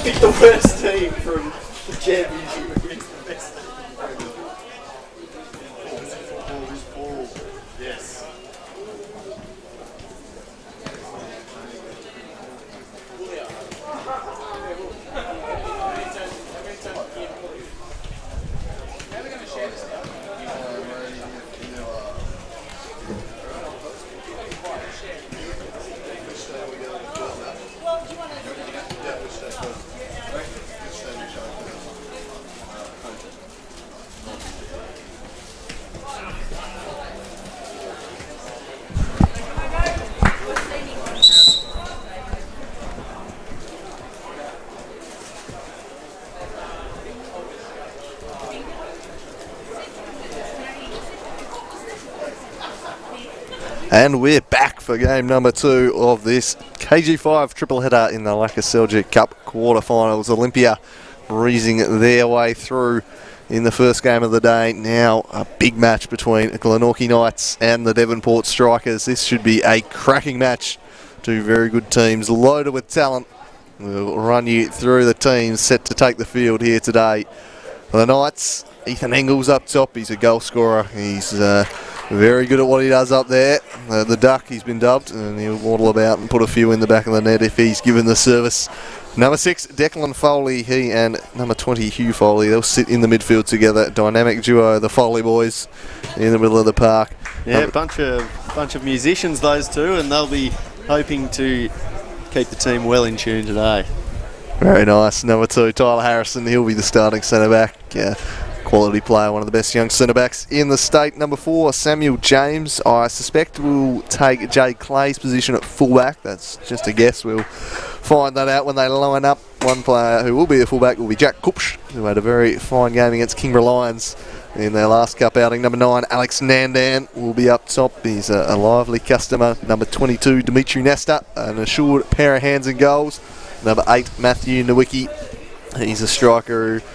Pick the worst team from the championship against the best team. Yes. And we're back for game number 2 of this KG5 triple header in the Lakoseljac Cup quarterfinals. Olympia breezing their way through in the first game of the day. Now a big match between Glenorchy Knights and the Devonport Strikers. This should be a cracking match. Two very good teams, loaded with talent. We'll run you through the teams set to take the field here today. For the Knights, Ethan Engels up top. He's a goal scorer. He's very good at what he does up there. The Duck, he's been dubbed, and he'll waddle about and put a few in the back of the net if he's given the service. Number 6, Declan Foley, he and number 20, Hugh Foley, they'll sit in the midfield together. Dynamic duo, the Foley boys, in the middle of the park. Yeah, a bunch of musicians, those two, and they'll be hoping to keep the team well in tune today. Very nice. Number 2, Tyler Harrison, he'll be the starting centre-back. Quality player, one of the best young centre-backs in the state. Number 4, Samuel James, I suspect will take Jay Clay's position at fullback. That's just a guess. We'll find that out when they line up. One player who will be a fullback will be Jack Kupsch, who had a very fine game against Kingborough Lions in their last cup outing. Number 9, Alex Nandan will be up top. He's a lively customer. Number 22, Dimitri Nesta, an assured pair of hands and goals. Number 8, Matthew Nowicki. He's a striker who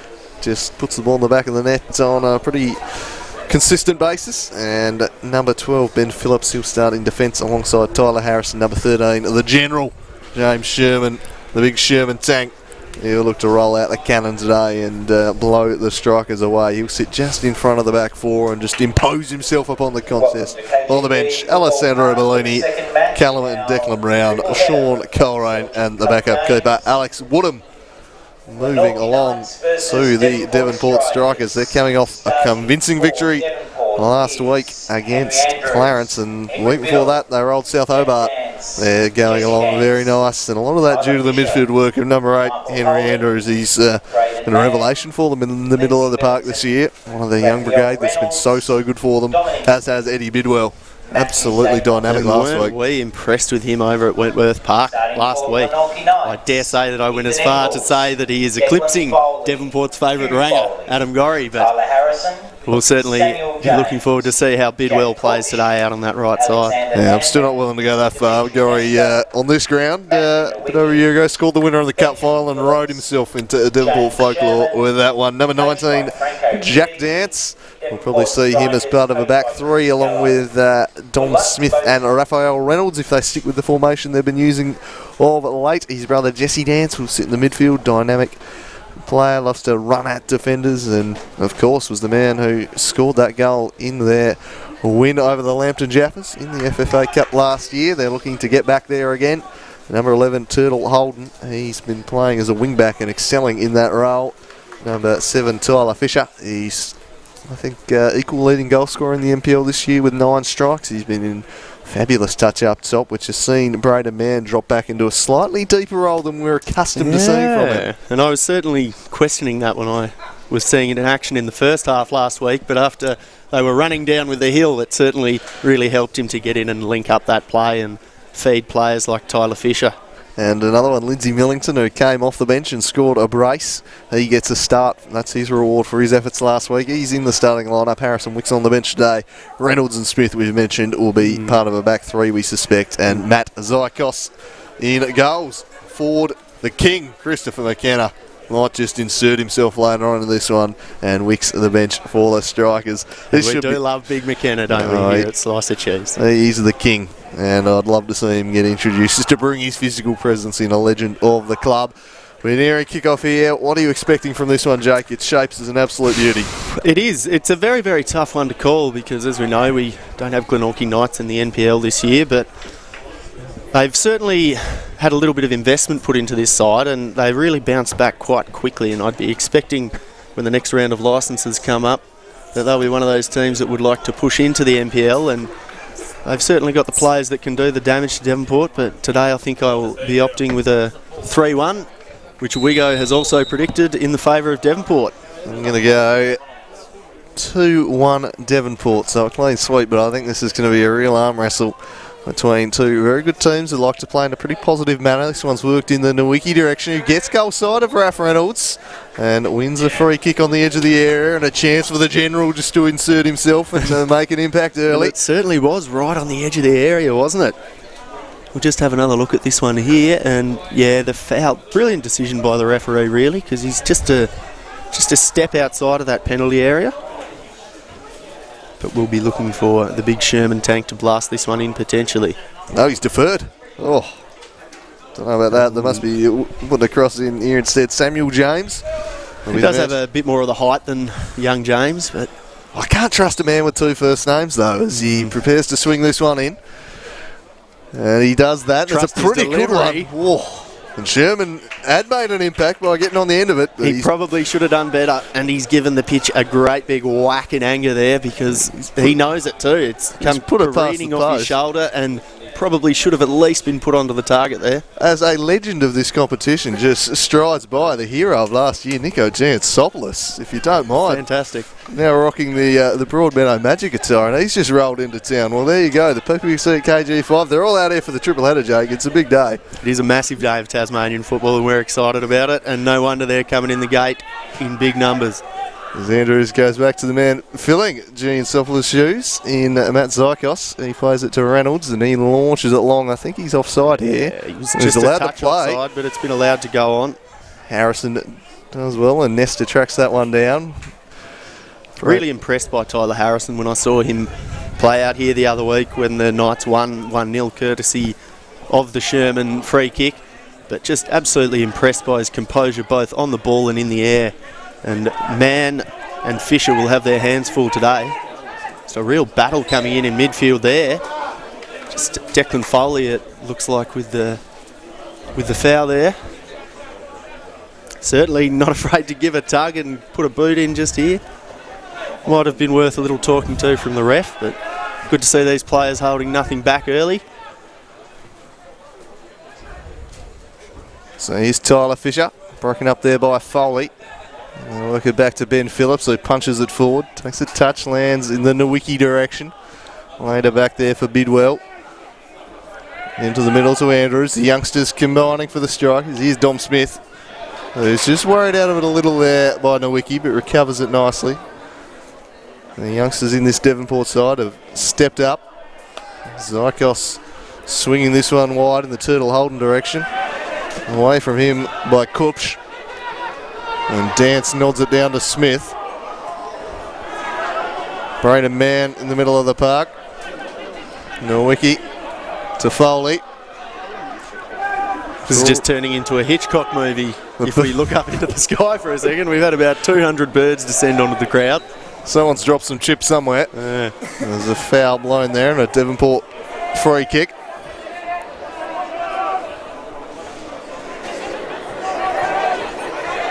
just puts the ball in the back of the net on a pretty consistent basis. And number 12, Ben Phillips, he'll start in defence alongside Tyler Harrison. Number 13, the General, James Sherman, the big Sherman tank. He'll look to roll out the cannon today and blow the strikers away. He'll sit just in front of the back four and just impose himself upon the contest. On the bench, Alessandro Bellini, Callum and Declan Brown, Sean Coleraine, and the backup keeper, Alex Woodham. Moving along to the Devonport Strikers. They're coming off a convincing victory last week against Clarence, and the week before that they rolled South Hobart. They're going along very nice, and a lot of that due to the midfield work of number 8, Henry Andrews. He's been a revelation for them in the middle of the park this year. One of their young brigade that's been so good for them, as has Eddie Bidwell. Absolutely dynamic last week. We impressed with him over at Wentworth Park last week. I dare say that I went as far to say that he is eclipsing Devonport's favourite ranger, Adam Gorry, but we'll certainly be looking forward to see how Bidwell plays today out on that right side. Yeah, I'm still not willing to go that far. Gorry on this ground, a bit over a year ago, scored the winner of the Cup final and rode himself into Devonport folklore with that one. Number 19, Jack Dance. We'll probably see him as part of a back three along with Dom Smith and Raphael Reynolds if they stick with the formation they've been using of late. His brother Jesse Dance will sit in the midfield, dynamic player, loves to run at defenders, and of course was the man who scored that goal in their win over the Lambton Jaffers in the FFA Cup last year. They're looking to get back there again. Number 11, Turtle Holden. He's been playing as a wing-back and excelling in that role. Number 7, Tyler Fisher. He's, I think, equal leading goal scorer in the NPL this year with 9 strikes. He's been in fabulous touch up top, which has seen Braden Mann drop back into a slightly deeper role than we're accustomed to seeing from him. And I was certainly questioning that when I was seeing it in action in the first half last week, but after they were running down with the hill, it certainly really helped him to get in and link up that play and feed players like Tyler Fisher. And another one, Lindsay Millington, who came off the bench and scored a brace. He gets a start. That's his reward for his efforts last week. He's in the starting lineup. Harrison Wicks on the bench today. Reynolds and Smith, we've mentioned, will be part of a back three, we suspect. And Matt Zykos in goals. Ford, the king, Christopher McKenna, might just insert himself later on in this one. And Wicks the bench for the strikers. We do love Big McKenna, don't we, here at Slice of Cheese? He's the king. And I'd love to see him get introduced just to bring his physical presence in, a legend of the club. We're nearing kick-off here. What are you expecting from this one, Jake? It shapes as an absolute beauty. It is. It's a very, very tough one to call because, as we know, we don't have Glenorchy Knights in the NPL this year, but they've certainly had a little bit of investment put into this side and they really bounced back quite quickly, and I'd be expecting when the next round of licences come up that they'll be one of those teams that would like to push into the NPL, and they've certainly got the players that can do the damage to Devonport, but today I think I will be opting with a 3-1, which Wigo has also predicted in the favour of Devonport. I'm going to go 2-1 Devonport, so a clean sweep, but I think this is going to be a real arm wrestle between two very good teams who like to play in a pretty positive manner. This one's worked in the Nowicki direction, who gets goal side of Ralph Reynolds and wins a free kick on the edge of the area, and a chance for the general just to insert himself and to make an impact early. Well, it certainly was right on the edge of the area, wasn't it? We'll just have another look at this one here, and yeah, the foul, brilliant decision by the referee really, because he's just a step outside of that penalty area. But we'll be looking for the big Sherman tank to blast this one in potentially. No, he's deferred. Oh, don't know about that. There must be putting across in here instead. Samuel James. He does have a bit more of the height than young James, but I can't trust a man with 2 first names though, as he prepares to swing this one in. And he does that. That's a pretty good one. Whoa. And Sherman had made an impact by getting on the end of it. He probably should have done better, and he's given the pitch a great big whack in anger there because he knows it too. It's come careening off his shoulder and probably should have at least been put onto the target there. As a legend of this competition just strides by, the hero of last year, Nico Giantsopoulos, if you don't mind. Fantastic. Now rocking the Broadmeadow Magic attire, and he's just rolled into town. Well, there you go, the PPC at KG5, they're all out here for the triple header, Jake. It's a big day. It is a massive day of Tasmanian football, and we're excited about it, and no wonder they're coming in the gate in big numbers. As Andrews goes back to the man filling Giantsopoulos' shoes in Matt Zykos. He plays it to Reynolds and he launches it long. I think he's offside here. Yeah, he was just allowed to play offside, but it's been allowed to go on. Harrison does well, and Nesta tracks that one down. Really impressed by Tyler Harrison when I saw him play out here the other week when the Knights won 1-0 courtesy of the Sherman free kick. But just absolutely impressed by his composure both on the ball and in the air. And Mann and Fisher will have their hands full today. It's a real battle coming in midfield there. Just Declan Foley, it looks like, with the foul there. Certainly not afraid to give a tug and put a boot in just here. Might have been worth a little talking to from the ref, but good to see these players holding nothing back early. So here's Tyler Fisher, broken up there by Foley. We'll work it back to Ben Phillips, who punches it forward, takes a touch, lands in the Nowicki direction. Later back there for Bidwell. Into the middle to Andrews. The youngsters combining for the strikers. Here's Dom Smith, who's just worried out of it a little there by Nowicki, but recovers it nicely. And the youngsters in this Devonport side have stepped up. Zykos swinging this one wide in the Turtle Holden direction. Away from him by Kupsch. And Dance nods it down to Smith. Braden Mann in the middle of the park. Nowicki to Foley. This is just turning into a Hitchcock movie. If we look up into the sky for a second, we've had about 200 birds descend onto the crowd. Someone's dropped some chips somewhere. There's a foul blown there and a Devonport free kick.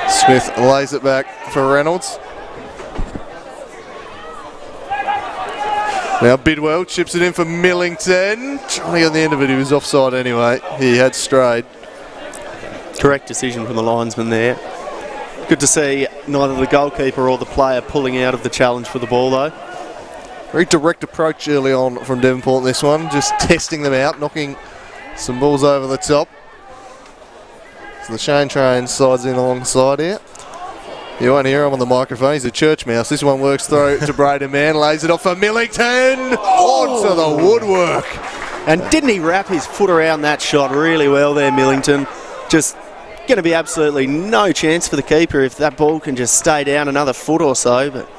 Smith lays it back for Reynolds. Now Bidwell chips it in for Millington. Trying to get the end of it, he was offside anyway. He had strayed. Correct decision from the linesman there. Good to see neither the goalkeeper or the player pulling out of the challenge for the ball though. Very direct approach early on from Devonport in this one, just testing them out, knocking some balls over the top. So the Shane Train slides in alongside here. You won't hear him on the microphone, he's a church mouse. This one works through to Braden Mann, lays it off for Millington! Onto the woodwork! And didn't he wrap his foot around that shot really well there, Millington? Just going to be absolutely no chance for the keeper if that ball can just stay down another foot or so, but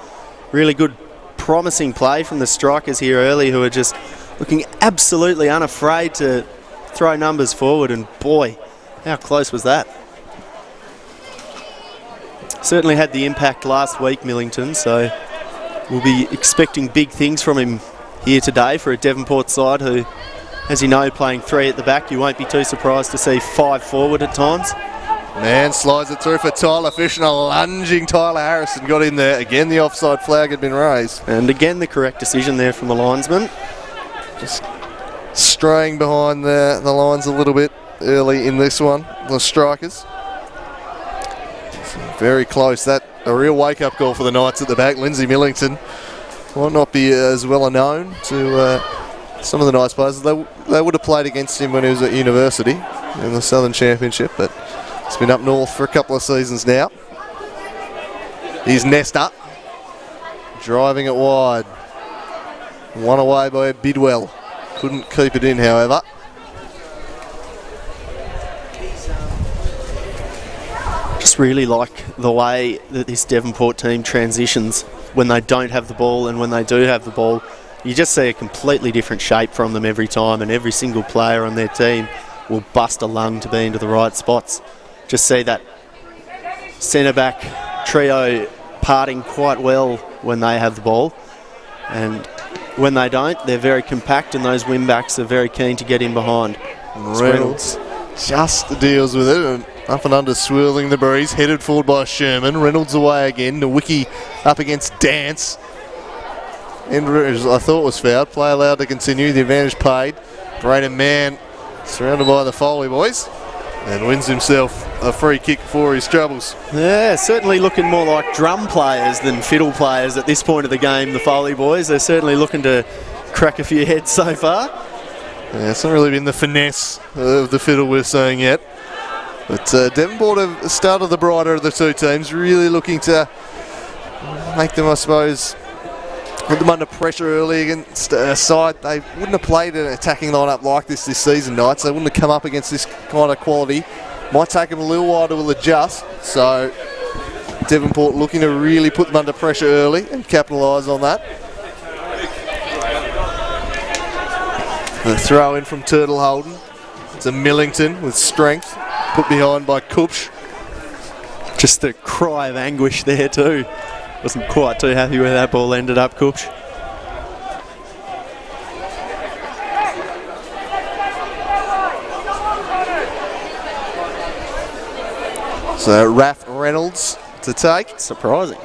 really good, promising play from the strikers here early who are just looking absolutely unafraid to throw numbers forward, and boy, how close was that? Certainly had the impact last week, Millington, so we'll be expecting big things from him here today for a Devonport side who, as you know, playing 3 at the back. You won't be too surprised to see 5 forward at times. Man slides it through for Tyler Fish, and a lunging Tyler Harrison got in there. Again, the offside flag had been raised. And again, the correct decision there from the linesman. Just straying behind the lines a little bit early in this one, the strikers. Very close. That a real wake-up call for the Knights at the back. Lindsay Millington might not be as well known to some of the Knights players. They would have played against him when he was at university in the Southern Championship, but he's been up north for a couple of seasons now. Here's Nesta driving it wide. One away by Bidwell. Couldn't keep it in, however. Just really like the way that this Devonport team transitions when they don't have the ball and when they do have the ball. You just see a completely different shape from them every time, and every single player on their team will bust a lung to be into the right spots. Just see that centre-back trio parting quite well when they have the ball, and when they don't, they're very compact, and those wing-backs are very keen to get in behind. Reynolds just deals with it, and up and under, swirling the breeze, headed forward by Sherman. Reynolds away again. Nowicki up against Dance. Andrews, I thought, was fouled. Play allowed to continue. The advantage paid. Braden Mann surrounded by the Foley boys and wins himself a free kick for his troubles. Yeah, certainly looking more like drum players than fiddle players at this point of the game, the Foley boys. They're certainly looking to crack a few heads so far. Yeah, it's not really been the finesse of the fiddle we're seeing yet. But Devonport have started the brighter of the two teams, really looking to make them, I suppose, put them under pressure early against a side. They wouldn't have played an attacking lineup like this season, Knights. They wouldn't have come up against this kind of quality. Might take them a little while to adjust. So Devonport looking to really put them under pressure early and capitalise on that. The throw in from Turtle Holden. It's a Millington with strength, put behind by Kupsch. Just a cry of anguish there too. Wasn't quite too happy where that ball ended up, Kupsch. So Raph Reynolds to take. Surprising.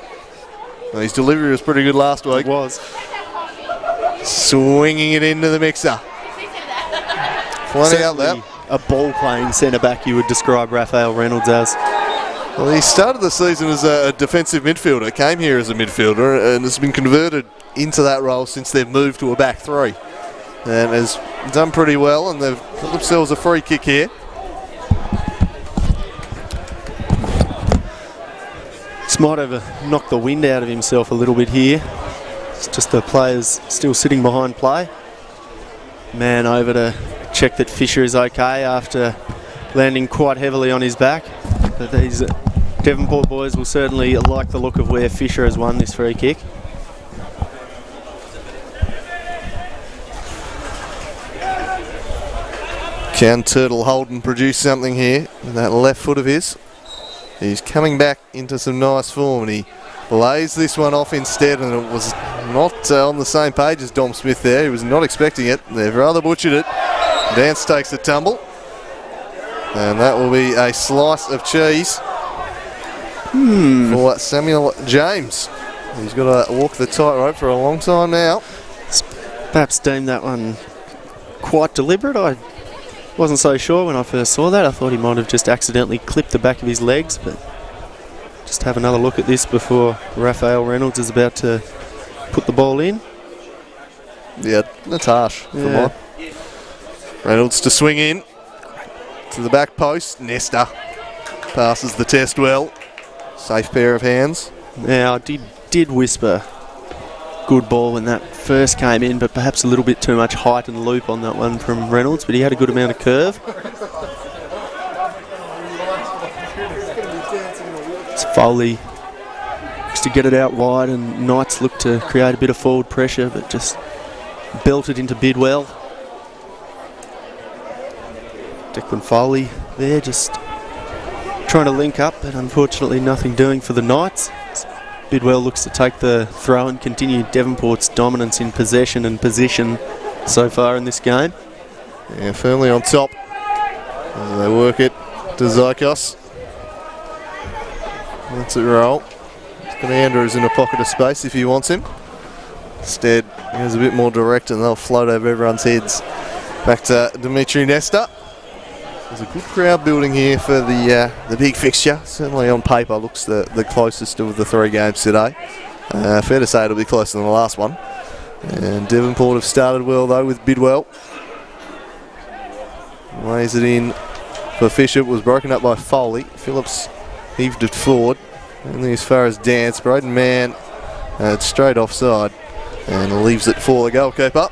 Well, his delivery was pretty good last week. It was. Swinging it into the mixer. Plenty out there. A ball-playing centre-back you would describe Raphael Reynolds as. Well, he started the season as a defensive midfielder, came here as a midfielder, and has been converted into that role since they've moved to a back three. And has done pretty well, and they've got themselves a free kick here. This might have knocked the wind out of himself a little bit here. It's just the players still sitting behind play. Man over to check that Fisher is okay after landing quite heavily on his back. But these Devonport boys will certainly like the look of where Fisher has won this free kick. Can Turtle Holden produce something here with that left foot of his? He's coming back into some nice form, and he Blaze this one off instead, and it was not on the same page as Dom Smith there. He was not expecting it. They've rather butchered it. Dance takes a tumble. And that will be a slice of cheese for Samuel James. He's got to walk the tightrope for a long time now. Perhaps deemed that one quite deliberate. I wasn't so sure when I first saw that. I thought he might have just accidentally clipped the back of his legs, but just have another look at this before Raphael Reynolds is about to put the ball in. Yeah, that's harsh. Yeah. Reynolds to swing in to the back post. Nesta passes the test well. Safe pair of hands. Now, I did whisper good ball when that first came in, but perhaps a little bit too much height and loop on that one from Reynolds, but he had a good amount of curve. It's Foley looks to get it out wide, and Knights look to create a bit of forward pressure, but just belted into Bidwell. Declan Foley there just trying to link up, but unfortunately nothing doing for the Knights. Bidwell looks to take the throw and continue Devonport's dominance in possession and position so far in this game. Yeah, firmly on top as they work it to Zykos. Lets it roll. Andrews in a pocket of space if he wants him. Instead, he goes a bit more direct and they'll float over everyone's heads. Back to Dimitri Nesta. There's a good crowd building here for the big fixture. Certainly on paper looks the closest of the three games today. Fair to say it'll be closer than the last one. And Devonport have started well though with Bidwell. Lays it in for Fisher. It was broken up by Foley. Phillips heaved it forward. Only as far as Dance. Braden Mann straight offside and leaves it for the goalkeeper.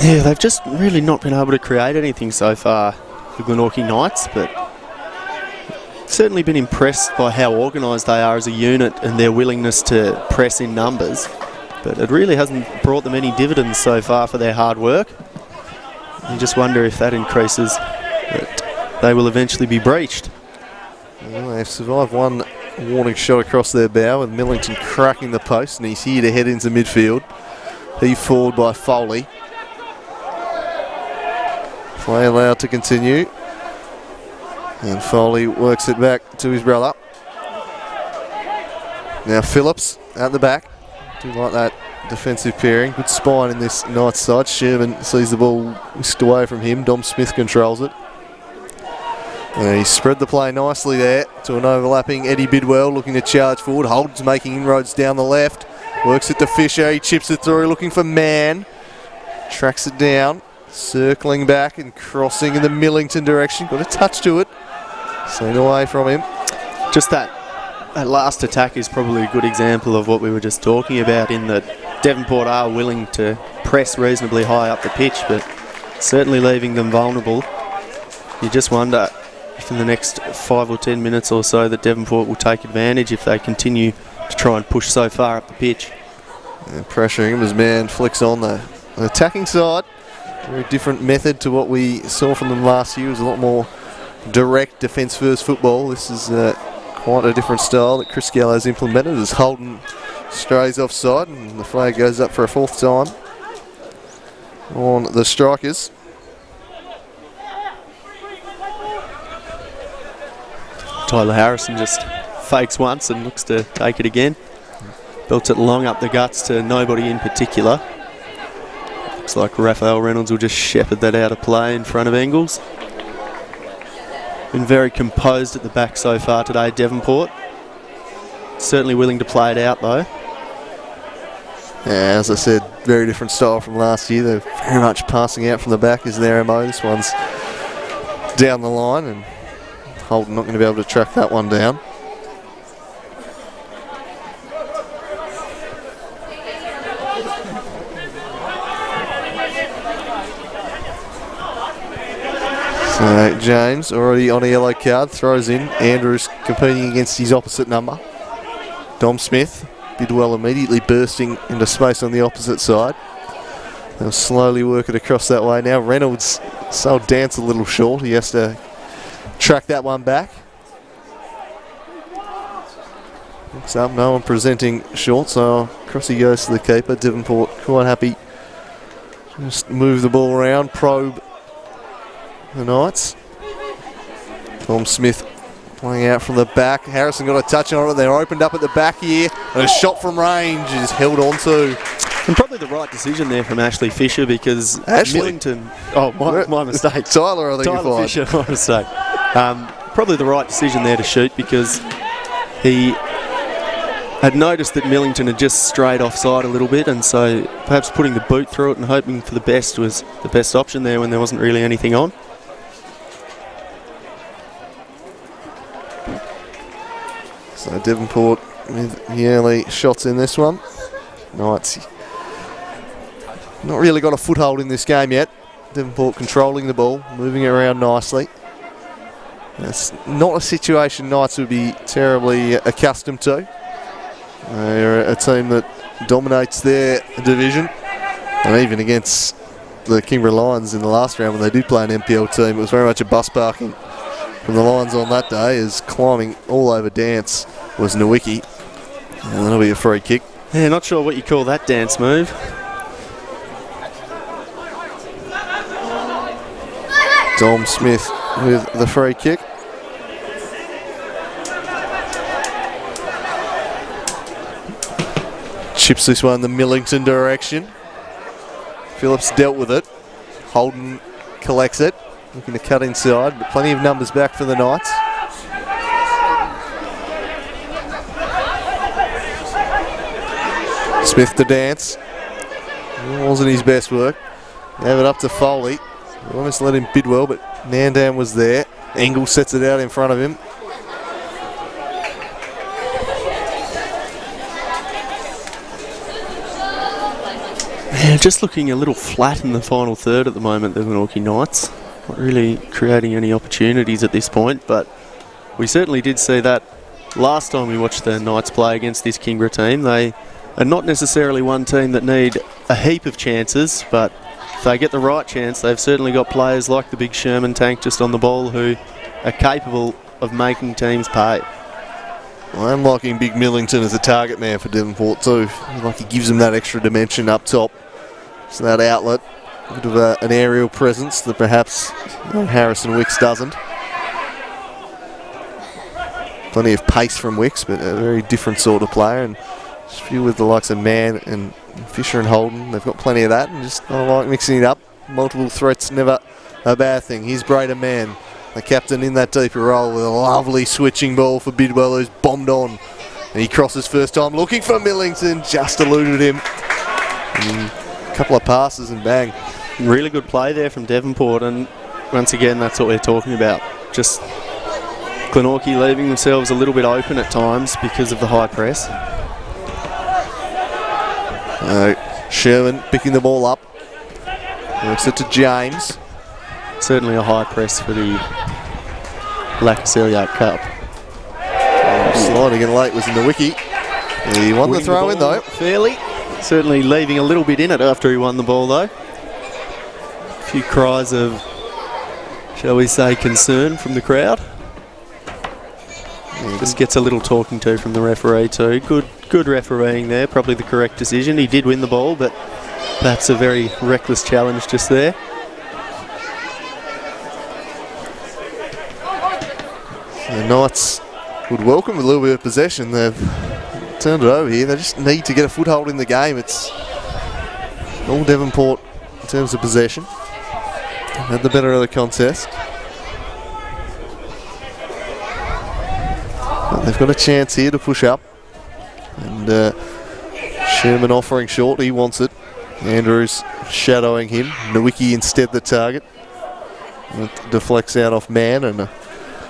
Yeah, they've just really not been able to create anything so far, the Glenorchy Knights, but certainly been impressed by how organised they are as a unit and their willingness to press in numbers. But it really hasn't brought them any dividends so far for their hard work. You just wonder if that increases, that they will eventually be breached. Well, they've survived one warning shot across their bow with Millington cracking the post, and he's here to head into midfield. Heaved forward by Foley. Play allowed to continue. And Foley works it back to his brother. Now Phillips at the back. Do like that defensive pairing. Good spine in this Knights side. Sherman sees the ball whisked away from him. Dom Smith controls it. And he spread the play nicely there to an overlapping Eddie Bidwell looking to charge forward. Holden's making inroads down the left. Works it to Fisher. He chips it through looking for Mann. Tracks it down. Circling back and crossing in the Millington direction. Got a touch to it. Seen away from him. Just that last attack is probably a good example of what we were just talking about, in that Devonport are willing to press reasonably high up the pitch, but certainly leaving them vulnerable. You just wonder if in the next 5 or 10 minutes or so that Devonport will take advantage if they continue to try and push so far up the pitch. And pressuring him as Mann flicks on the attacking side. Very different method to what we saw from them last year. It was a lot more direct defence-first football. This is quite a different style that Chris Gallo's implemented as Holden strays offside and the flag goes up for a fourth time on the strikers. Tyler Harrison just fakes once and looks to take it again. Belts it long up the guts to nobody in particular. Looks like Raphael Reynolds will just shepherd that out of play in front of Engels. Been very composed at the back so far today, Devonport. Certainly willing to play it out though. Yeah, as I said, very different style from last year. They're very much passing out from the back as their MO. This one's down the line and Holden not going to be able to track that one down. So James already on a yellow card, throws in. Andrews competing against his opposite number. Dom Smith. Bidwell immediately bursting into space on the opposite side. They'll slowly work it across that way now. Reynolds So Dance a little short. He has to track that one back. Looks up, no one presenting short, so across he goes to the keeper. Devonport quite happy. Just move the ball around, probe the Knights. Tom Smith playing out from the back. Harrison got a touch on it. They're opened up at the back here. And a shot from range is held on to. And probably the right decision there from Ashley Fisher because Millington... Oh, my mistake. Tyler, I think Tyler Fisher, my mistake. Probably the right decision there to shoot because he had noticed that Millington had just strayed offside a little bit, and so perhaps putting the boot through it and hoping for the best was the best option there when there wasn't really anything on. So Devonport with the early shots in this one. Knights not really got a foothold in this game yet. Devonport controlling the ball, moving it around nicely. That's not a situation Knights would be terribly accustomed to. They're a team that dominates their division, and even against the Kingborough Lions in the last round when they did play an NPL team, it was very much a bus parking from the Lions on that day, as climbing all over Dance was Nowicki, and that'll be a free kick. Yeah, not sure what you call that dance move. Dom Smith with the free kick. Chips this one in the Millington direction. Phillips dealt with it. Holden collects it. Looking to cut inside, but plenty of numbers back for the Knights. Smith to Dance. It wasn't his best work. Gave it up to Foley. Almost let him bid well, but Nandam was there. Engel sets it out in front of him. Yeah, just looking a little flat in the final third at the moment, the Glenorchy Knights. Not really creating any opportunities at this point, but we certainly did see that last time we watched the Knights play against this Kingborough team. They are not necessarily one team that need a heap of chances, but if they get the right chance, they've certainly got players like the big Sherman tank just on the ball who are capable of making teams pay. Well, I'm liking Big Millington as a target man for Devonport too. Like he gives them that extra dimension up top. So that outlet, a bit of an aerial presence that perhaps Harrison Wicks doesn't. Plenty of pace from Wicks, but a very different sort of player. And just few with the likes of Mann and Fisher and Holden, they've got plenty of that, and just I like mixing it up. Multiple threats, never a bad thing. Here's Braden Mann, the captain in that deeper role with a lovely switching ball for Bidwell, who's bombed on. And he crosses first time, looking for Millington, just eluded him. And a couple of passes and bang. Really good play there from Devonport, and once again, that's what we're talking about. Just Glenorchy leaving themselves a little bit open at times because of the high press. Sherman picking the ball up. Works it to James. Certainly a high press for the Lakoseljac Cup. Sliding in late was in the wiki. He won the throw in though. Fairly. Certainly leaving a little bit in it after he won the ball though. A few cries of, shall we say, concern from the crowd. Just gets a little talking to from the referee too. Good refereeing there, probably the correct decision. He did win the ball, but that's a very reckless challenge just there. The Knights would welcome a little bit of possession. They've turned it over here. They just need to get a foothold in the game. It's all Devonport in terms of possession. Had the better of the contest. But they've got a chance here to push up. And Sherman offering short. He wants it. Andrews shadowing him. Nowicki instead the target. It deflects out off Mann, and a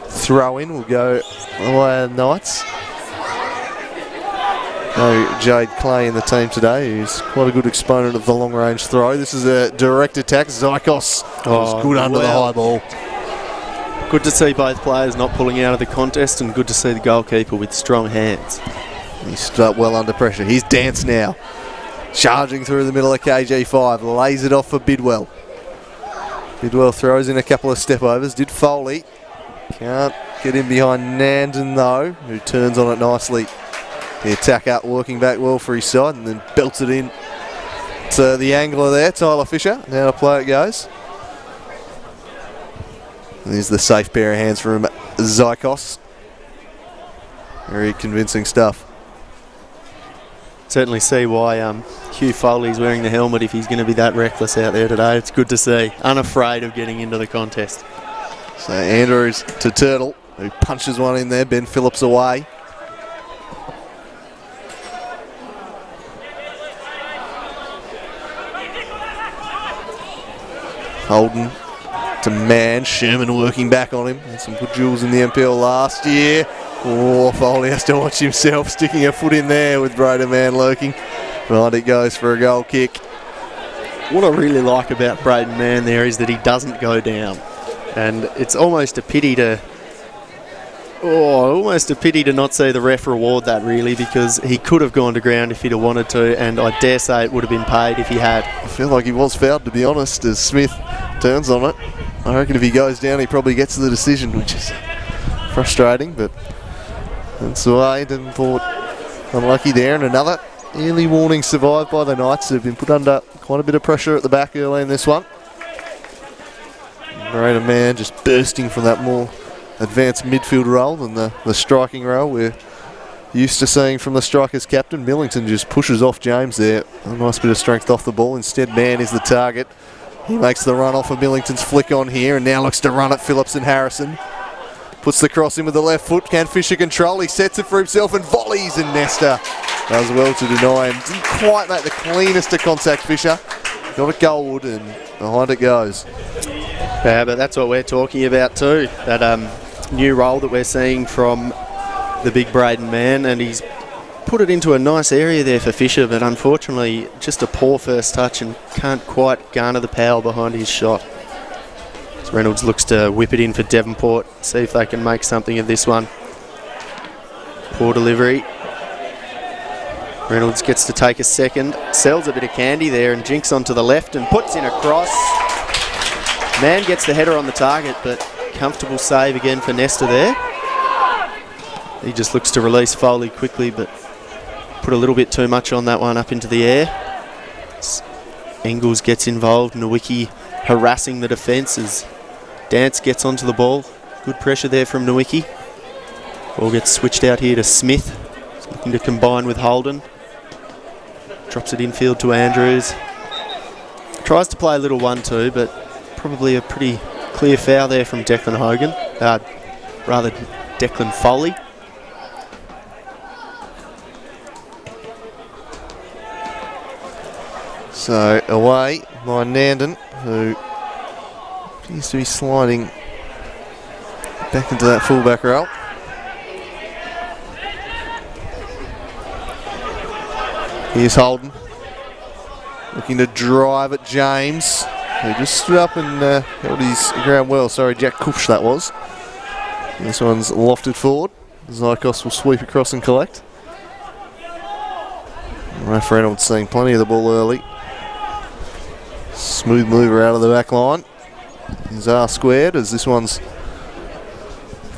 throw in will go away at Knights. No Jade Clay in the team today, who's quite a good exponent of the long range throw. This is a direct attack. Zykos was good under the high ball. Good to see both players not pulling out of the contest, and good to see the goalkeeper with strong hands. He stood up well under pressure. Here's Dance now. Charging through the middle of KG5. Lays it off for Bidwell. Bidwell throws in a couple of step overs. Did Foley. Can't get in behind Nandon though, who turns on it nicely. The attack up, working back well for his side, and then belts it in to the angler there, Tyler Fisher. Now to play it goes. There's the safe pair of hands from Zykos. Very convincing stuff. Certainly see why Hugh Foley's wearing the helmet if he's going to be that reckless out there today. It's good to see. Unafraid of getting into the contest. So Andrews to Turtle, who punches one in there. Ben Phillips away. Holden to Mann. Sherman working back on him. Had some good duels in the NPL last year. Oh, Foley has to watch himself, sticking a foot in there with Braden Mann lurking. Right, it goes for a goal kick. What I really like about Braden Mann there is that he doesn't go down. And it's almost a pity to not see the ref reward that, really, because he could have gone to ground if he'd have wanted to, and I dare say it would have been paid if he had. I feel like he was fouled, to be honest, as Smith turns on it. I reckon if he goes down, he probably gets the decision, which is frustrating, but that's the way. Devonport unlucky there, and another early warning survived by the Knights, who've been put under quite a bit of pressure at the back early in this one. Braden Mann just bursting from that more advanced midfield role than the striking role we're used to seeing from the striker's captain. Millington just pushes off James there. A nice bit of strength off the ball. Instead, Mann is the target. He makes the run off of Millington's flick on here and now looks to run at Phillips and Harrison. Puts the cross in with the left foot. Can Fisher control? He sets it for himself and volleys, and Nesta does well to deny him. Didn't quite make the cleanest of contact, Fisher. Got it goalward, and behind it goes. Yeah, but that's what we're talking about too. That new role that we're seeing from the big Braden Mann, and he's put it into a nice area there for Fisher, but unfortunately just a poor first touch and can't quite garner the power behind his shot. So Reynolds looks to whip it in for Devonport, see if they can make something of this one. Poor delivery. Reynolds gets to take a second, sells a bit of candy there and jinks onto the left and puts in a cross. Mann gets the header on the target, but comfortable save again for Nesta there. He just looks to release Foley quickly, but put a little bit too much on that one up into the air. Engels gets involved, Nowicki harassing the defence as Dance gets onto the ball. Good pressure there from Nowicki. Ball gets switched out here to Smith. He's looking to combine with Holden. Drops it infield to Andrews. Tries to play a little 1-2, but probably a pretty clear foul there from Declan Hogan. Rather Declan Foley. So away by Nandon, who appears to be sliding back into that fullback role. Here's Holden, looking to drive at James, who just stood up and held his ground well. Sorry, Jack Kush that was. This one's lofted forward. Zykos will sweep across and collect. Raf Reynolds seeing plenty of the ball early. Smooth mover out of the back line. Is R squared as this one's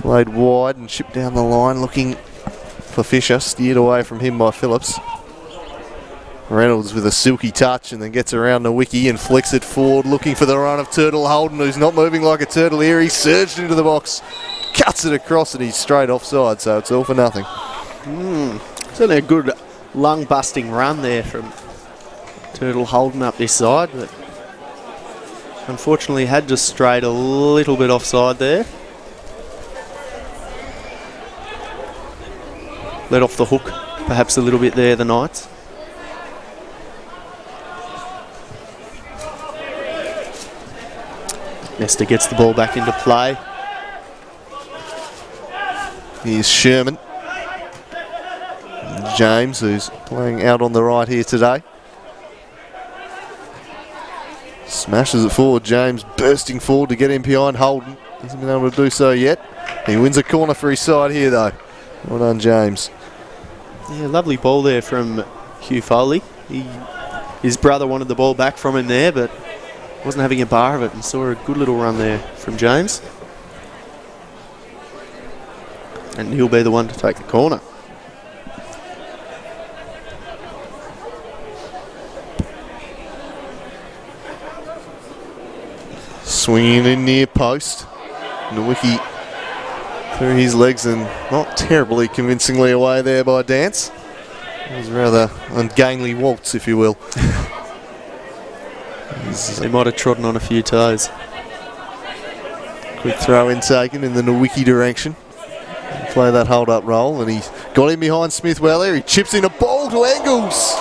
played wide and shipped down the line, looking for Fisher, steered away from him by Phillips. Reynolds with a silky touch and then gets around the wiki and flicks it forward, looking for the run of Turtle Holden, who's not moving like a turtle here. He surged into the box, cuts it across, and he's straight offside, so it's all for nothing. Certainly a good lung-busting run there from Turtle Holden up this side, but unfortunately had just strayed a little bit offside there. Let off the hook perhaps a little bit there, the Knights. Nesta gets the ball back into play. Here's Sherman. James, who's playing out on the right here today. Smashes it forward. James bursting forward to get in behind Holden. Hasn't been able to do so yet. He wins a corner for his side here, though. Well done, James. Yeah, lovely ball there from Hugh Foley. His brother wanted the ball back from him there, but wasn't having a bar of it and saw a good little run there from James. And he'll be the one to take the corner. Swinging in near post. Nowicki through his legs and not terribly convincingly away there by Dance. It was rather ungainly waltz, if you will. He might have trodden on a few toes. Quick throw in taken in the Nowicki direction. Play that hold-up role, and he's got him behind Smith well there. He chips in a ball to Engels,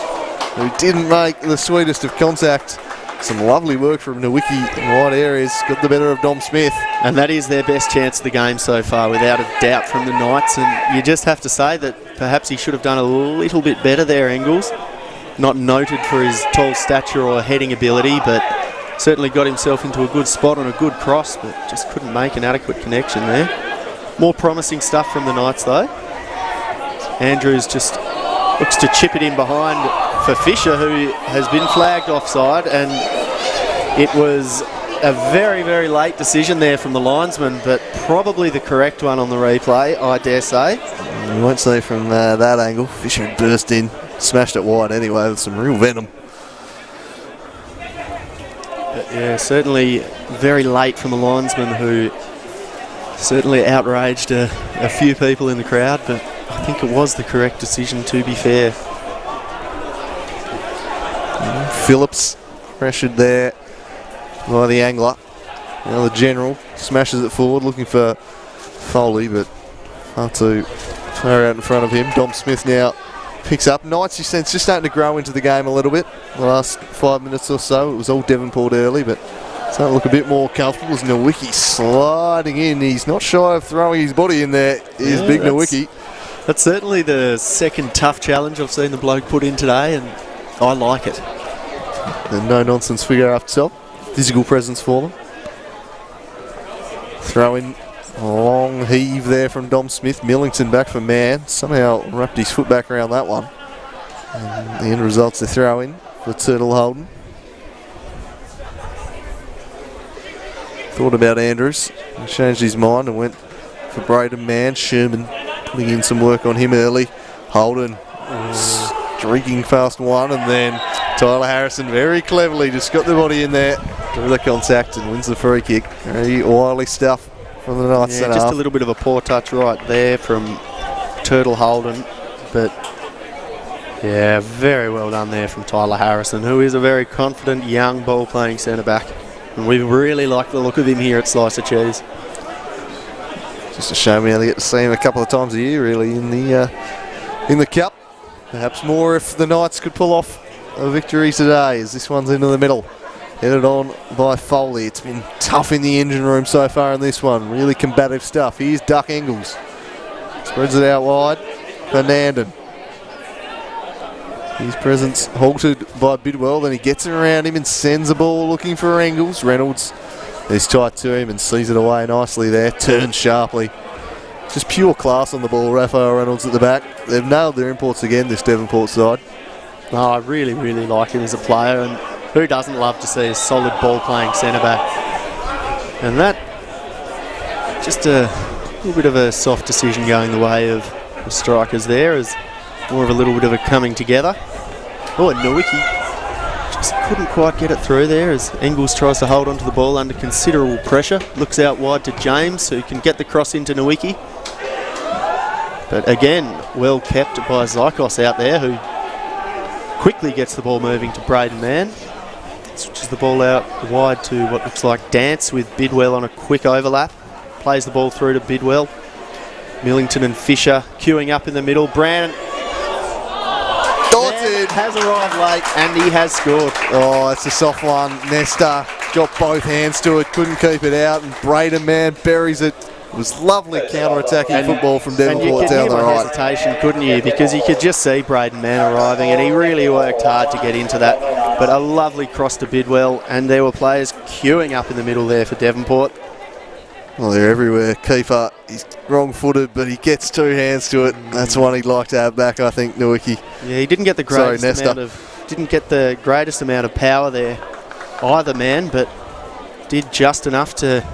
who didn't make the sweetest of contact. Some lovely work from Nowicki in wide areas. Got the better of Dom Smith. And that is their best chance of the game so far, without a doubt, from the Knights. And you just have to say that perhaps he should have done a little bit better there, Engels. Not noted for his tall stature or heading ability, but certainly got himself into a good spot on a good cross, but just couldn't make an adequate connection there. More promising stuff from the Knights, though. Andrews just looks to chip it in behind for Fisher, who has been flagged offside, and it was a very, very late decision there from the linesman, but probably the correct one on the replay, I dare say. You won't say from that angle. Fisher had burst in, smashed it wide anyway with some real venom. But yeah, certainly very late from the linesman, who certainly outraged a few people in the crowd, but I think it was the correct decision, to be fair. Phillips pressured there by the angler. Now the general smashes it forward, looking for Foley, but far too far out in front of him. Dom Smith now picks up. Knights, you sense, just starting to grow into the game a little bit. The last 5 minutes or so, it was all Devonport early, but starting to look a bit more comfortable. As Nowicki sliding in. He's not shy of throwing his body in there. He's big Nowicki. That's certainly the second tough challenge I've seen the bloke put in today, and I like it. The no-nonsense figure after top. Physical presence for them. Throw in, long heave there from Dom Smith. Millington back for man. Somehow wrapped his foot back around that one. And the end result's a throw in for Turtle Holden. Thought about Andrews. He changed his mind and went for Braden Mann. Sherman putting in some work on him early. Holden streaking past one, and then Tyler Harrison very cleverly just got the body in there through the contact and wins the free kick. Very wily stuff from the Knights. Yeah, just a little bit of a poor touch right there from Turtle Holden, but yeah, very well done there from Tyler Harrison, who is a very confident young ball-playing centre-back, and we really like the look of him here at Slice of Cheese. Just a shame we only get to see him a couple of times a year, really, in the cup. Perhaps more if the Knights could pull off a victory today, as this one's into the middle. Headed on by Foley. It's been tough in the engine room so far in this one. Really combative stuff. Here's Duck Engels. Spreads it out wide for Nandon. His presence halted by Bidwell. Then he gets it around him and sends the ball looking for Engels. Reynolds is tight to him and sees it away nicely there. Turns sharply. Just pure class on the ball. Raphael Reynolds at the back. They've nailed their imports again, this Devonport side. I really, really like him as a player, and who doesn't love to see a solid ball-playing centre-back? And that, just a little bit of a soft decision going the way of the strikers there, as more of a little bit of a coming together. Oh, and Nowicki just couldn't quite get it through there, as Engels tries to hold onto the ball under considerable pressure. Looks out wide to James, who can get the cross into Nowicki. But again, well kept by Zykos out there, who quickly gets the ball moving to Braden Mann. Switches the ball out wide to what looks like Dance, with Bidwell on a quick overlap. Plays the ball through to Bidwell. Millington and Fisher queuing up in the middle. Brand has arrived late, and he has scored. Oh, that's a soft one. Nesta got both hands to it, couldn't keep it out, and Braden Mann buries it. It was lovely counter-attacking football from Devonport down the right. Hesitation, couldn't you? Because you could just see Braden Mann arriving, and he really worked hard to get into that. But a lovely cross to Bidwell, and there were players queuing up in the middle there for Devonport. Well, they're everywhere. Keeper, he's wrong-footed, but he gets two hands to it. That's one he'd like to have back, I think, Nowicki. Yeah, he didn't get the greatest amount of power there. either man, but did just enough to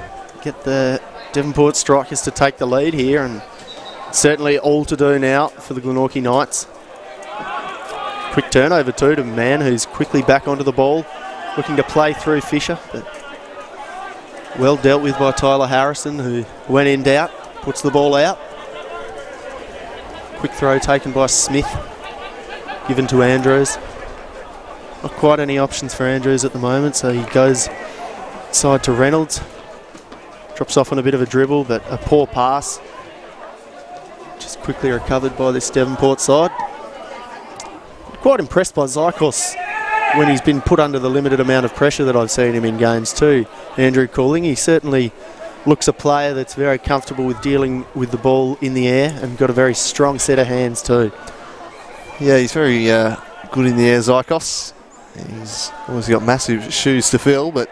get the Devonport Strikers to take the lead here, and certainly all to do now for the Glenorchy Knights. Quick turnover too to Man, who's quickly back onto the ball, looking to play through Fisher, but well dealt with by Tyler Harrison, who, when in doubt, puts the ball out. Quick throw taken by Smith, given to Andrews. Not quite any options for Andrews at the moment, so he goes side to Reynolds. Drops off on a bit of a dribble, but a poor pass. Just quickly recovered by this Devonport side. Quite impressed by Zykos when he's been put under the limited amount of pressure that I've seen him in games too. Andrew Cooling, he certainly looks a player that's very comfortable with dealing with the ball in the air and got a very strong set of hands too. Yeah, he's very good in the air, Zykos. He's obviously got massive shoes to fill, but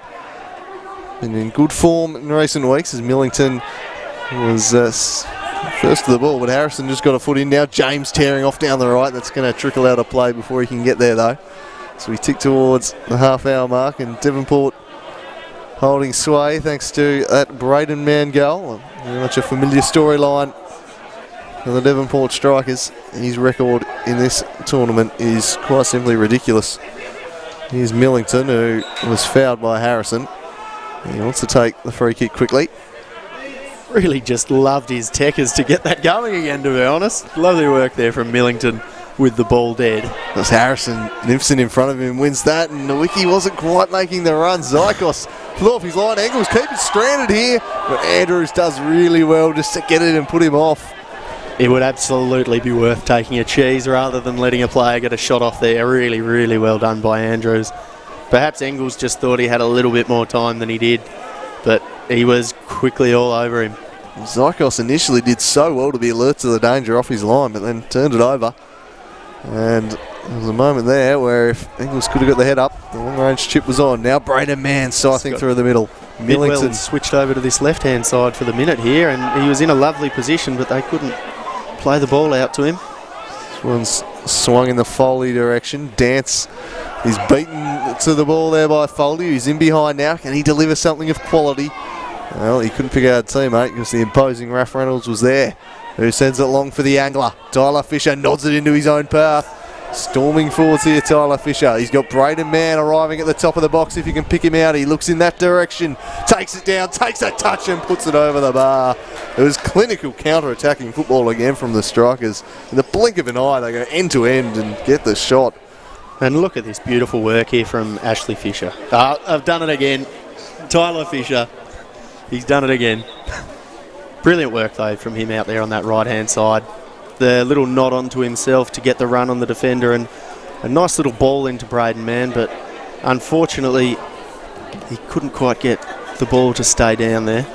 been in good form in recent weeks as Millington was first to the ball, but Harrison just got a foot in now. James tearing off down the right. That's going to trickle out of play before he can get there though. So we tick towards the half-hour mark, and Devonport holding sway thanks to that Braden Mann goal. Very much a familiar storyline for the Devonport Strikers. His record in this tournament is quite simply ridiculous. Here's Millington, who was fouled by Harrison. He wants to take the free kick quickly. Really just loved his techers to get that going again, to be honest. Lovely work there from Millington with the ball dead. That's Harrison. Nipson in front of him wins that, and Nowicki wasn't quite making the run. Zykos flew off his line. Angles keep it stranded here, but Andrews does really well just to get it and put him off. It would absolutely be worth taking a cheese rather than letting a player get a shot off there. Really, really well done by Andrews. Perhaps Engels just thought he had a little bit more time than he did, but he was quickly all over him. Zykos initially did so well to be alert to the danger off his line, but then turned it over. And there was a moment there where if Engels could have got the head up, the long-range chip was on. Now Braden Mann scything through the middle. Millington switched over to this left-hand side for the minute here, and he was in a lovely position, but they couldn't play the ball out to him. This one's swung in the Foley direction. Dance is beaten to the ball there by Foley. He's in behind now. Can he deliver something of quality? Well, he couldn't pick out a teammate because the imposing Raph Reynolds was there, who sends it long for the angler. Tyler Fisher nods it into his own path. Storming forwards here, Tyler Fisher. He's got Braden Mann arriving at the top of the box. If you can pick him out, he looks in that direction, takes it down, takes a touch and puts it over the bar. It was clinical counter-attacking football again from the Strikers. In the blink of an eye, they go end-to-end and get the shot. And look at this beautiful work here from Ashley Fisher. I've done it again. Tyler Fisher. He's done it again. Brilliant work, though, from him out there on that right-hand side. The little nod onto himself to get the run on the defender, and a nice little ball into Braden Mann, but unfortunately he couldn't quite get the ball to stay down there.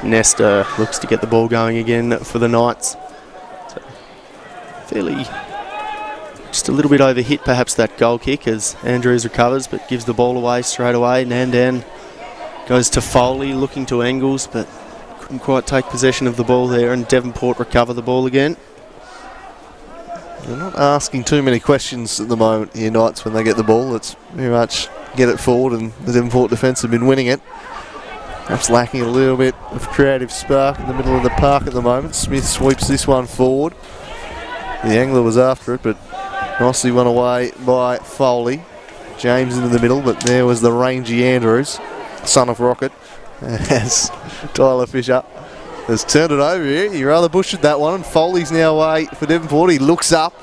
Nestor looks to get the ball going again for the Knights. So fairly, just a little bit overhit perhaps that goal kick as Andrews recovers, but gives the ball away straight away. Nandan goes to Foley, looking to Engels, but couldn't quite take possession of the ball there, and Devonport recover the ball again. They're not asking too many questions at the moment here, Knights, when they get the ball. It's very much get it forward, and the Devonport defence have been winning it. Perhaps lacking a little bit of creative spark in the middle of the park at the moment. Smith sweeps this one forward. The angler was after it, but nicely won away by Foley. James into the middle, but there was the rangy Andrews, son of Rocket, as Tyler Fisher has turned it over here. He rather bushed that one, and Foley's now away for Devonport. He looks up,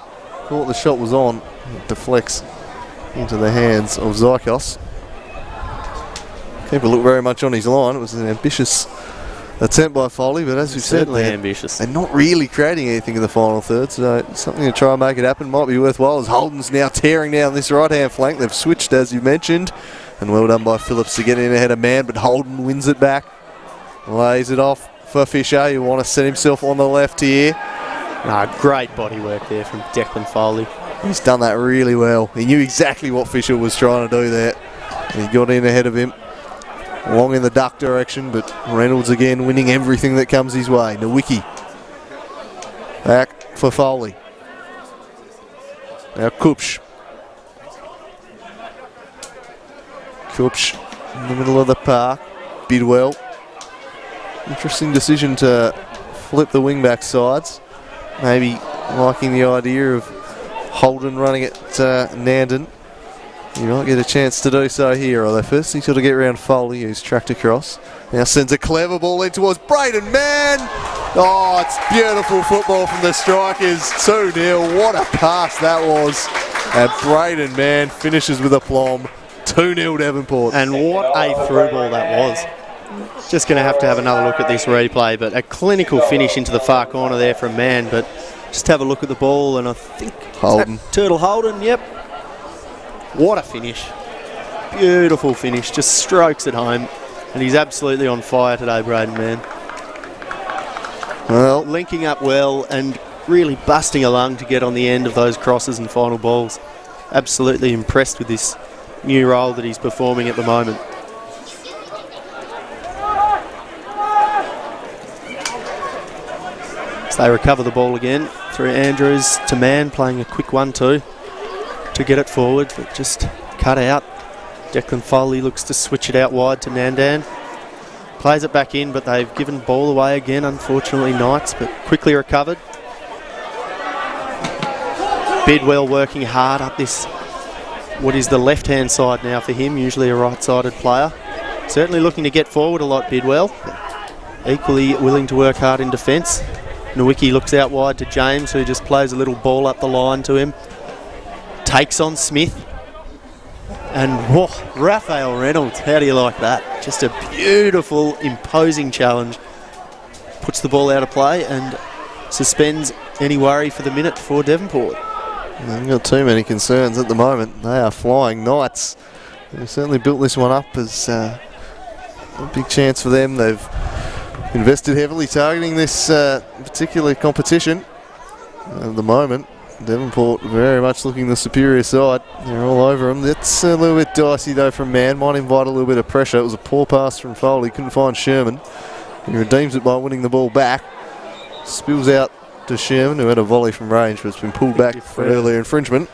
thought the shot was on, it deflects into the hands of Zykos. Keeper looked very much on his line. It was an ambitious attempt by Foley, but as we've said, ambitious. They're not really creating anything in the final third, so something to try and make it happen might be worthwhile, as Holden's now tearing down this right-hand flank. They've switched, as you mentioned, and well done by Phillips to get in ahead of Mann, but Holden wins it back, lays it off for Fisher. You want to set himself on the left here. Great body work there from Declan Foley. He's done that really well. He knew exactly what Fisher was trying to do there. He got in ahead of him, long in the duck direction, but Reynolds again winning everything that comes his way. Nowicki back for Foley. Now Kupsch. Kupsch in the middle of the park. Bidwell. Interesting decision to flip the wing-back sides. Maybe liking the idea of Holden running at Nandon. You might get a chance to do so here, although first he's got to get around Foley, who's tracked across. Now sends a clever ball in towards Braden Mann. Oh, it's beautiful football from the strikers. 2-0. What a pass that was. And Braden Mann finishes with aplomb. 2-0 Devonport. And what a through ball that was. Just going to have another look at this replay, but a clinical finish into the far corner there from Mann. But just have a look at the ball, and I think Holden. Turtle Holden, yep. What a finish. Beautiful finish. Just strokes it home. And he's absolutely on fire today, Braden Mann. Well, linking up well and really busting a lung to get on the end of those crosses and final balls. Absolutely impressed with this new role that he's performing at the moment. So they recover the ball again through Andrews to Mann, playing a quick 1-2 to get it forward, but just cut out. Declan Foley looks to switch it out wide to Nandan. Plays it back in, but they've given ball away again, unfortunately, Knights, but quickly recovered. Bidwell working hard up this, what is the left-hand side now for him, usually a right-sided player. Certainly looking to get forward a lot, Bidwell. Equally willing to work hard in defence. Nowicki looks out wide to James, who just plays a little ball up the line to him. Takes on Smith. And whoa, Raphael Reynolds, how do you like that? Just a beautiful, imposing challenge. Puts the ball out of play and suspends any worry for the minute for Devonport. They haven't got too many concerns at the moment. They are flying Knights. They've certainly built this one up as a big chance for them. They've invested heavily targeting this particular competition. At the moment, Devonport very much looking the superior side. They're all over them. That's a little bit dicey though from Mann. Might invite a little bit of pressure. It was a poor pass from Foley. Couldn't find Sherman. He redeems it by winning the ball back. Spills out to Sherman, who had a volley from range, but it's been pulled back for earlier infringement.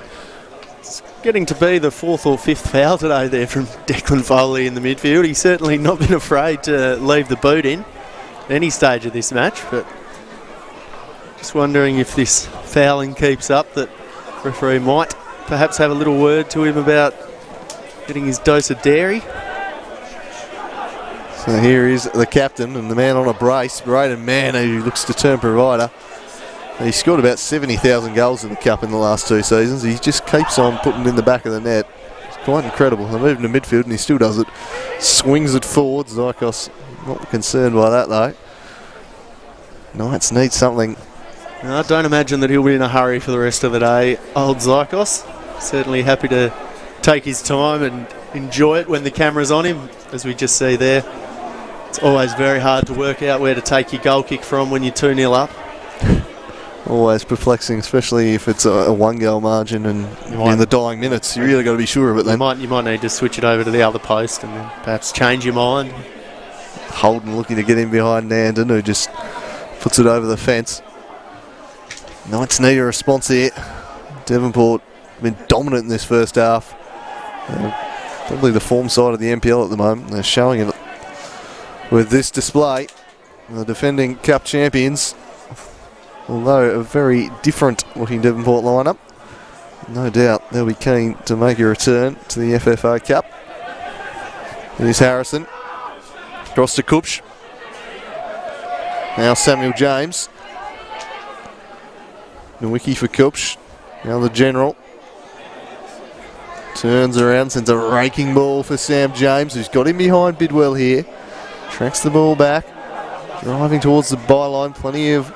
It's getting to be the 4th or 5th foul today there from Declan Foley in the midfield. He's certainly not been afraid to leave the boot in at any stage of this match, but just wondering if this fouling keeps up, that referee might perhaps have a little word to him about getting his dose of dairy. So here is the captain and the man on a brace, Braden Mann, who looks to turn provider. He scored about 70,000 goals in the Cup in the last 2 seasons. He just keeps on putting it in the back of the net. It's quite incredible. They moved to midfield and he still does it. Swings it forwards. Zykos not concerned by that though. Knights need something. I don't imagine that he'll be in a hurry for the rest of the day, old Zykos. Certainly happy to take his time and enjoy it when the camera's on him, as we just see there. It's always very hard to work out where to take your goal kick from when you're 2-0 up. Always perplexing, especially if it's a 1-goal margin and in the dying minutes. You really got to be sure of it then. You might need to switch it over to the other post and then perhaps change your mind. Holden looking to get in behind Nandon, who just puts it over the fence. Knights need a response here. Devonport been dominant in this first half. Probably the form side of the NPL at the moment. They're showing it with this display. The defending Cup champions, although a very different looking Devonport lineup. No doubt they'll be keen to make a return to the FFA Cup. Here's Harrison. Across to Kupsch. Now Samuel James. Nowicki for Kupsch. Now the general. Turns around, sends a raking ball for Sam James, who's got him behind Bidwell here. Tracks the ball back. Driving towards the byline. Plenty of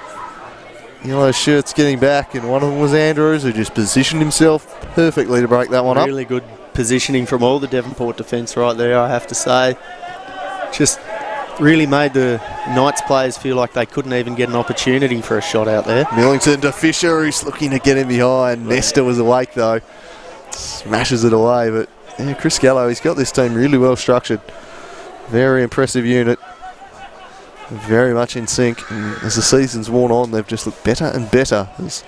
yellow shirts getting back, and one of them was Andrews, who just positioned himself perfectly to break that one up. Really good positioning from all the Devonport defence right there, I have to say. Just really made the Knights players feel like they couldn't even get an opportunity for a shot out there. Millington to Fisher, who's looking to get him behind. Nesta was awake though. Smashes it away, but yeah, Chris Gallo, he's got this team really well structured. Very impressive unit. Very much in sync, and as the season's worn on, they've just looked better and better as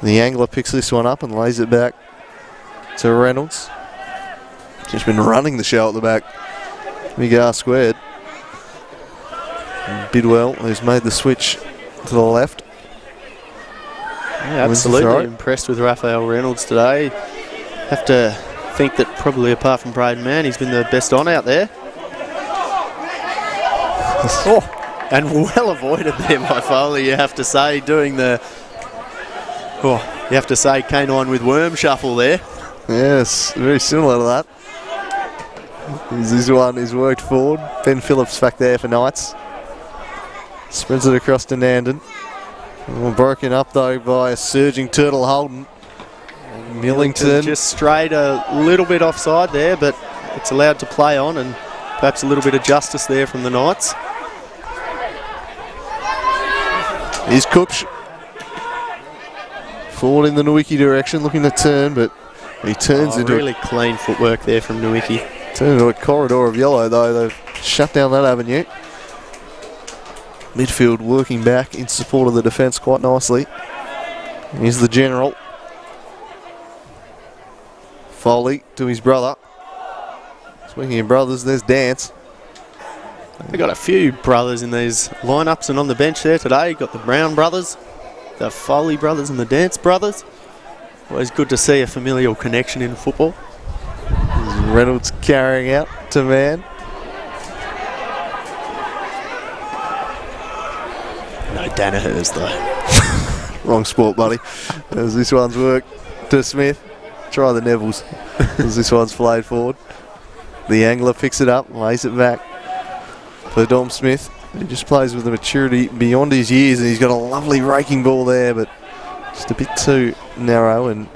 The angler picks this one up and lays it back to Reynolds. Just been running the show at the back. Big R squared. And Bidwell, who's made the switch to the left. Yeah, absolutely impressed with Raphael Reynolds today. Have to think that probably apart from Braden Mann, he's been the best on out there. Oh, and well avoided there by Foley, you have to say, doing the... Oh, you have to say canine with worm shuffle there. Yes, very similar to that. This one is worked forward. Ben Phillips back there for Knights. Spreads it across to Nandon. Broken up though by a surging Turtle Holden. Millington just strayed a little bit offside there, but it's allowed to play on, and perhaps a little bit of justice there from the Knights. Here's Kupch. Forward in the Nowicki direction, looking to turn, but he turns into really clean footwork there from Nowicki. Turns into a corridor of yellow though. They've shut down that avenue. Midfield working back in support of the defence quite nicely. Here's the general. Foley to his brother. Speaking of brothers, there's Dance. They've got a few brothers in these lineups and on the bench there today. You've got the Brown brothers, the Foley brothers and the Dance brothers. Always good to see a familial connection in football. Reynolds carrying out to Mann. No Danahers though. Wrong sport, buddy. As this one's worked to Smith. Try the Neville's. As this one's flayed forward. The angler picks it up, lays it back for Dom Smith. He just plays with the maturity beyond his years, and he's got a lovely raking ball there, but just a bit too narrow, and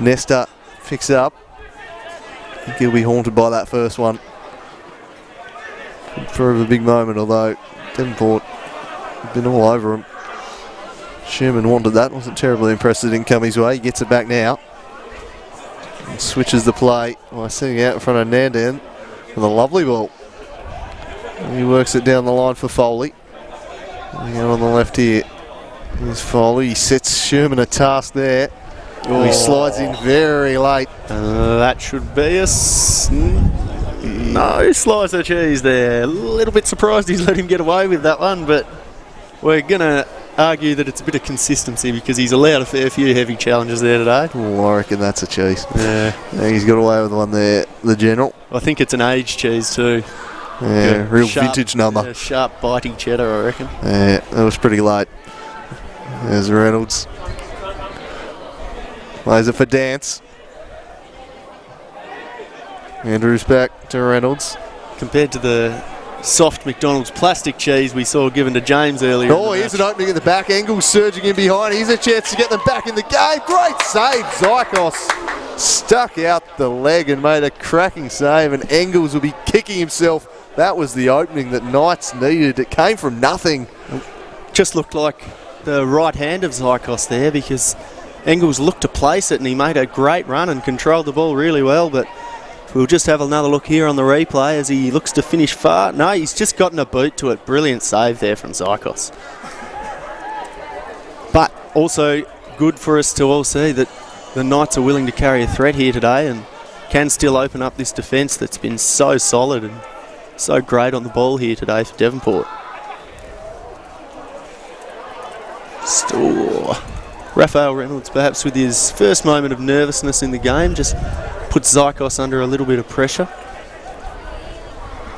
Nesta picks it up. I think he'll be haunted by that first one. Could prove a big moment, although Devonport been all over him. Sherman wanted that, wasn't terribly impressed it didn't come his way. He gets it back now. And switches the play by sitting out in front of Nandan with a lovely ball. And he works it down the line for Foley. Out on the left here. There's Foley. He sets Sherman a task there. Oh. He slides in very late. That should be a no slice of cheese there. A little bit surprised he's let him get away with that one, but we're going to argue that it's a bit of consistency because he's allowed a fair few heavy challenges there today. Oh, I reckon that's a cheese. Yeah. He's got away with one there, the general. I think it's an aged cheese too. Yeah, real sharp, vintage number. Yeah, sharp biting cheddar, I reckon. Yeah, that was pretty late. There's Reynolds. Plays it for Dance. Andrews back to Reynolds. Compared to the soft McDonald's plastic cheese we saw given to James earlier. Oh, here's an opening at the back. Engels surging in behind. Here's a chance to get them back in the game. Great save. Zykos stuck out the leg and made a cracking save, and Engels will be kicking himself. That was the opening that Knights needed. It came from nothing. Just looked like the right hand of Zykos there, because Engels looked to place it and he made a great run and controlled the ball really well, but we'll just have another look here on the replay as he looks to finish far. No, he's just gotten a boot to it. Brilliant save there from Zykos. But also good for us to all see that the Knights are willing to carry a threat here today and can still open up this defence that's been so solid and so great on the ball here today for Devonport. Still, Raphael Reynolds perhaps with his first moment of nervousness in the game just puts Zykos under a little bit of pressure.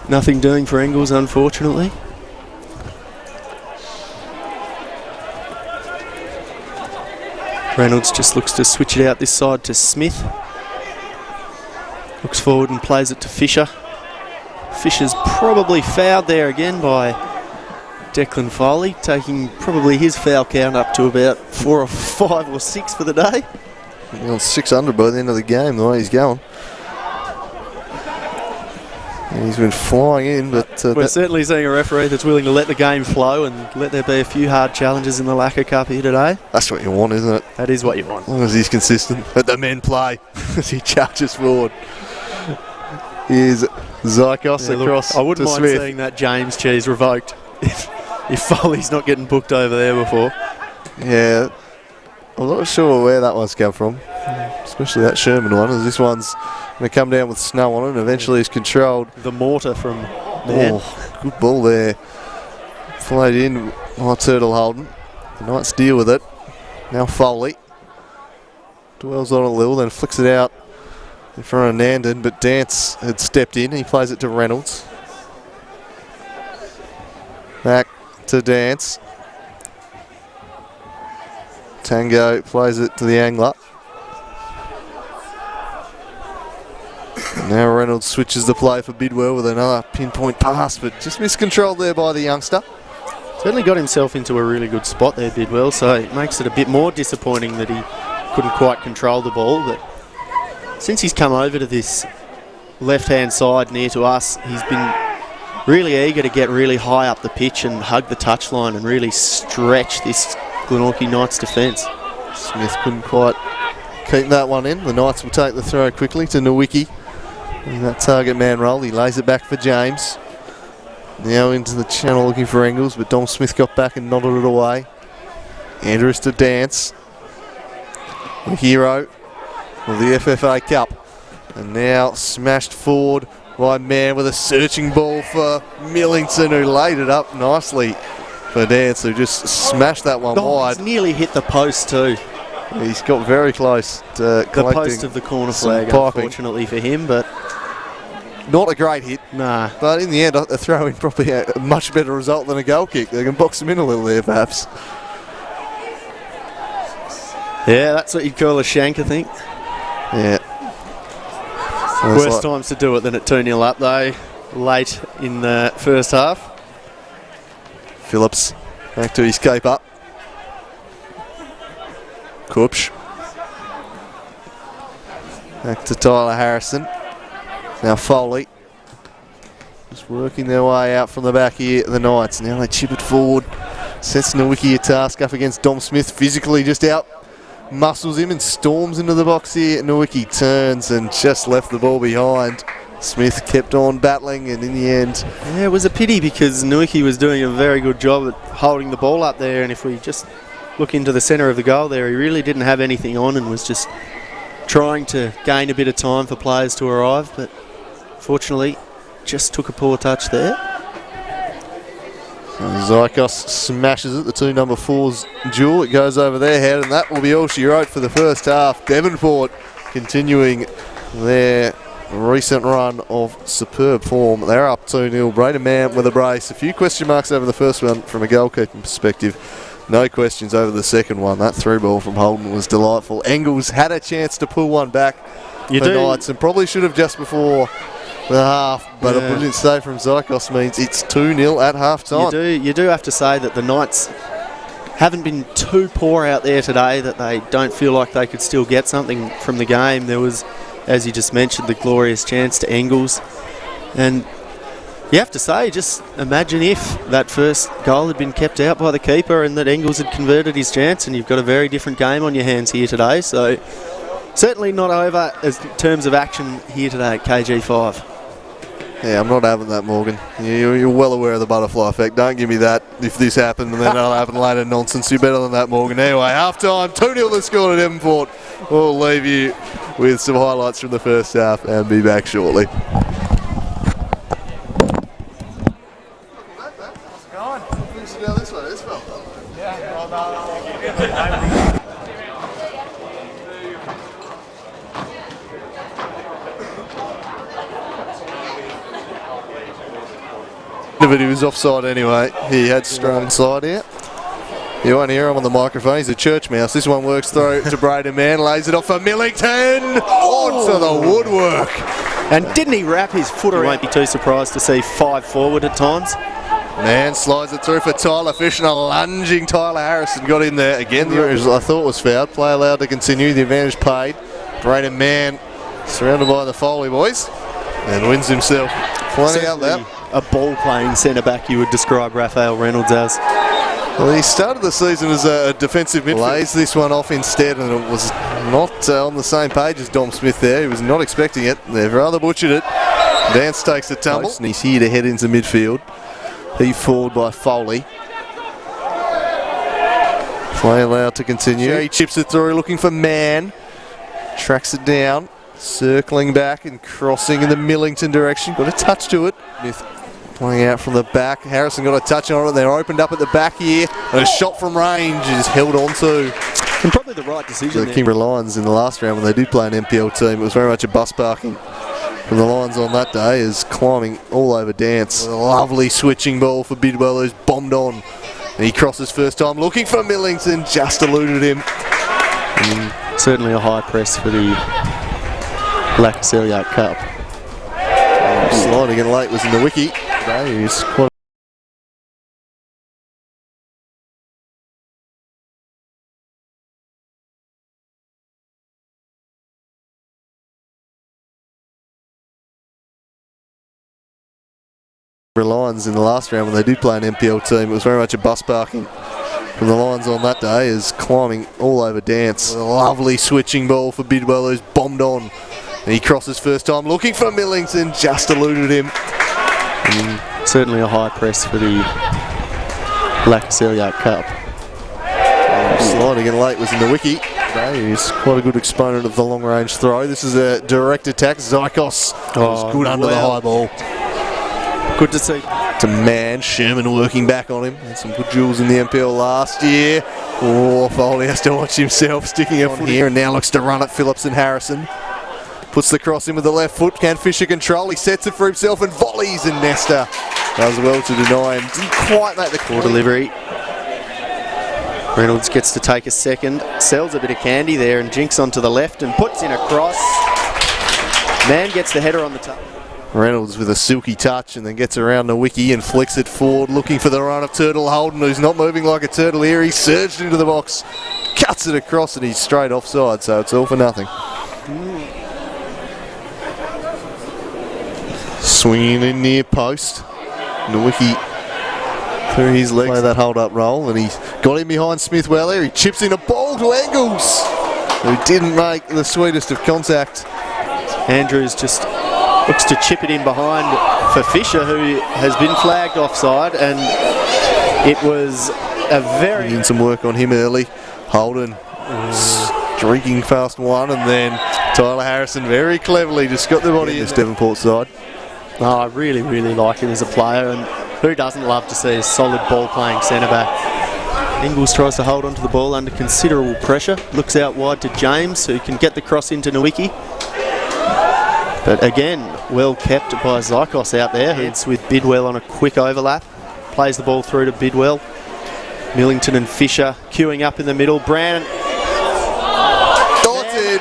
Nothing doing for Engels, unfortunately. Reynolds just looks to switch it out this side to Smith. Looks forward and plays it to Fisher. Fisher's probably fouled there again by Declan Foley, taking probably his foul count up to about 4 or 5 or 6 for the day. He's on 600 by the end of the game, the way he's going. And he's been flying in, but we're certainly seeing a referee that's willing to let the game flow and let there be a few hard challenges in the Lacquer Cup here today. That's what you want, isn't it? That is what you want. As long as he's consistent. Let the men play as he charges forward. Here's Zykos across. I wouldn't to mind Smith. seeing that James cheese revoked if Foley's not getting booked over there before. Yeah. I'm not sure where that one's come from, especially that Sherman one, as this one's going to come down with snow on it and eventually is controlled. The mortar from man. Oh, good ball there. Flayed in by Turtle Holden. The Knights deal with it. Now Foley. Dwells on it a little, then flicks it out in front of Nandon, but Dance had stepped in. He plays it to Reynolds. Back to Dance. Tango plays it to the angler. Now Reynolds switches the play for Bidwell with another pinpoint pass, but just miscontrolled there by the youngster. Certainly got himself into a really good spot there, Bidwell, so it makes it a bit more disappointing that he couldn't quite control the ball. But since he's come over to this left-hand side near to us, he's been really eager to get really high up the pitch and hug the touchline and really stretch this Glenorchy Knights defence. Smith couldn't quite keep that one in. The Knights will take the throw quickly to Nowicki. In that target man role, he lays it back for James. Now into the channel looking for Engels, but Dom Smith got back and nodded it away. Andrews to Dance. The hero of the FFA Cup. And now smashed forward by Mann with a searching ball for Millington, who laid it up nicely for Dance, who just smashed that one wide. He's nearly hit the post too. He's got very close to the post of the corner flag, unfortunately for him, but not a great hit. Nah. But in the end, a throw in probably a much better result than a goal kick. They can box him in a little there, perhaps. Yeah, that's what you'd call a shank, I think. Yeah. Worst times to do it than at 2-0 up, though, late in the first half. Phillips back to his keeper. Kupsch. Back to Tyler Harrison. Now Foley. Just working their way out from the back here, the Knights. Now they chip it forward. Sets Nowicki a task up against Dom Smith. Physically just out. Muscles him and storms into the box here. Nowicki turns and just left the ball behind. Smith kept on battling, and in the end... Yeah, it was a pity because Nowicki was doing a very good job at holding the ball up there, and if we just look into the centre of the goal there, he really didn't have anything on and was just trying to gain a bit of time for players to arrive, but fortunately just took a poor touch there. Zykos smashes it, the two number 4s duel. It goes over their head, and that will be all she wrote for the first half. Devonport continuing their recent run of superb form. They're up 2-0. Braden Mann with a brace. A few question marks over the first one from a goalkeeping perspective. No questions over the second one. That through ball from Holden was delightful. Engels had a chance to pull one back for Knights and probably should have just before the half, but a brilliant save from Zykos means it's 2-0 at half time. You do have to say that the Knights haven't been too poor out there today, that they don't feel like they could still get something from the game. There was, as you just mentioned, the glorious chance to Engels, and you have to say, just imagine if that first goal had been kept out by the keeper and that Engels had converted his chance, and you've got a very different game on your hands here today. So certainly not over in terms of action here today at KG5. Yeah, I'm not having that, Morgan. You're well aware of the butterfly effect. Don't give me that if this happened and then it'll happen later. Nonsense. You're better than that, Morgan. Anyway, half time, 2-0 the score at Devonport. We'll leave you with some highlights from the first half and be back shortly. But he was offside anyway. He had strong inside here. You won't hear him on the microphone. He's a church mouse. This one works through to Braden Mann. Lays it off for Millington. Onto the woodwork. And didn't he wrap his foot around? You won't be too surprised to see 5 forward at times. Mann slides it through for Tyler Fish, and a lunging Tyler Harrison got in there. Again, I thought was fouled. Play allowed to continue. The advantage paid. Braden Mann surrounded by the Foley boys and wins himself. Plenty up there. A ball-playing centre-back you would describe Raphael Reynolds as. Well, he started the season as a defensive midfielder. Lays this one off instead, and it was not on the same page as Dom Smith there. He was not expecting it. They've rather butchered it. Dance takes a tumble, and he's here to head into midfield. He forward by Foley. Play allowed to continue. He chips it through, looking for Mann. Tracks it down, circling back and crossing in the Millington direction. Got a touch to it. Smith playing out from the back. Harrison got a touch on it. They're opened up at the back here. And a shot from range is held on to. And probably the right decision. The Kimberley Lions in the last round when they did play an NPL team, it was very much a bus parking from the Lions on that day, is climbing all over Dance. A lovely switching ball for Bidwell, who's bombed on. And he crosses first time, looking for Millington, just eluded him. Certainly a high press for the Lakoseljac Cup. Sliding in late was in the wiki. He's quite Lions in the last round when they did play an NPL team, it was very much a bus parking from the Lions on that day, is climbing all over Dance. A lovely switching ball for Bidwell, who's bombed on. And he crosses first time, looking for Millington, just eluded him. Certainly a high press for the Lakoseljac Cup. Sliding in late was in the wiki. He's quite a good exponent of the long range throw. This is a direct attack. Zykos was good under the high ball. Good to see. To Mann, Sherman working back on him. Had some good duels in the NPL last year. Oh, Foley has to watch himself sticking a foot here and now looks to run at Phillips and Harrison. Puts the cross in with the left foot. Can Fisher control? He sets it for himself and volleys, and Nesta does well to deny him. Didn't quite make the Poor delivery. Reynolds gets to take a second, sells a bit of candy there and jinks onto the left and puts in a cross. Mann gets the header on the top. Reynolds with a silky touch and then gets around the wiki and flicks it forward, looking for the run of Turtle Holden, who's not moving like a turtle here. He surged into the box, cuts it across, and he's straight offside, so it's all for nothing. Swinging in near post. Nowicki through his legs. Play that hold-up roll, and he's got him behind Smith well there. He chips in a ball to Engels, who didn't make the sweetest of contact. Andrews just looks to chip it in behind for Fisher, who has been flagged offside, and it was a very... Doing some work on him early. Holden streaking fast one, and then Tyler Harrison very cleverly just got the body in this Devonport side. Oh, I really, really like him as a player, and who doesn't love to see a solid ball-playing centre-back. Ingles tries to hold onto the ball under considerable pressure, looks out wide to James, who can get the cross into Nowicki. But again, well kept by Zykos out there. Heads with Bidwell on a quick overlap. Plays the ball through to Bidwell. Millington and Fisher queuing up in the middle. Brand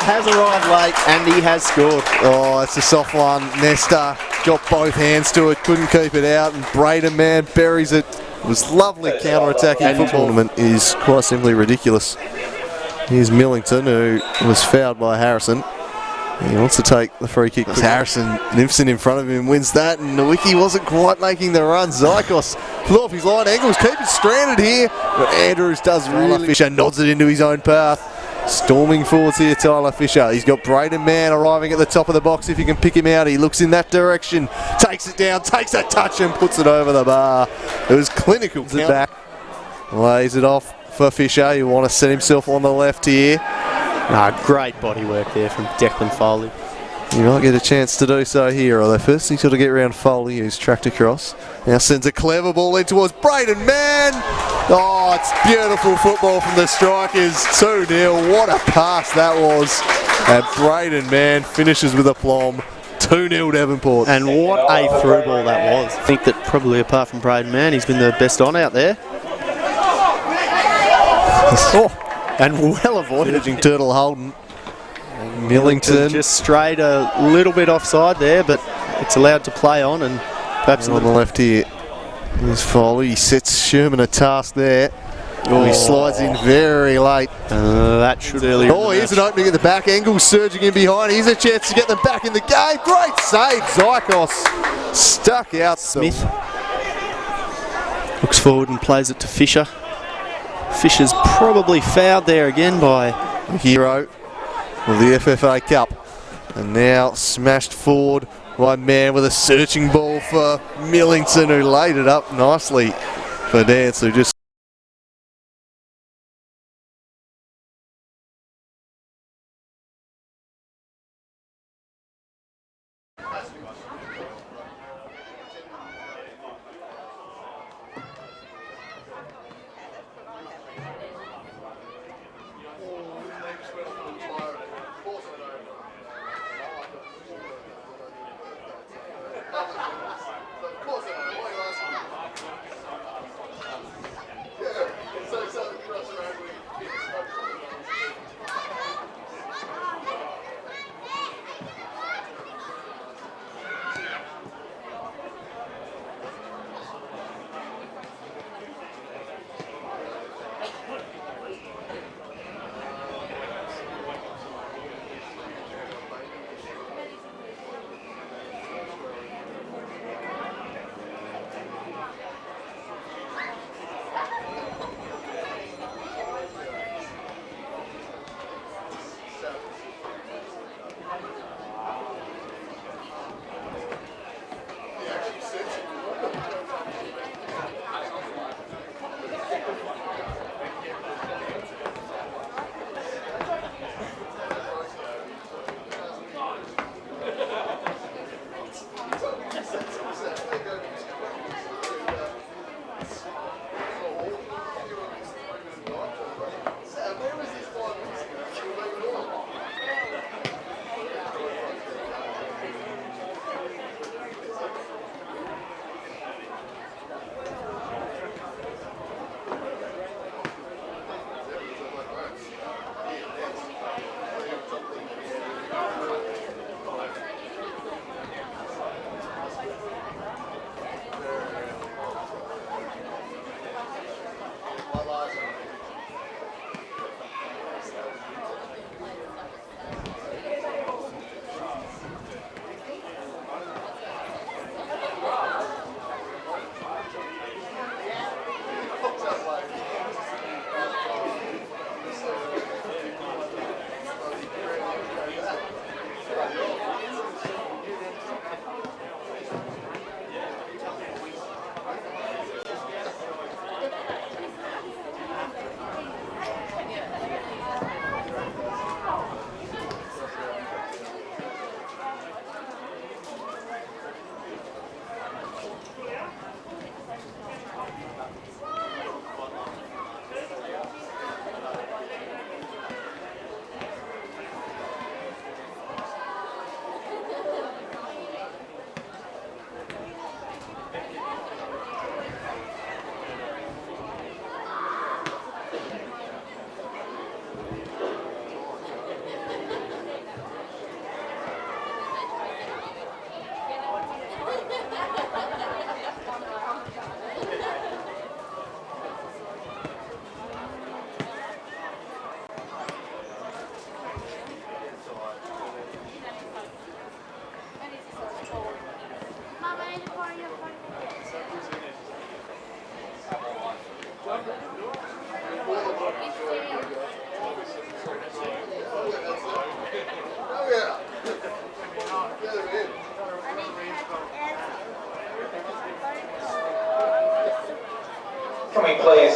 has arrived late and he has scored. Oh, it's a soft one. Nesta got both hands to it, couldn't keep it out, and Braden Mann buries it. It was lovely counter-attacking football. Tournament is quite simply ridiculous. Here's Millington, who was fouled by Harrison. He wants to take the free kick. Harrison, Nipson in front of him, wins that, and Nowicki wasn't quite making the run. Zykos flew off his line. Engels keep it stranded here, but Andrews does really. Fisher nods it into his own path. Storming forwards here, Tyler Fisher. He's got Braden Mann arriving at the top of the box. If you can pick him out, he looks in that direction, takes it down, takes that touch and puts it over the bar. It was clinical. It back, lays it off for Fisher. You want to set himself on the left here. Great body work there from Declan Foley. You might get a chance to do so here, although first he's got to get around Foley, who's tracked across. Now sends a clever ball in towards Braden Mann. Oh, it's beautiful football from the strikers. 2-0. What a pass that was. And Braden Mann finishes with aplomb. 2-0 Devonport. And what a through ball that was. I think that probably apart from Braden Mann, he's been the best on out there. And well avoided. Turtle Holden. Millington just strayed a little bit offside there, but it's allowed to play on, and perhaps on the left here. There's Foley. He sets Sherman a task there. Oh, he slides in very late. That should earlier. Oh, here's an opening at the back. Engels surging in behind. Here's a chance to get them back in the game. Great save. Zykos stuck out. Smith looks forward and plays it to Fisher. Fisher's probably fouled there again by the hero of the FFA Cup. And now smashed forward by Mann with a searching ball for Millington, who laid it up nicely for Dance, who just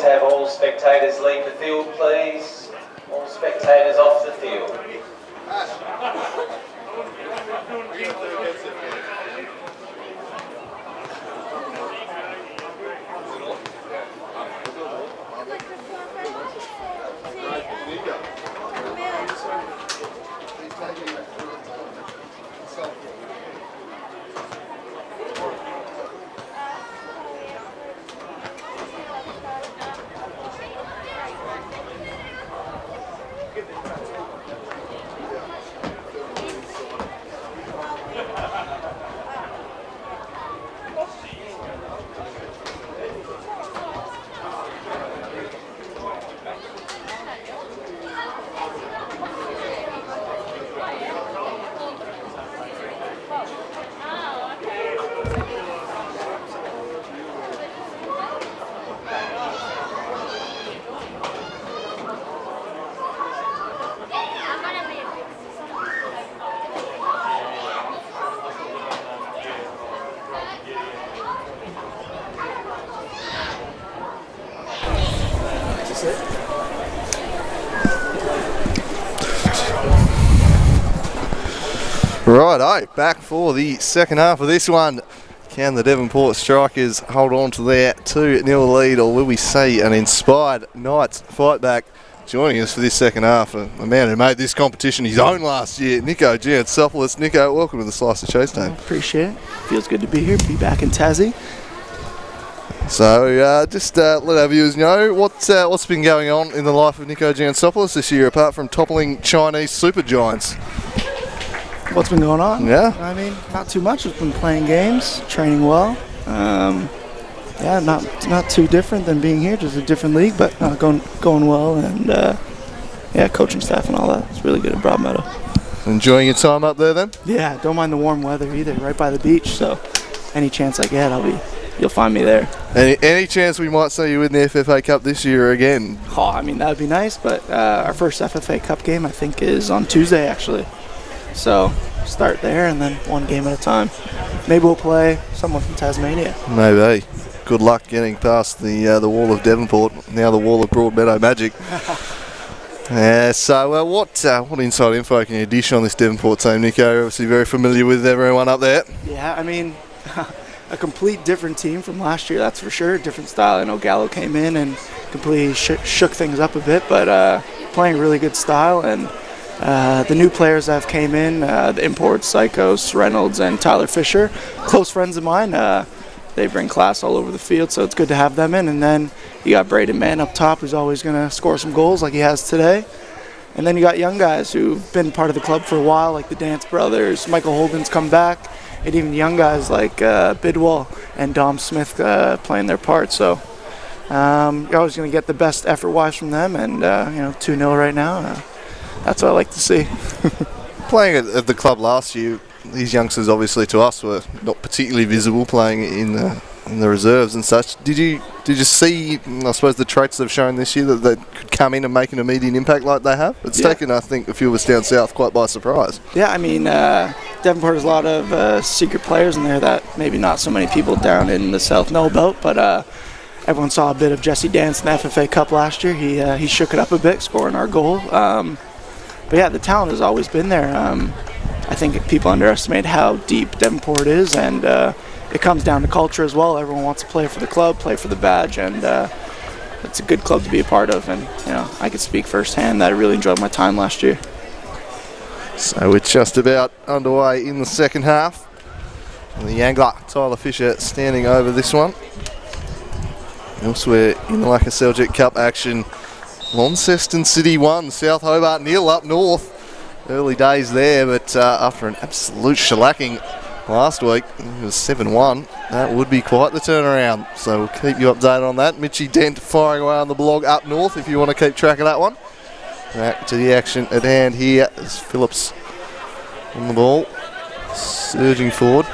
have all spectators leave the field, please. All spectators off the field. Righto, back for the second half of this one. Can the Devonport Strikers hold on to their 2-0 lead, or will we see an inspired Knights fight back? Joining us for this second half, a man who made this competition his own last year, Nico Giantsopoulos. Nico, welcome to the Slice of Cheese team. Appreciate it. Feels good to be here, be back in Tassie. So, just let our viewers know what's been going on in the life of Nico Giantsopoulos this year, apart from toppling Chinese super giants. What's been going on? Yeah. I mean, not too much. I've been playing games, training well. Yeah, not too different than being here, just a different league, but going well, and yeah, coaching staff and all that. It's really good at Broadmeadow. Enjoying your time up there then? Yeah, don't mind the warm weather either. Right by the beach, so any chance I get, you'll find me there. Any chance we might see you in the FFA Cup this year again? Oh, I mean, that would be nice, but our first FFA Cup game, I think, is on Tuesday, actually. So start there and then one game at a time. Maybe we'll play someone from Tasmania. Maybe. Good luck getting past the wall of Devonport, now the wall of Broadmeadow Magic. So what inside info can you dish on this Devonport team, Nico? Obviously very familiar with everyone up there. Yeah, I mean, a complete different team from last year, that's for sure. Different style. I know Gallo came in and completely shook things up a bit, but playing really good style. And the new players that have came in, the imports, Psychos, Reynolds, and Tyler Fisher, close friends of mine. They bring class all over the field, so it's good to have them in. And then you got Braden Mann up top, who's always going to score some goals like he has today. And then you got young guys who've been part of the club for a while, like the Dance brothers. Michael Holden's come back, and even young guys like Bidwell and Dom Smith playing their part. So you're always going to get the best effort-wise from them, and 2-0 right now. That's what I like to see. Playing at the club last year, these youngsters obviously to us were not particularly visible playing in the reserves and such. Did you see, I suppose, the traits they've shown this year that they could come in and make an immediate impact like they have? It's taken, I think, a few of us down south quite by surprise. Yeah, I mean, Devonport has a lot of secret players in there that maybe not so many people down in the south know about, but everyone saw a bit of Jesse Dance in the FFA Cup last year. He shook it up a bit, scoring our goal. But yeah, the talent has always been there. I think people underestimate how deep Devonport is, and it comes down to culture as well. Everyone wants to play for the club, play for the badge, and it's a good club to be a part of. And I can speak firsthand that I really enjoyed my time last year. So we're just about underway in the second half. And the angler, Tyler Fisher, standing over this one. Elsewhere in the Lakoseljac Cup action, Launceston City 1, South Hobart 0 up north. Early days there, but after an absolute shellacking last week, it was 7-1. That would be quite the turnaround. So we'll keep you updated on that. Mitchie Dent firing away on the blog up north if you want to keep track of that one. Back to the action at hand here as Phillips on the ball, surging forward.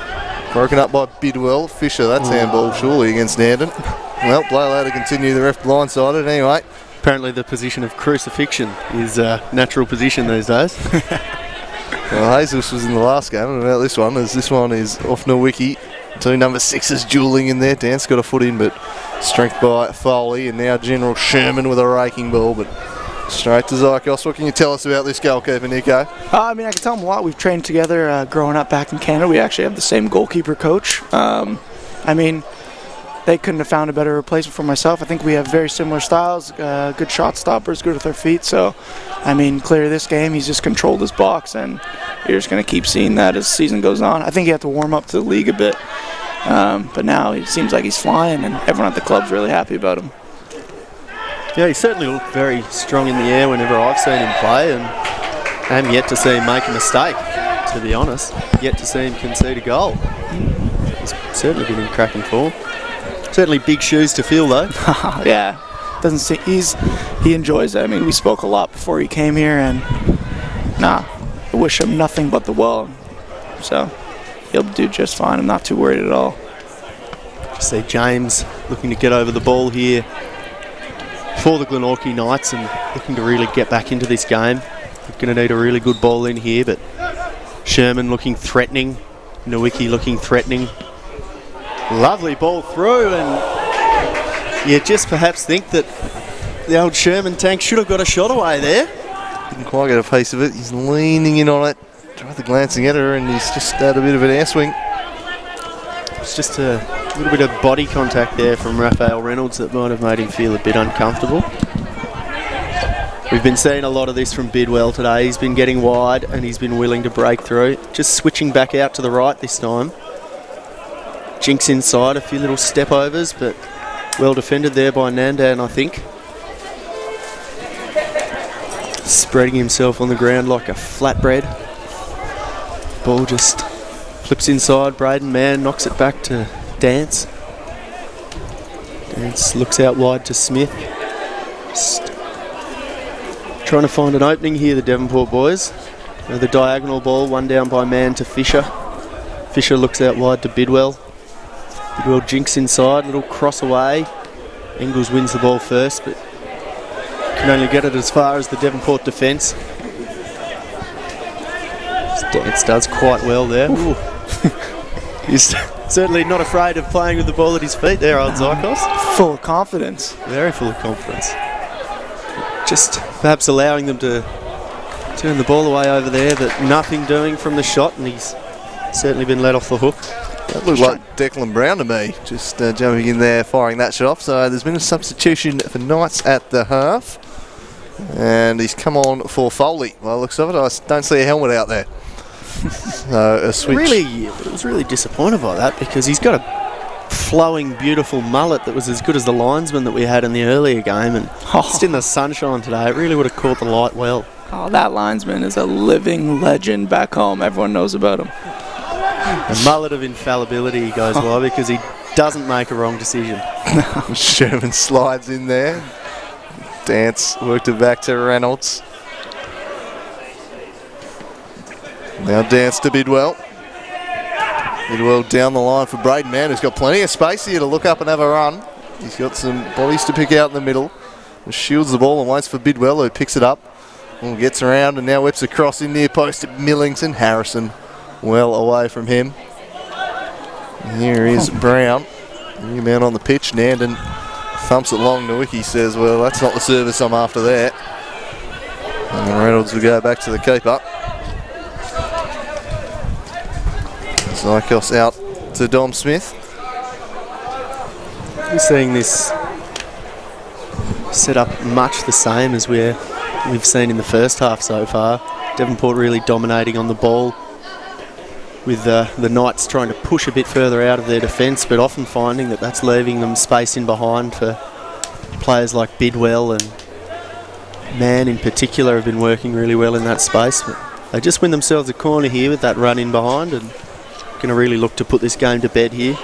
Broken up by Bidwell. Fisher, that's handball surely against Nandon. Well, play allowed to continue, the ref blindsided anyway. Apparently the position of crucifixion is a natural position these days. Well, Jesus was in the last game. I don't know about this one, as this one is off Nowicki. Two number 6s duelling in there. Dance got a foot in, but Strength by Foley, and now General Sherman with a raking ball, but straight to Zykos. What can you tell us about this goalkeeper, Nico? I mean, I can tell him a lot. We've trained together growing up back in Canada. We actually have the same goalkeeper coach. I mean, they couldn't have found a better replacement for myself. I think we have very similar styles, good shot stoppers, good with our feet. So, I mean, clear this game, he's just controlled his box, and you're just going to keep seeing that as the season goes on. I think he had to warm up to the league a bit, but now it seems like he's flying, and everyone at the club's really happy about him. Yeah, he certainly looked very strong in the air whenever I've seen him play, and I'm yet to see him make a mistake, to be honest. Yet to see him concede a goal. He's certainly been in cracking form. Certainly big shoes to fill, though. Yeah, doesn't see he enjoys it. I mean, we spoke a lot before he came here, and I wish him nothing but the well. So he'll do just fine. I'm not too worried at all. See James looking to get over the ball here for the Glenorchy Knights and looking to really get back into this game. We're going to need a really good ball in here, but Sherman looking threatening, Nowicki looking threatening. Lovely ball through, and you just perhaps think that the old Sherman tank should have got a shot away there. Didn't quite get a piece of it. He's leaning in on it, tried to glancing at her, and he's just had a bit of an air swing. It's just a little bit of body contact there from Raphael Reynolds that might have made him feel a bit uncomfortable. We've been seeing a lot of this from Bidwell today. He's been getting wide and he's been willing to break through. Just switching back out to the right this time. Jinx inside, a few little step overs, but well defended there by Nandan, I think. Spreading himself on the ground like a flatbread. Ball just flips inside. Braden Mann knocks it back to Dance. Dance looks out wide to Smith. Just trying to find an opening here, the Devonport boys. The diagonal ball, one down by Mann to Fisher. Fisher looks out wide to Bidwell. Bidwell jinks inside, little cross away. Engels wins the ball first, but can only get it as far as the Devonport defence. Dance does quite well there. He's certainly not afraid of playing with the ball at his feet there, old Zykos. Full of confidence. Very full of confidence. Just perhaps allowing them to turn the ball away over there, but nothing doing from the shot, and he's certainly been let off the hook. That looked like Declan Brown to me, just jumping in there, firing that shot off. So there's been a substitution for Knights at the half, and he's come on for Foley. Well, looks of it, I don't see a helmet out there. So a switch. I was really disappointed by that, because he's got a flowing, beautiful mullet that was as good as the linesman that we had in the earlier game, and just in the sunshine today, it really would have caught the light well. Oh, that linesman is a living legend back home. Everyone knows about him. A mullet of infallibility he goes by, because he doesn't make a wrong decision. Sherman slides in there. Dance worked it back to Reynolds. Now Dance to Bidwell. Bidwell down the line for Braden Mann, who's got plenty of space here to look up and have a run. He's got some bodies to pick out in the middle. Shields the ball and waits for Bidwell, who picks it up and gets around and now whips across in near post at Millington. Harrison well away from him. And here is Brown. New man on the pitch. Nandan thumps it long. Nowicki says, well, that's not the service I'm after there. And Reynolds will go back to the keeper. Zykos out to Dom Smith. We're seeing this set up much the same as we've seen in the first half so far. Devonport really dominating on the ball, with the Knights trying to push a bit further out of their defence, but often finding that that's leaving them space in behind for players like Bidwell, and Mann in particular have been working really well in that space. But they just win themselves a corner here with that run in behind, and going to really look to put this game to bed here.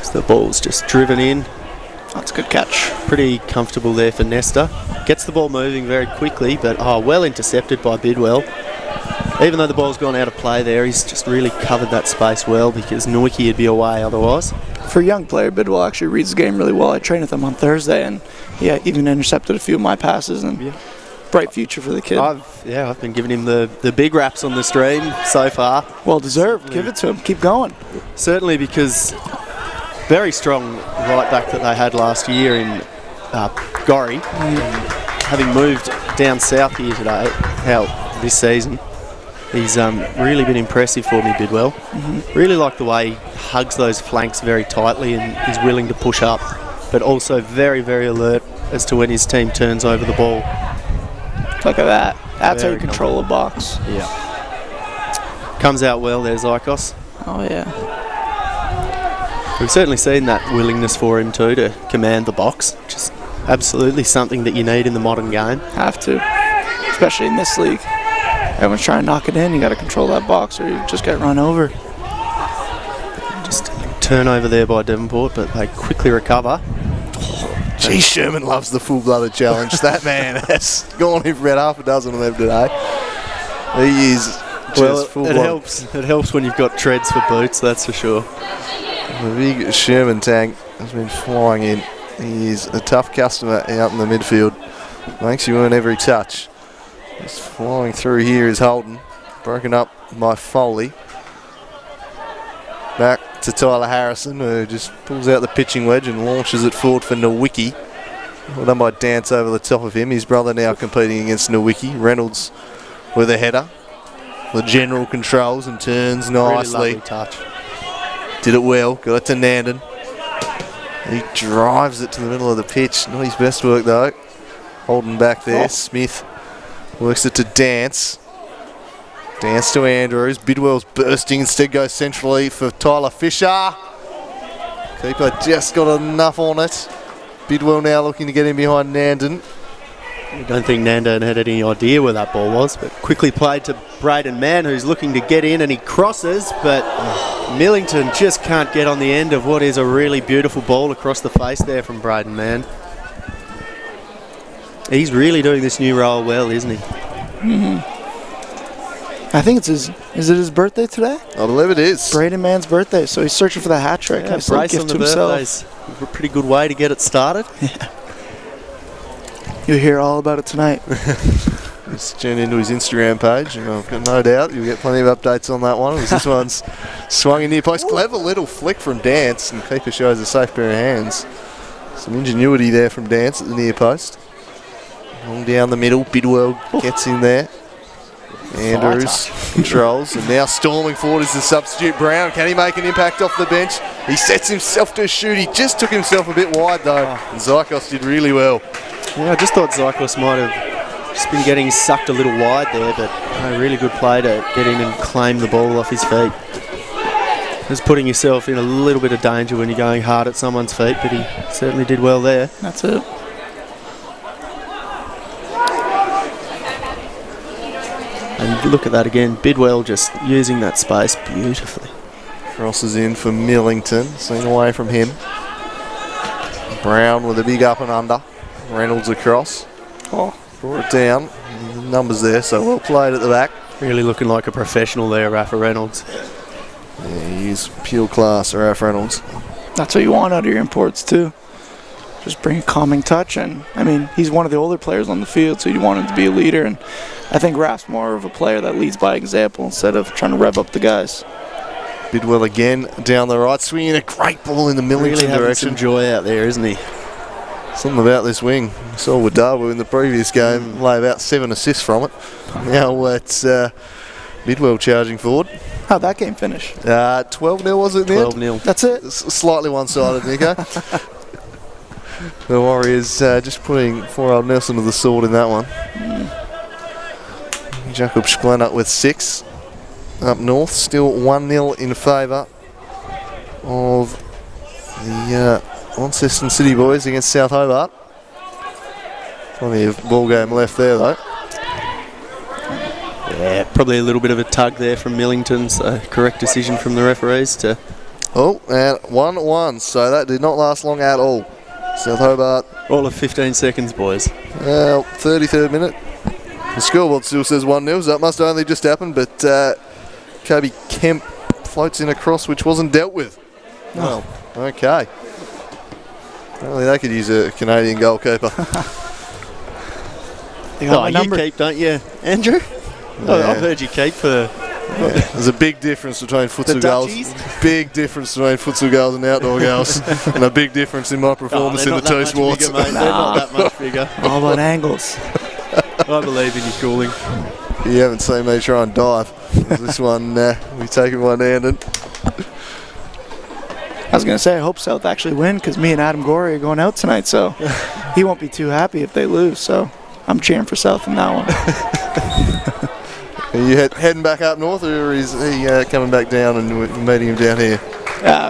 So the ball's just driven in. That's a good catch. Pretty comfortable there for Nesta. Gets the ball moving very quickly, but well intercepted by Bidwell. Even though the ball's gone out of play there, he's just really covered that space well, because Nowicki would be away otherwise. For a young player, Bidwell actually reads the game really well. I trained with him on Thursday, and even intercepted a few of my passes and bright future for the kid. I've been giving him the big raps on the stream so far. Well deserved. Give it to him. Keep going. Certainly, because very strong right back that they had last year in Gorry. Having moved down south here today, this season, he's really been impressive for me, Bidwell. Really like the way he hugs those flanks very tightly and is willing to push up, but also very, very alert as to when his team turns over the ball. Look at that. That's how you Very control a box. Yeah. Comes out well there, Zykos. Oh, yeah. We've certainly seen that willingness for him too to command the box, which is absolutely something that you need in the modern game. Have to. Especially in this league. Everyone's trying to knock it in. You got to control that box or you just get run over. Just turnover there by Devonport, but they quickly recover. Gee, Sherman loves the full-blooded challenge. That man has gone in for about half a dozen of them today. He is just full-blooded. It helps when you've got treads for boots, that's for sure. The big Sherman tank has been flying in. He is a tough customer out in the midfield. Makes you earn every touch. Just flying through here is Holden. Broken up by Foley. Back to Tyler Harrison, who just pulls out the pitching wedge and launches it forward for Nowicki. Well done by Dance over the top of him. His brother now competing against Nowicki. Reynolds with a header. The general controls and turns nicely. Really lovely touch. Did it well. Got it to Nandon. He drives it to the middle of the pitch. Not his best work though. Holden back there. Smith works it to Dance. Dance to Andrews. Bidwell's bursting. Instead goes centrally for Tyler Fisher. Keeper just got enough on it. Bidwell now looking to get in behind Nandon. I don't think Nandon had any idea where that ball was, but quickly played to Braden Mann, who's looking to get in, and he crosses, but Millington just can't get on the end of what is a really beautiful ball across the face there from Braden Mann. He's really doing this new role well, isn't he? I think it's is it his birthday today? I believe it is. Braden Mann's birthday, so he's searching for the hat trick. Yeah, Nice little brace gift on to the himself. birthdays. A pretty good way to get it started. You'll hear all about it tonight. Just tune into his Instagram page, and I've got no doubt you'll get plenty of updates on that one. This one's swung in near post. Clever little flick from Dance, and keeper shows a safe pair of hands. Some ingenuity there from Dance at the near post. Long down the middle, Bidwell gets in there. Andrews controls, and now storming forward is the substitute Brown. Can he make an impact off the bench? He sets himself to shoot. He just took himself a bit wide though, and Zykos did really well. Yeah, I just thought Zykos might have just been getting sucked a little wide there, but a really good play to get in and claim the ball off his feet. Just putting yourself in a little bit of danger when you're going hard at someone's feet, but he certainly did well there. That's it. And look at that again, Bidwell just using that space beautifully. Crosses in for Millington, seen away from him. Brown with a big up and under. Reynolds across. Brought it down. The numbers there, so well played at the back. Really looking like a professional there, Rafa Reynolds. Yeah, he is pure class, Ralph Reynolds. That's what you want out of your imports too. Just bring a calming touch, and I mean he's one of the older players on the field, so you want him to be a leader. And I think Raph's more of a player that leads by example instead of trying to rev up the guys. Bidwell again down the right, swinging a great ball in the Millington Really having direction. some joy out there, isn't he? Something about this wing. We saw with Darwin in the previous game, lay about 7 assists from it. Now it's Bidwell charging forward. How'd that game finish? 12-0 was it in the end? 12-0. That's it. Slightly one-sided, Nico. The Warriors just putting poor old Nelson to the sword in that one. Jacob Schlenorchy with 6. Up north, still 1-0 in favour of the Launceston City boys against South Hobart. Plenty of ball game left there though. Yeah, probably a little bit of a tug there from Millington, so correct decision from the referees to... Oh, and 1-1, so that did not last long at all. South Hobart. All of 15 seconds, boys. Well, 33rd minute. The scoreboard still says 1-0, so that must only just happen, but Kobe Kemp floats in a cross which wasn't dealt with. Well, okay. Apparently they could use a Canadian goalkeeper. They got my you number. keep, don't you, Andrew? Oh, Yeah. I've heard you keep for... There's a big difference between futsal girls. Dutchies? Big difference between futsal girls and outdoor girls. And a big difference in my performance in the two sports. Bigger, mate. They're not that much bigger. All about angles. I believe in your schooling. You haven't seen me try and dive. This one, we taking one hand and I was going to say, I hope South actually win because me and Adam Gorey are going out tonight, so he won't be too happy if they lose. So I'm cheering for South in that one. Are you heading back up north, or is he coming back down and we're meeting him down here?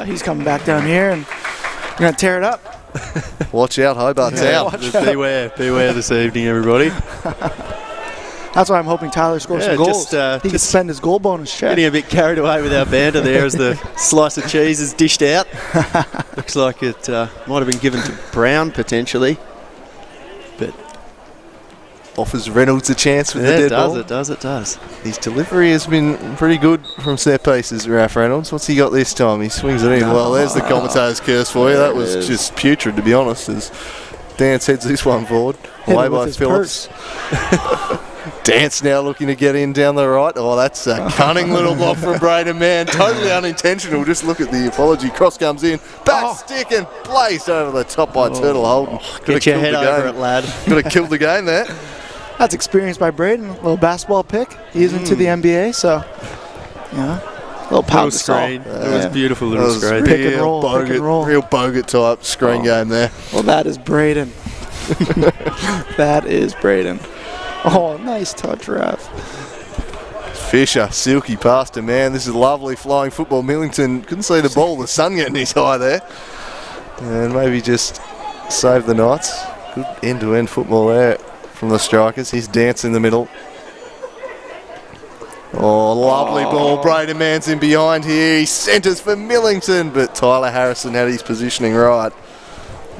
He's coming back down here, and we're going to tear it up. Watch out, Hobart's out. Just beware this evening, everybody. That's why I'm hoping Tyler scores some goals. He can spend his goal bonus check. Getting a bit carried away with our banter there as the slice of cheese is dished out. Looks like it might have been given to Brown potentially. But Offers Reynolds a chance with the dead ball. It does. His delivery has been pretty good from set pieces, Ralph Reynolds. What's he got this time? He swings it in. Well, there's the commentator's curse for you. That was just putrid, to be honest, as Dance heads this one forward. Away by Phillips. Dance now looking to get in down the right. Oh, that's a cunning little block from Braden Mann. Totally unintentional. Just look at the apology. Cross comes in. Back stick and placed over the top by Turtle Holden. Get your head over it, lad. Could have killed the game there. That's experienced by Braden. A little basketball pick. He's into the NBA, so, yeah. A little pound Little screen. It was beautiful little screen. Pick and roll. Real bogut type screen game there. Well, that is Braden. That is Braden. Oh, nice touch, Raph. Fisher, silky past him, man. This is lovely flying football. Millington couldn't see the ball. The sun getting his eye there. And maybe just save the Knights. Good end-to-end football there from the strikers. He's Dance in the middle. Oh, lovely ball. Braden Mann's in behind here. He centres for Millington, but Tyler Harrison had his positioning right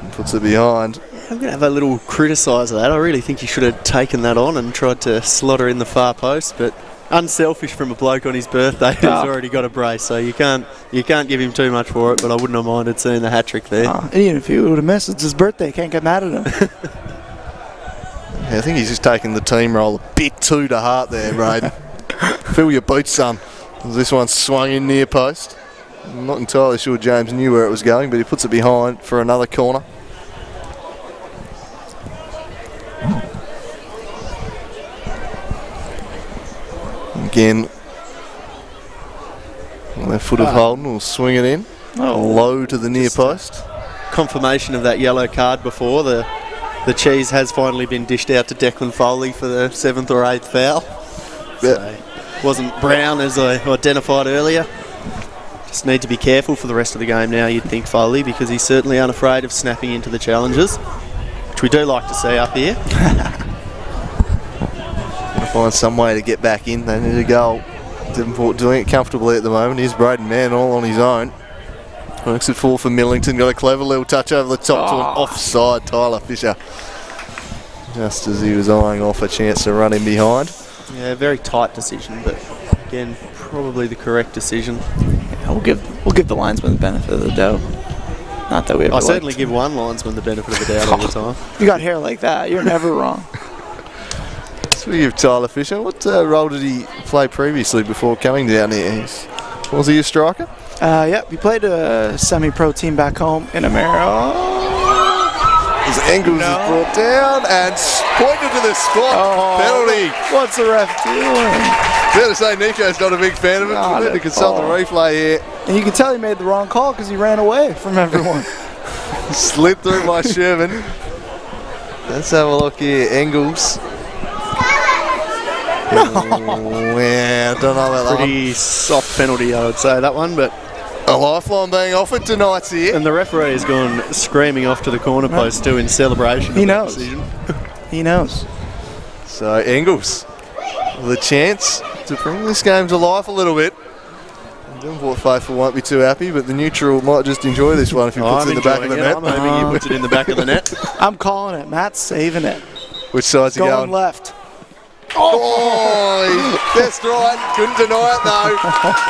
and puts it behind. I'm going to have a little criticise of that. I really think he should have taken that on and tried to slot her in the far post, but unselfish from a bloke on his birthday who's already got a brace, so you can't give him too much for it, but I wouldn't have minded seeing the hat-trick there. Even if he would have missed, it's his birthday. Can't get mad at him. Yeah, I think he's just taking the team role a bit too to heart there, Braden. Fill your boots, son. This one swung in near post. I'm not entirely sure James knew where it was going, but he puts it behind for another corner. Again, left foot of Holden will swing it in. Low to the near post. Confirmation of that yellow card before. The cheese has finally been dished out to Declan Foley for the 7th or 8th foul. So, wasn't Brown as I identified earlier. Just need to be careful for the rest of the game now, you'd think, Foley, because he's certainly unafraid of snapping into the challenges, which we do like to see up here. Find some way to get back in. They need a goal. Devonport doing it comfortably at the moment. Here's Braden Mann all on his own. Works it full for Millington. Got a clever little touch over the top to an offside Tyler Fisher. Just as he was eyeing off a chance to run in behind. Yeah, very tight decision, but again, probably the correct decision. Yeah, we'll give the linesman the benefit of the doubt. Not that we ever I certainly give one linesman the benefit of the doubt all the time. You got hair like that, you're never wrong. Speaking of Tyler Fisher, what role did he play previously before coming down here? Was he a striker? Yep, he played a semi-pro team back home in America. His ankles is brought down and pointed to the spot. Penalty. What's the ref doing? Fair to say Nico's not a big fan of it. We'll need to consult the replay here. And you can tell he made the wrong call because he ran away from everyone. Slid through by Sherman. Let's have a look here. Engels. Yeah, I don't know about that Pretty soft penalty, I would say, that one, but... A lifeline being offered to Knights here. And the referee has gone screaming off to the corner post too in celebration of that decision. He knows. So Engels with a chance to bring this game to life a little bit. Devonport faithful won't be too happy, but the neutral might just enjoy this one if he puts it in the back of the net. I'm hoping he puts it in the back of the net. I'm calling it. Matt's saving it. Which side's he going? Going left. Oh, that's right. Couldn't deny it though.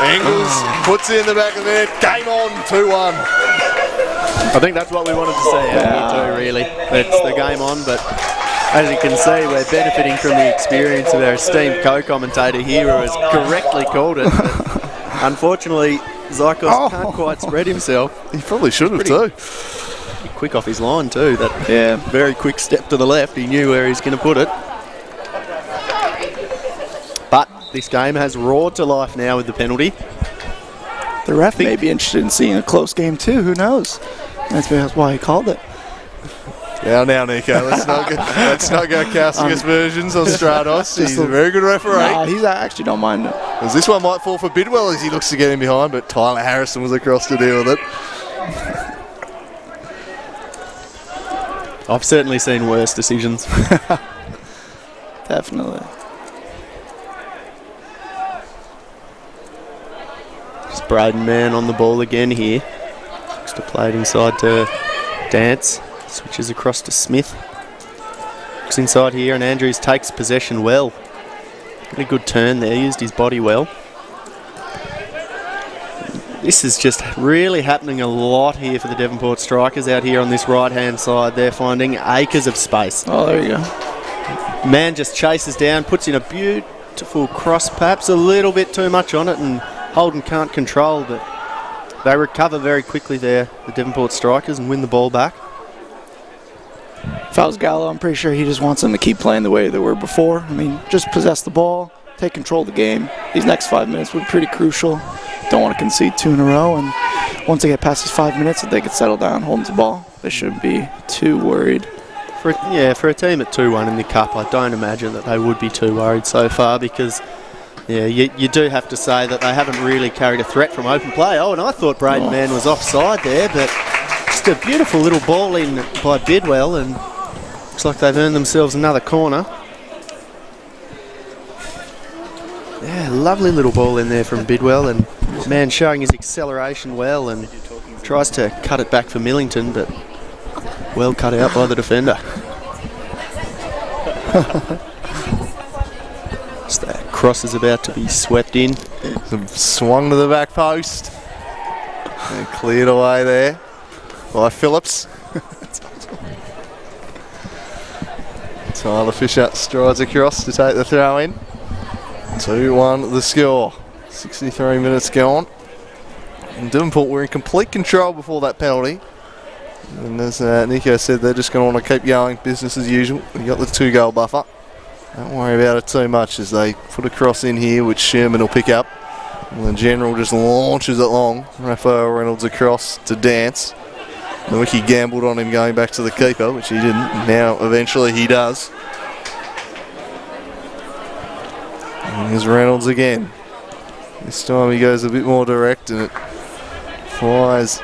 Engels puts it in the back of the net. Game on, 2-1. I think that's what we wanted to see out here too, really. It's the game on, but As you can see, we're benefiting from the experience of our esteemed co-commentator here who has correctly called it. Unfortunately, Zykos can't quite spread himself. He probably should have too. Pretty quick off his line too. That very quick step to the left. He knew where he's going to put it. But this game has roared to life now with the penalty. The ref may be interested in seeing a close game too. Who knows? That's why he called it. Now, Nico, let's not go casting aspersions on Stratos. He's a very good referee. Nah, he's actually don't mind it. As this one might fall for Bidwell as he looks to get in behind, but Tyler Harrison was across to deal with it. I've certainly seen worse decisions. Definitely. Just Braden Mann on the ball again here. Looks to play it inside to Dance. Switches across to Smith. Looks inside here and Andrews takes possession well. Got a good turn there, used his body well. This is just really happening a lot here for the Devonport Strikers out here on this right-hand side. They're finding acres of space. Oh, there you go. Man just chases down, puts in a beautiful cross, perhaps a little bit too much on it, and Holden can't control, but they recover very quickly there, the Devonport Strikers, and win the ball back. If I was Gallo, I'm pretty sure he just wants them to keep playing the way they were before. I mean, just possess the ball, take control of the game. These next 5 minutes would be pretty crucial. Don't want to concede 2 in a row, and once they get past these 5 minutes, if they could settle down, hold the ball, they shouldn't be too worried. For a team at 2-1 in the Cup, I don't imagine that they would be too worried so far because, you do have to say that they haven't really carried a threat from open play. Oh, and I thought Braden Mann was offside there, but just a beautiful little ball in by Bidwell, and looks like they've earned themselves another corner. Yeah, lovely little ball in there from Bidwell, and Man showing his acceleration well and tries to cut it back for Millington, but well cut out by the defender. So that cross is about to be swept in. Swung to the back post. And cleared away there by Phillips. Tyler Fisher strides across to take the throw in. 2-1 the score. 63 minutes gone. And Devonport were in complete control before that penalty. And as Nico said, they're just going to want to keep going, business as usual. You've got the 2-goal buffer. Don't worry about it too much as they put a cross in here, which Sherman will pick up. And the general just launches it long. Raphael Reynolds across to Dance. The Wiki gambled on him going back to the keeper, which he didn't. Now, eventually, he does. And here's Reynolds again. This time he goes a bit more direct and it flies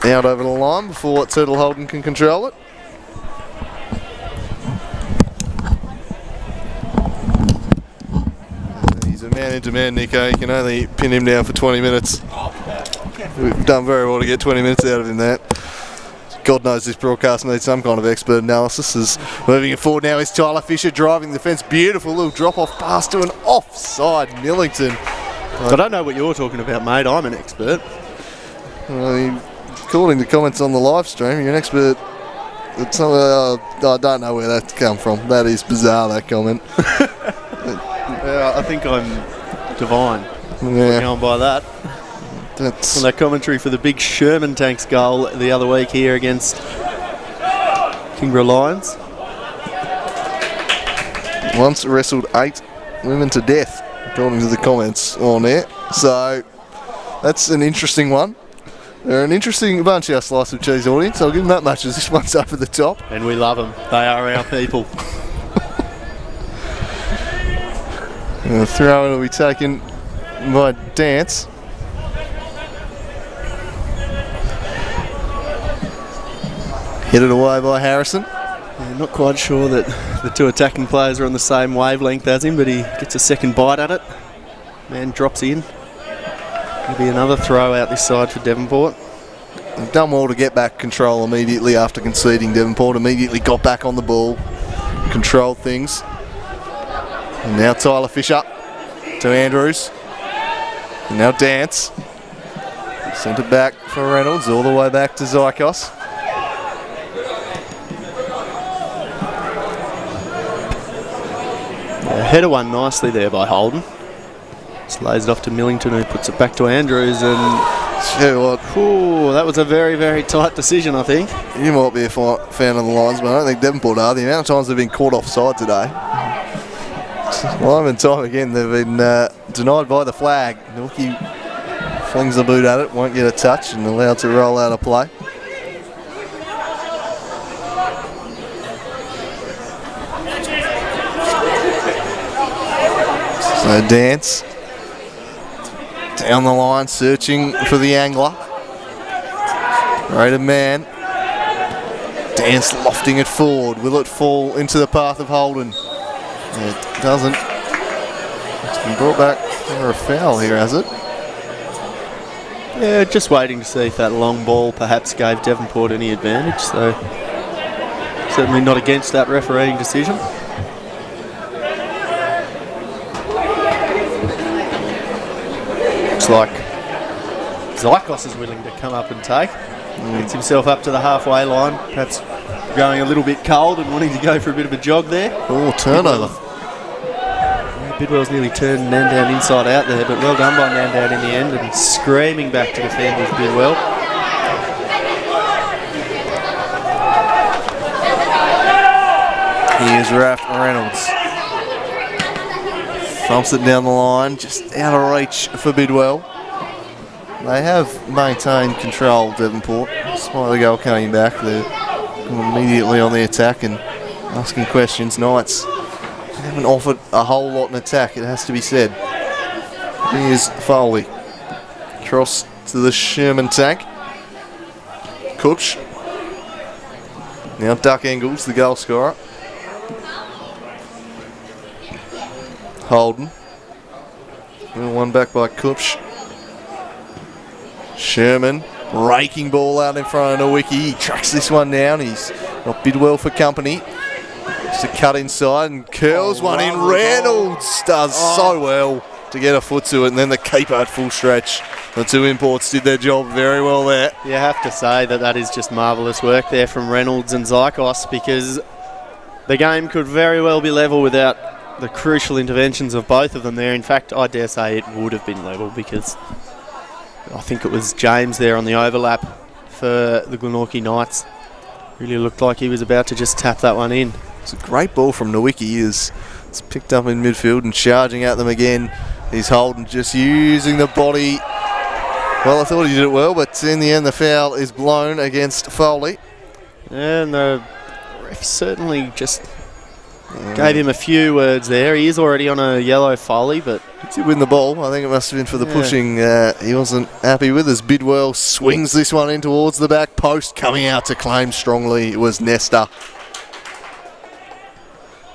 out over the line before Turtle Holden can control it. He's a man-into-man, Nico. You can only pin him down for 20 minutes. We've done very well to get 20 minutes out of him there. God knows this broadcast needs some kind of expert analysis. As moving it forward now is Tyler Fisher driving the fence. Beautiful little drop-off pass to an offside Millington. I don't know what you're talking about, mate. I'm an expert. According to comments on the live stream, you're an expert. I don't know where that's come from. That is bizarre, that comment. I think I'm divine. Yeah. Going by that. That's on that commentary for the big Sherman Tanks goal the other week here against Kingborough Lions. Once wrestled 8 women to death, according to the comments on there. So that's an interesting one. They're an interesting bunch, our Slice of Cheese audience. I'll give them that much as this one's over the top. And we love them. They are our people. The throw-in will be taken by Dance. Headed away by Harrison. Not quite sure that the 2 attacking players are on the same wavelength as him, but he gets a second bite at it. Man drops in. It'll be another throw out this side for Devonport. They've done well to get back control immediately after conceding. Devonport immediately got back on the ball, controlled things. And now Tyler Fisher to Andrews. And now Dance. Sent it back for Reynolds, all the way back to Zykos. Header one nicely there by Holden. Just lays it off to Millington, who puts it back to Andrews, and that was a very, very tight decision, I think. You might be a fan of the Lions, but I don't think Devonport are. The amount of times they've been caught offside today. Time and time again, they've been denied by the flag. Glenorchy flings the boot at it, won't get a touch, and allowed to roll out of play. So Dance down the line, searching for the angler. Rated man. Dance lofting it forward. Will it fall into the path of Holden? It doesn't. It's been brought back for a foul here, has it? Yeah, just waiting to see if that long ball perhaps gave Devonport any advantage. So certainly not against that refereeing decision. Looks like Zykos is willing to come up and take. Gets himself up to the halfway line, perhaps going a little bit cold and wanting to go for a bit of a jog there. Oh, turnover. Bidwell's nearly turned Nandown inside out there, but well done by Nandown in the end, and screaming back to defend with Bidwell. Here's Raph Reynolds. Thumps it down the line, just out of reach for Bidwell. They have maintained control, Devonport. Despite the goal coming back, they're immediately on the attack and asking questions. Knights haven't offered a whole lot in attack, it has to be said. Here's Foley. Cross to the Sherman tank. Cooch. Now Duck Engels, the goal scorer. Holden. One back by Cooch. Sherman. Raking ball out in front of Nowicki. He tracks this one down. He's got Bidwell for company. Just a cut inside and curls one in. Reynolds does so well to get a foot to it, and then the keeper at full stretch. The two imports did their job very well there. You have to say that is just marvellous work there from Reynolds and Zykos, because the game could very well be level without the crucial interventions of both of them there. In fact, I dare say it would have been level, because I think it was James there on the overlap for the Glenorchy Knights. Really looked like he was about to just tap that one in. It's a great ball from Nowicki. It's picked up in midfield and charging at them again. He's Holden, just using the body. Well, I thought he did it well, but in the end the foul is blown against Foley. And the ref certainly just gave him a few words there. He is already on a yellow, Foley, but he did win the ball. I think it must have been for the pushing. He wasn't happy with as Bidwell swings this one in towards the back post. Coming out to claim strongly, it was Nesta.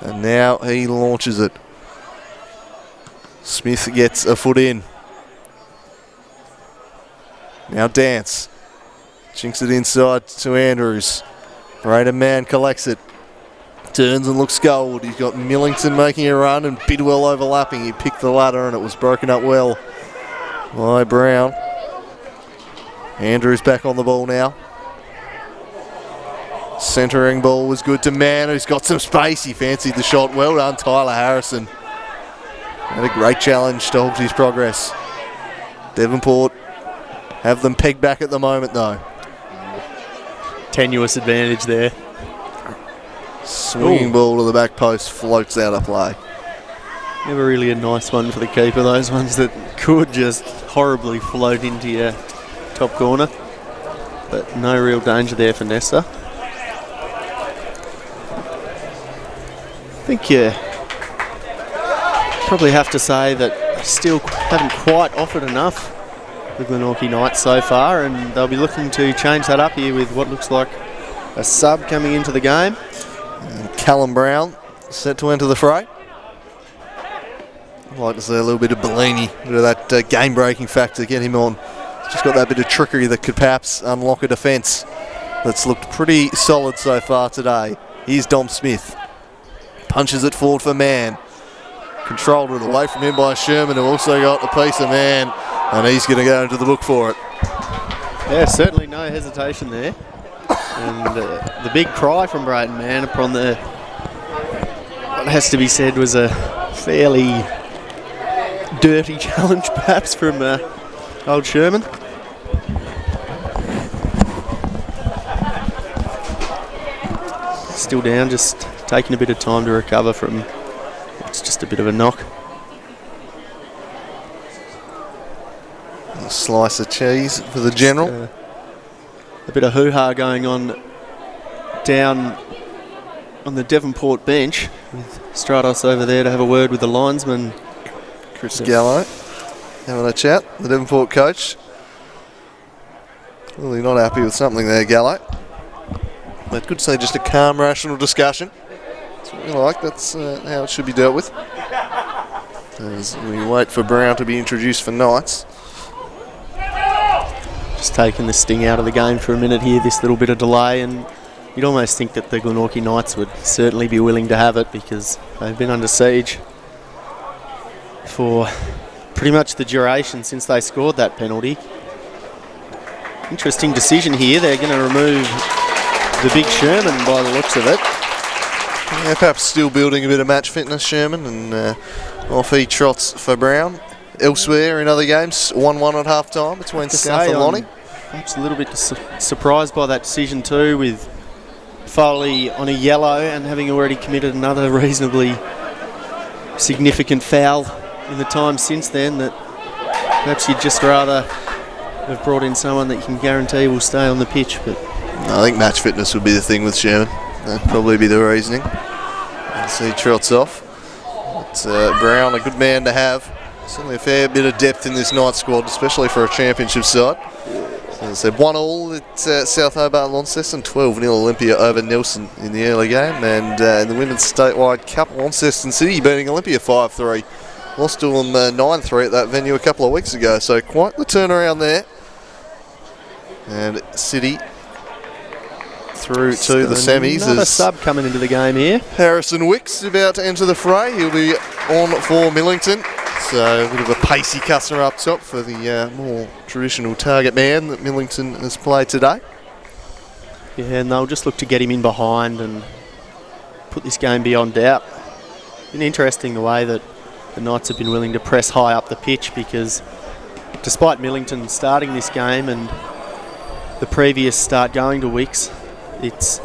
And now he launches it. Smith gets a foot in. Now Dance. Chinks it inside to Andrews. Rated man collects it. Turns and looks gold. He's got Millington making a run and Bidwell overlapping. He picked the ladder and it was broken up well by Brown. Andrews back on the ball now. Centering ball was good to Mann, who's got some space. He fancied the shot. Well done, Tyler Harrison. Had a great challenge to halt his progress. Devonport have them pegged back at the moment, though. Tenuous advantage there. Swinging ball to the back post, floats out of play. Never really a nice one for the keeper. Those ones that could just horribly float into your top corner. But no real danger there for Nesta. I think you probably have to say that they still haven't quite offered enough, the Glenorchy Knights so far, and they'll be looking to change that up here with what looks like a sub coming into the game. And Callum Brown set to enter the fray. I'd like to see a little bit of Bellini, bit of that game-breaking factor, get him on. He's just got that bit of trickery that could perhaps unlock a defence that's looked pretty solid so far today. Here's Dom Smith. Punches it forward for Mann. Controlled it away from him by Sherman, who also got a piece of Mann, and he's going to go into the book for it. Yeah, certainly no hesitation there. And the big cry from Brayden Mann upon what has to be said was a fairly dirty challenge perhaps from old Sherman. Still down, just taking a bit of time to recover from it's just a bit of a knock. A slice of cheese for the general. A bit of hoo-ha going on down on the Devonport bench with Stratos over there to have a word with the linesman. Chris Gallo having a chat, the Devonport coach. Clearly not happy with something there, Gallo. But good to say just a calm, rational discussion. That's what we like, that's how it should be dealt with. As we wait for Brown to be introduced for Knights. Just taking the sting out of the game for a minute here, this little bit of delay, and you'd almost think that the Glenorchy Knights would certainly be willing to have it because they've been under siege for pretty much the duration since they scored that penalty. Interesting decision here. They're going to remove the big Sherman by the looks of it. Yeah, perhaps still building a bit of match fitness, Sherman, and off he trots for Brown. Elsewhere in other games, 1-1 at half-time between South and Lonnie. Perhaps a little bit surprised by that decision too, with Foley on a yellow and having already committed another reasonably significant foul in the time since then, that perhaps you'd just rather have brought in someone that you can guarantee will stay on the pitch. But I think match fitness would be the thing with Sherman. That'd probably be the reasoning. So he trots off. But Brown, a good man to have. Certainly a fair bit of depth in this Knights squad, especially for a championship side. So as I said, 1-1 at South Hobart Launceston, 12-0 Olympia over Nelson in the early game. And in the Women's Statewide Cup, Launceston City beating Olympia 5-3. Lost to them 9-3 at that venue a couple of weeks ago. So quite the turnaround there. And City through to the semis. Another sub coming into the game here. Harrison Wicks about to enter the fray. He'll be on for Millington. So a bit of a pacey customer up top for the more traditional target man that Millington has played today. Yeah, and they'll just look to get him in behind and put this game beyond doubt. Been interesting the way that the Knights have been willing to press high up the pitch, because despite Millington starting this game and the previous start going to Wicks, it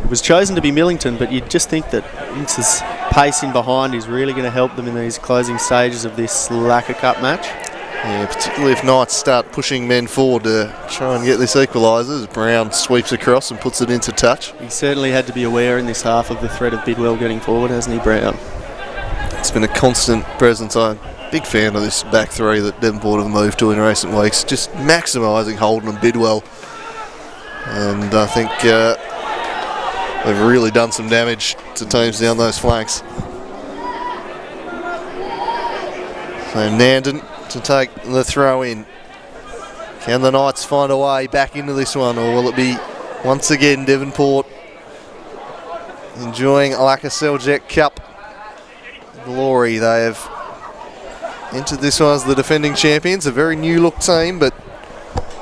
was chosen to be Millington, but you'd just think that Wince's pace in behind is really going to help them in these closing stages of this Laka Cup match. Yeah, particularly if Knights start pushing men forward to try and get this equaliser, as Brown sweeps across and puts it into touch. He certainly had to be aware in this half of the threat of Bidwell getting forward, hasn't he, Brown? It's been a constant presence. I'm a big fan of this back three that Devonport have moved to in recent weeks, just maximising Holden and Bidwell. And I think they've really done some damage to teams down those flanks. So Nandon to take the throw in. Can the Knights find a way back into this one, or will it be once again Devonport enjoying Lakoseljac Cup glory? They have entered this one as the defending champions, a very new look team, but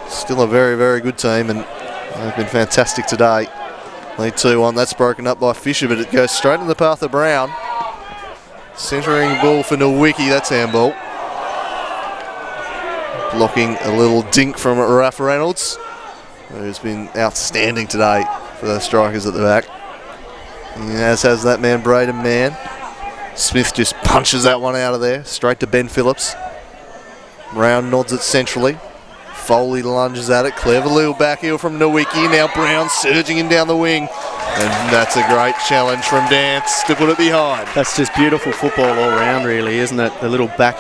still a very, very good team, and they've been fantastic today. Lead 2-1, that's broken up by Fisher, but it goes straight in the path of Brown. Centering ball for Nowicki, that's handball. Blocking a little dink from Raph Reynolds, who's been outstanding today for the strikers at the back. As has that man, Braden Mann. Smith just punches that one out of there, straight to Ben Phillips. Brown nods it centrally. Foley lunges at it, clever little back heel from Nowicki. Now Brown surging in down the wing. And that's a great challenge from Dance to put it behind. That's just beautiful football all round, really, isn't it? The little back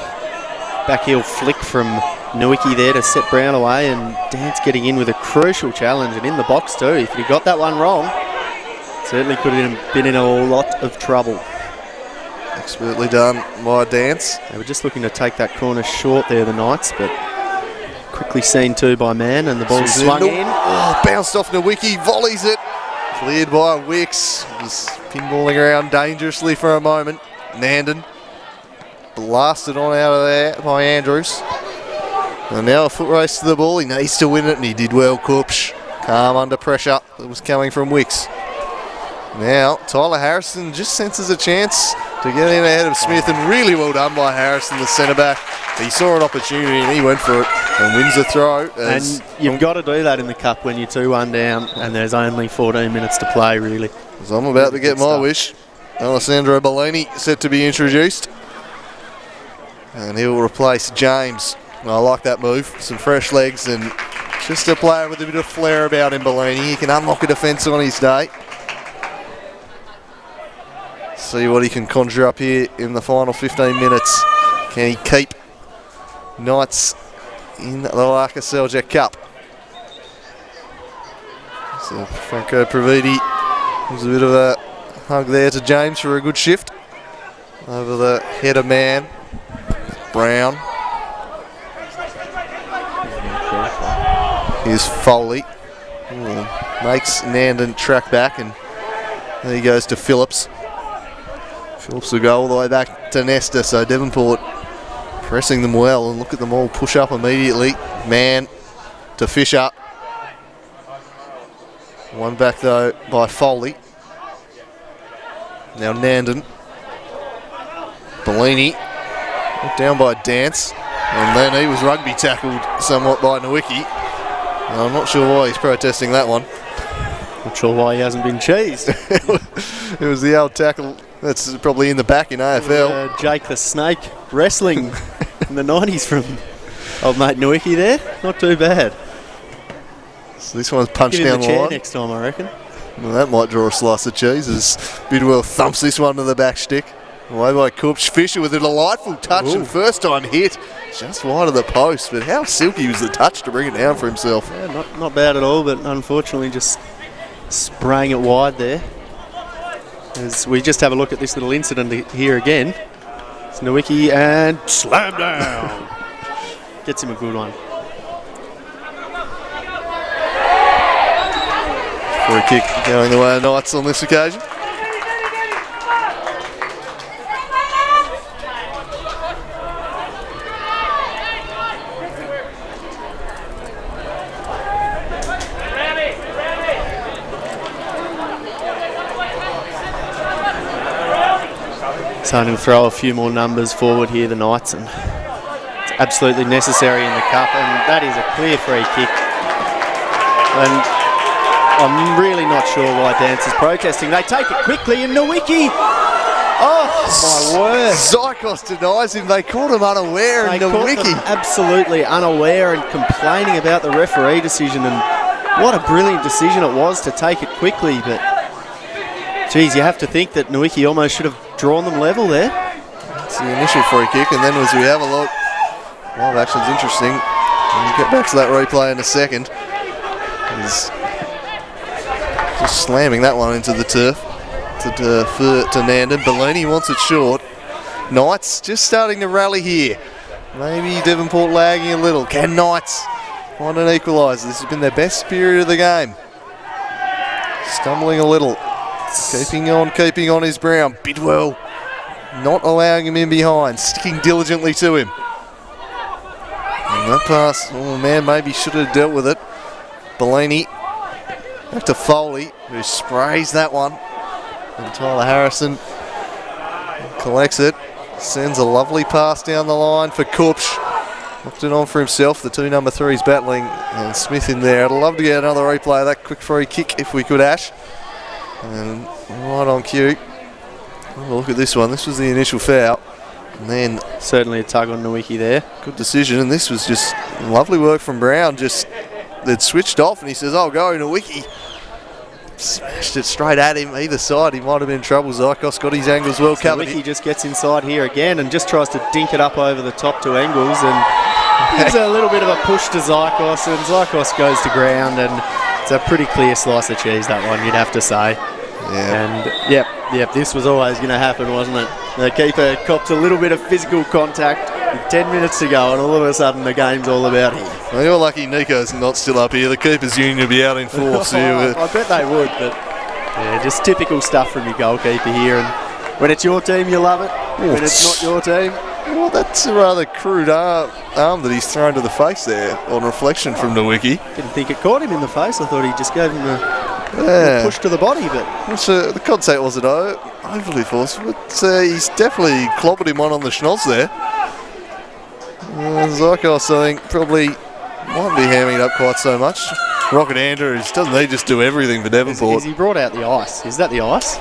heel flick from Nowicki there to set Brown away, and Dance getting in with a crucial challenge, and in the box too. If he got that one wrong, certainly could have been in a lot of trouble. Expertly done by Dance. They were just looking to take that corner short there, the Knights, but quickly seen too by Mann, and the ball swung in. Oh, bounced off Nowicki, volleys it. Cleared by Wicks. Just pinballing around dangerously for a moment. Nandon blasted on out of there by Andrews. And now a foot race to the ball. He needs to win it, and he did well, Kupsch. Calm under pressure that was coming from Wicks. Now, Tyler Harrison just senses a chance to get in ahead of Smith, and really well done by Harrison, the centre-back. He saw an opportunity and he went for it and wins the throw. And you've got to do that in the cup when you're 2-1 down and there's only 14 minutes to play, really. As I'm about to get my wish, Alessandro Bellini set to be introduced. And he'll replace James. I like that move. Some fresh legs and just a player with a bit of flair about him, Bellini. He can unlock a defence on his day. See what he can conjure up here in the final 15 minutes. Can he keep Knights in the Lakoseljac Cup? So Franco Pravidi gives a bit of a hug there to James for a good shift. Over the header man, Brown. Here's Foley. Makes Nandon track back, and there he goes to Phillips. Phillips will go all the way back to Nesta, so Devonport pressing them well, and look at them all push up immediately. Man to Fisher. One back though by Foley. Now Nandon. Bellini down by Dance, and then he was rugby tackled somewhat by Nowicki. I'm not sure why he's protesting that one. Not sure why he hasn't been cheesed. It was the old tackle that's probably in the back in AFL. Jake the Snake wrestling in the 90s from old mate Nowicki there. Not too bad. So this one's punched Give him down the the chair line. next time, I reckon. Well, that might draw a slice of cheese as Bidwell thumps this one to the back stick. Away by Coops. Fisher with a delightful touch and first time hit. Just wide of the post, but how silky was the touch to bring it down for himself. Yeah, not bad at all, but unfortunately just spraying it wide there. As we just have a look at this little incident here again. It's Nowicki and slam down. Gets him a good one. Free kick going the way of Knights on this occasion. Starting to throw a few more numbers forward here, the Knights, and it's absolutely necessary in the cup, and that is a clear free kick. And I'm really not sure why Dance is protesting. They take it quickly, and Nowicki. Oh my word! Zykos denies him. They caught him unaware, and Nowicki absolutely unaware and complaining about the referee decision. And what a brilliant decision it was to take it quickly. But geez, you have to think that Nowicki almost should have drawn them level there. It's the initial free kick, and then as we have a look, live action's interesting. We'll get back to that replay in a second. He's just slamming that one into the turf to Nandon. Bellini wants it short. Knights just starting to rally here. Maybe Devonport lagging a little. Can Knights find an equaliser? This has been their best period of the game. Stumbling a little. Keeping on is Brown. Bidwell not allowing him in behind, sticking diligently to him. And that pass, oh man, maybe should have dealt with it. Bellini back to Foley, who sprays that one. And Tyler Harrison collects it, sends a lovely pass down the line for Kupch. Locked it on for himself. The two number threes battling, and Smith in there. I'd love to get another replay of that quick free kick if we could, Ash. And right on cue. Have a look at this one. This was the initial foul. And then certainly a tug on Nowicki there. Good decision, and this was just lovely work from Brown. Just they'd switched off, and he says, "Oh, go Nowicki." Smashed it straight at him. Either side, he might have been in trouble. Zykos got his angles well covered. Nowicki just gets inside here again and just tries to dink it up over the top to Engels, and gives a little bit of a push to Zykos, and Zykos goes to ground, and it's a pretty clear slice of cheese, that one, you'd have to say. Yeah. And yep, this was always going to happen, wasn't it? The keeper copped a little bit of physical contact with 10 minutes to go, and all of a sudden the game's all about him. Well, you're lucky Nico's not still up here. The Keepers Union will be out in force. I bet they would, but yeah, just typical stuff from your goalkeeper here. And when it's your team, you love it. When it's not your team, well, that's a rather crude arm that he's thrown to the face there on reflection from Nowicki. Didn't think it caught him in the face. I thought he just gave him a Yeah. Push to the body, but The contact wasn't overly forceful, but he's definitely clobbered him on the schnoz there. Zykos, I think, probably might be hamming it up quite so much. Rocket Andrews, doesn't he just do everything for Devonport? Has he brought out the ice? Is that the ice?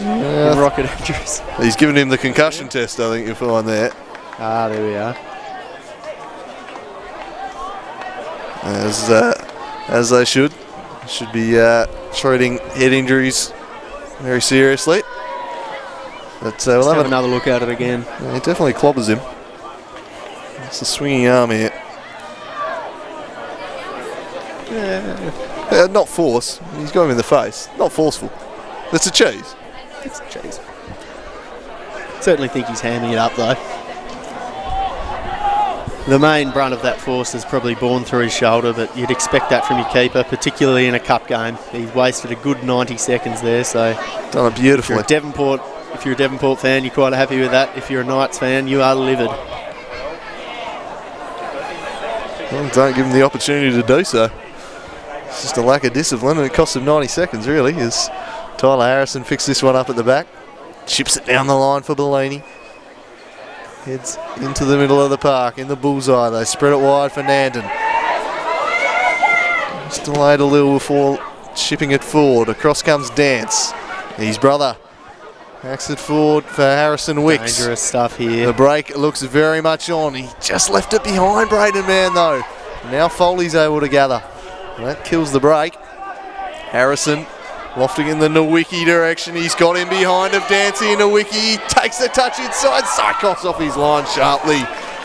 Yeah. Rocket Andrews. He's given him the concussion test, I think you'll find there. Ah, there we are. As they should. Should be treating head injuries very seriously. But we'll have another look at it again. Yeah, he definitely clobbers him. It's a swinging arm here. Yeah, not force. He's got him in the face. Not forceful. It's a cheese. It's a cheese. Certainly think he's hamming it up though. The main brunt of that force is probably borne through his shoulder, but you'd expect that from your keeper, particularly in a cup game. He's wasted a good 90 seconds there, so done it beautifully. If you're a Devonport fan, you're quite happy with that. If you're a Knights fan, you are livid. Well, don't give him the opportunity to do so. It's just a lack of discipline, and it cost him 90 seconds, really, as Tyler Harrison fixed this one up at the back. Chips it down the line for Bellini. Heads into the middle of the park, in the bullseye. They spread it wide for Nandon. Just delayed a little before chipping it forward. Across comes Dance. His brother backs it forward for Harrison Wicks. Dangerous stuff here. The break looks very much on. He just left it behind Braden Mann, though. Now Foley's able to gather. That kills the break. Harrison lofting in the Nowicki direction. He's got him behind of Dancy. Nowicki. He takes the touch inside. Zykos off his line sharply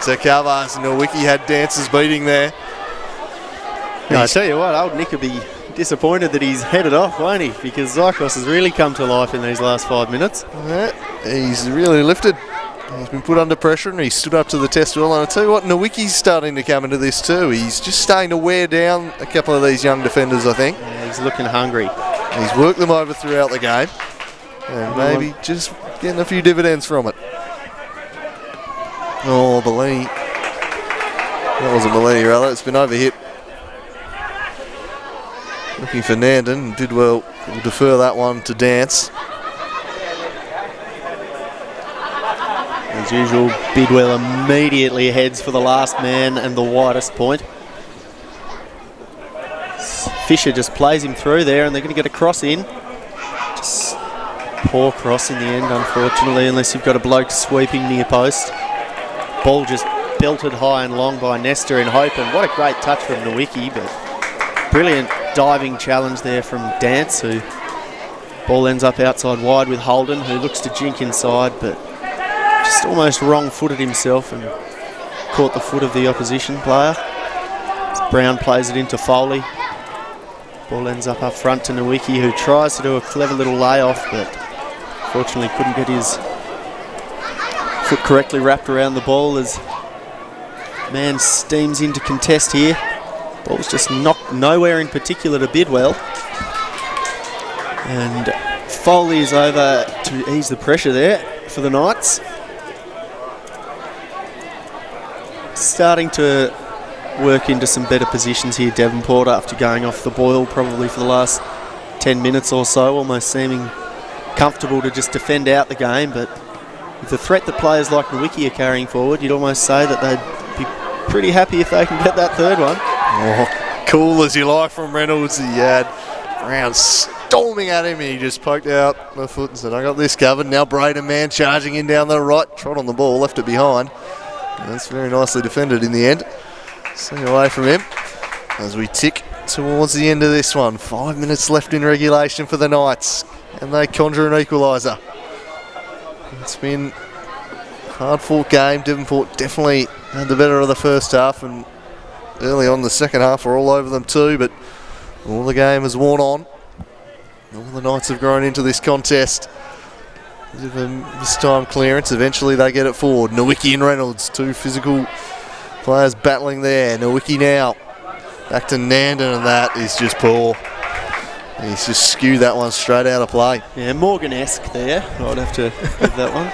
to cover. Nowicki had Dance's beating there. No, I tell you what, old Nick will be disappointed that he's headed off, won't he? Because Zykos has really come to life in these last 5 minutes. Yeah, he's really lifted. He's been put under pressure and he stood up to the test well. And I tell you what, Nowicki's starting to come into this too. He's just starting to wear down a couple of these young defenders, I think. Yeah, he's looking hungry. He's worked them over throughout the game. And maybe just getting a few dividends from it. Oh, Bellini. That wasn't Bellini, rather. It's been overhit. Looking for Nandon. Bidwell will defer that one to Dance. As usual, Bidwell immediately heads for the last man and the widest point. Fisher just plays him through there and they're going to get a cross in. Just poor cross in the end, unfortunately, unless you've got a bloke sweeping near post. Ball just belted high and long by Nestor in hope, and what a great touch from Nowicki, but brilliant diving challenge there from Dance, who ball ends up outside wide with Holden, who looks to jink inside, but just almost wrong-footed himself and caught the foot of the opposition player. As Brown plays it into Foley. Ball ends up front to Nowicki, who tries to do a clever little layoff, but fortunately couldn't get his foot correctly wrapped around the ball as man steams into contest here. Ball's just knocked nowhere in particular to Bidwell. And Foley is over to ease the pressure there for the Knights. Starting to work into some better positions here, Devonport, after going off the boil probably for the last 10 minutes or so, almost seeming comfortable to just defend out the game, but with the threat that players like Nowicki are carrying forward, you'd almost say that they'd be pretty happy if they can get that third one. Oh, cool as you like from Reynolds. He had Brown storming at him. He just poked out the foot and said, I got this covered. Now Braden Mann charging in down the right. Trot on the ball, left it behind. And that's very nicely defended in the end. Staying away from him as we tick towards the end of this one. 5 minutes left in regulation for the Knights. And they conjure an equaliser. It's been a hard-fought game. Devonport definitely had the better of the first half, and early on the second half we're all over them too, but all the game has worn on. All the Knights have grown into this contest. Bit of a missed-time clearance. Eventually they get it forward. Nowicki and Reynolds, two physical players battling there. Nowicki now back to Nandon, and that is just poor. He's just skewed that one straight out of play. Yeah, Morgan-esque there. I'd have to give that one.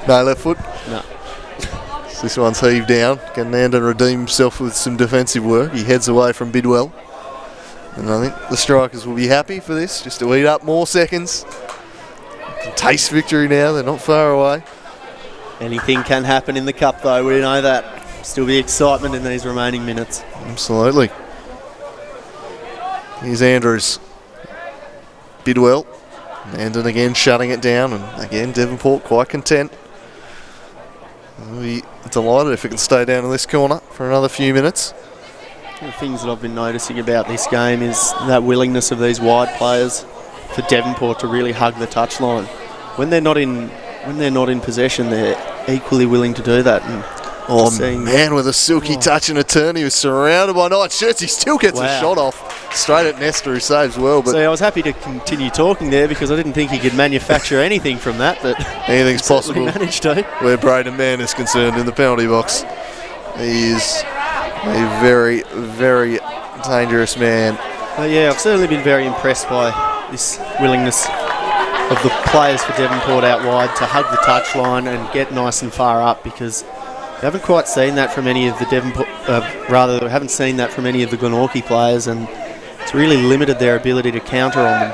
No left foot? No. So this one's heaved down. Can Nandon redeem himself with some defensive work? He heads away from Bidwell. And I think the strikers will be happy for this, just to eat up more seconds. Can taste victory now, they're not far away. Anything can happen in the cup though, we know that. Still be excitement in these remaining minutes. Absolutely. Here's Andrews. Bidwell. Landon again shutting it down, and again Devonport quite content. I'll be delighted if it can stay down in this corner for another few minutes. The things that I've been noticing about this game is that willingness of these wide players for Devonport to really hug the touchline. When they're not in possession, they're equally willing to do that. And man, with a silky touch and a turn, he was surrounded by night shirts. He still gets a shot off straight at Nestor, who saves well. But I was happy to continue talking there because I didn't think he could manufacture anything from that. But anything's possible. Managed to. Where Braden Mann is concerned in the penalty box, he is a very, very dangerous man. Yeah, I've certainly been very impressed by this willingness of the players for Devonport out wide to hug the touchline and get nice and far up, because we haven't quite seen that from any of the we haven't seen that from any of the Glenorchy players, and it's really limited their ability to counter on them.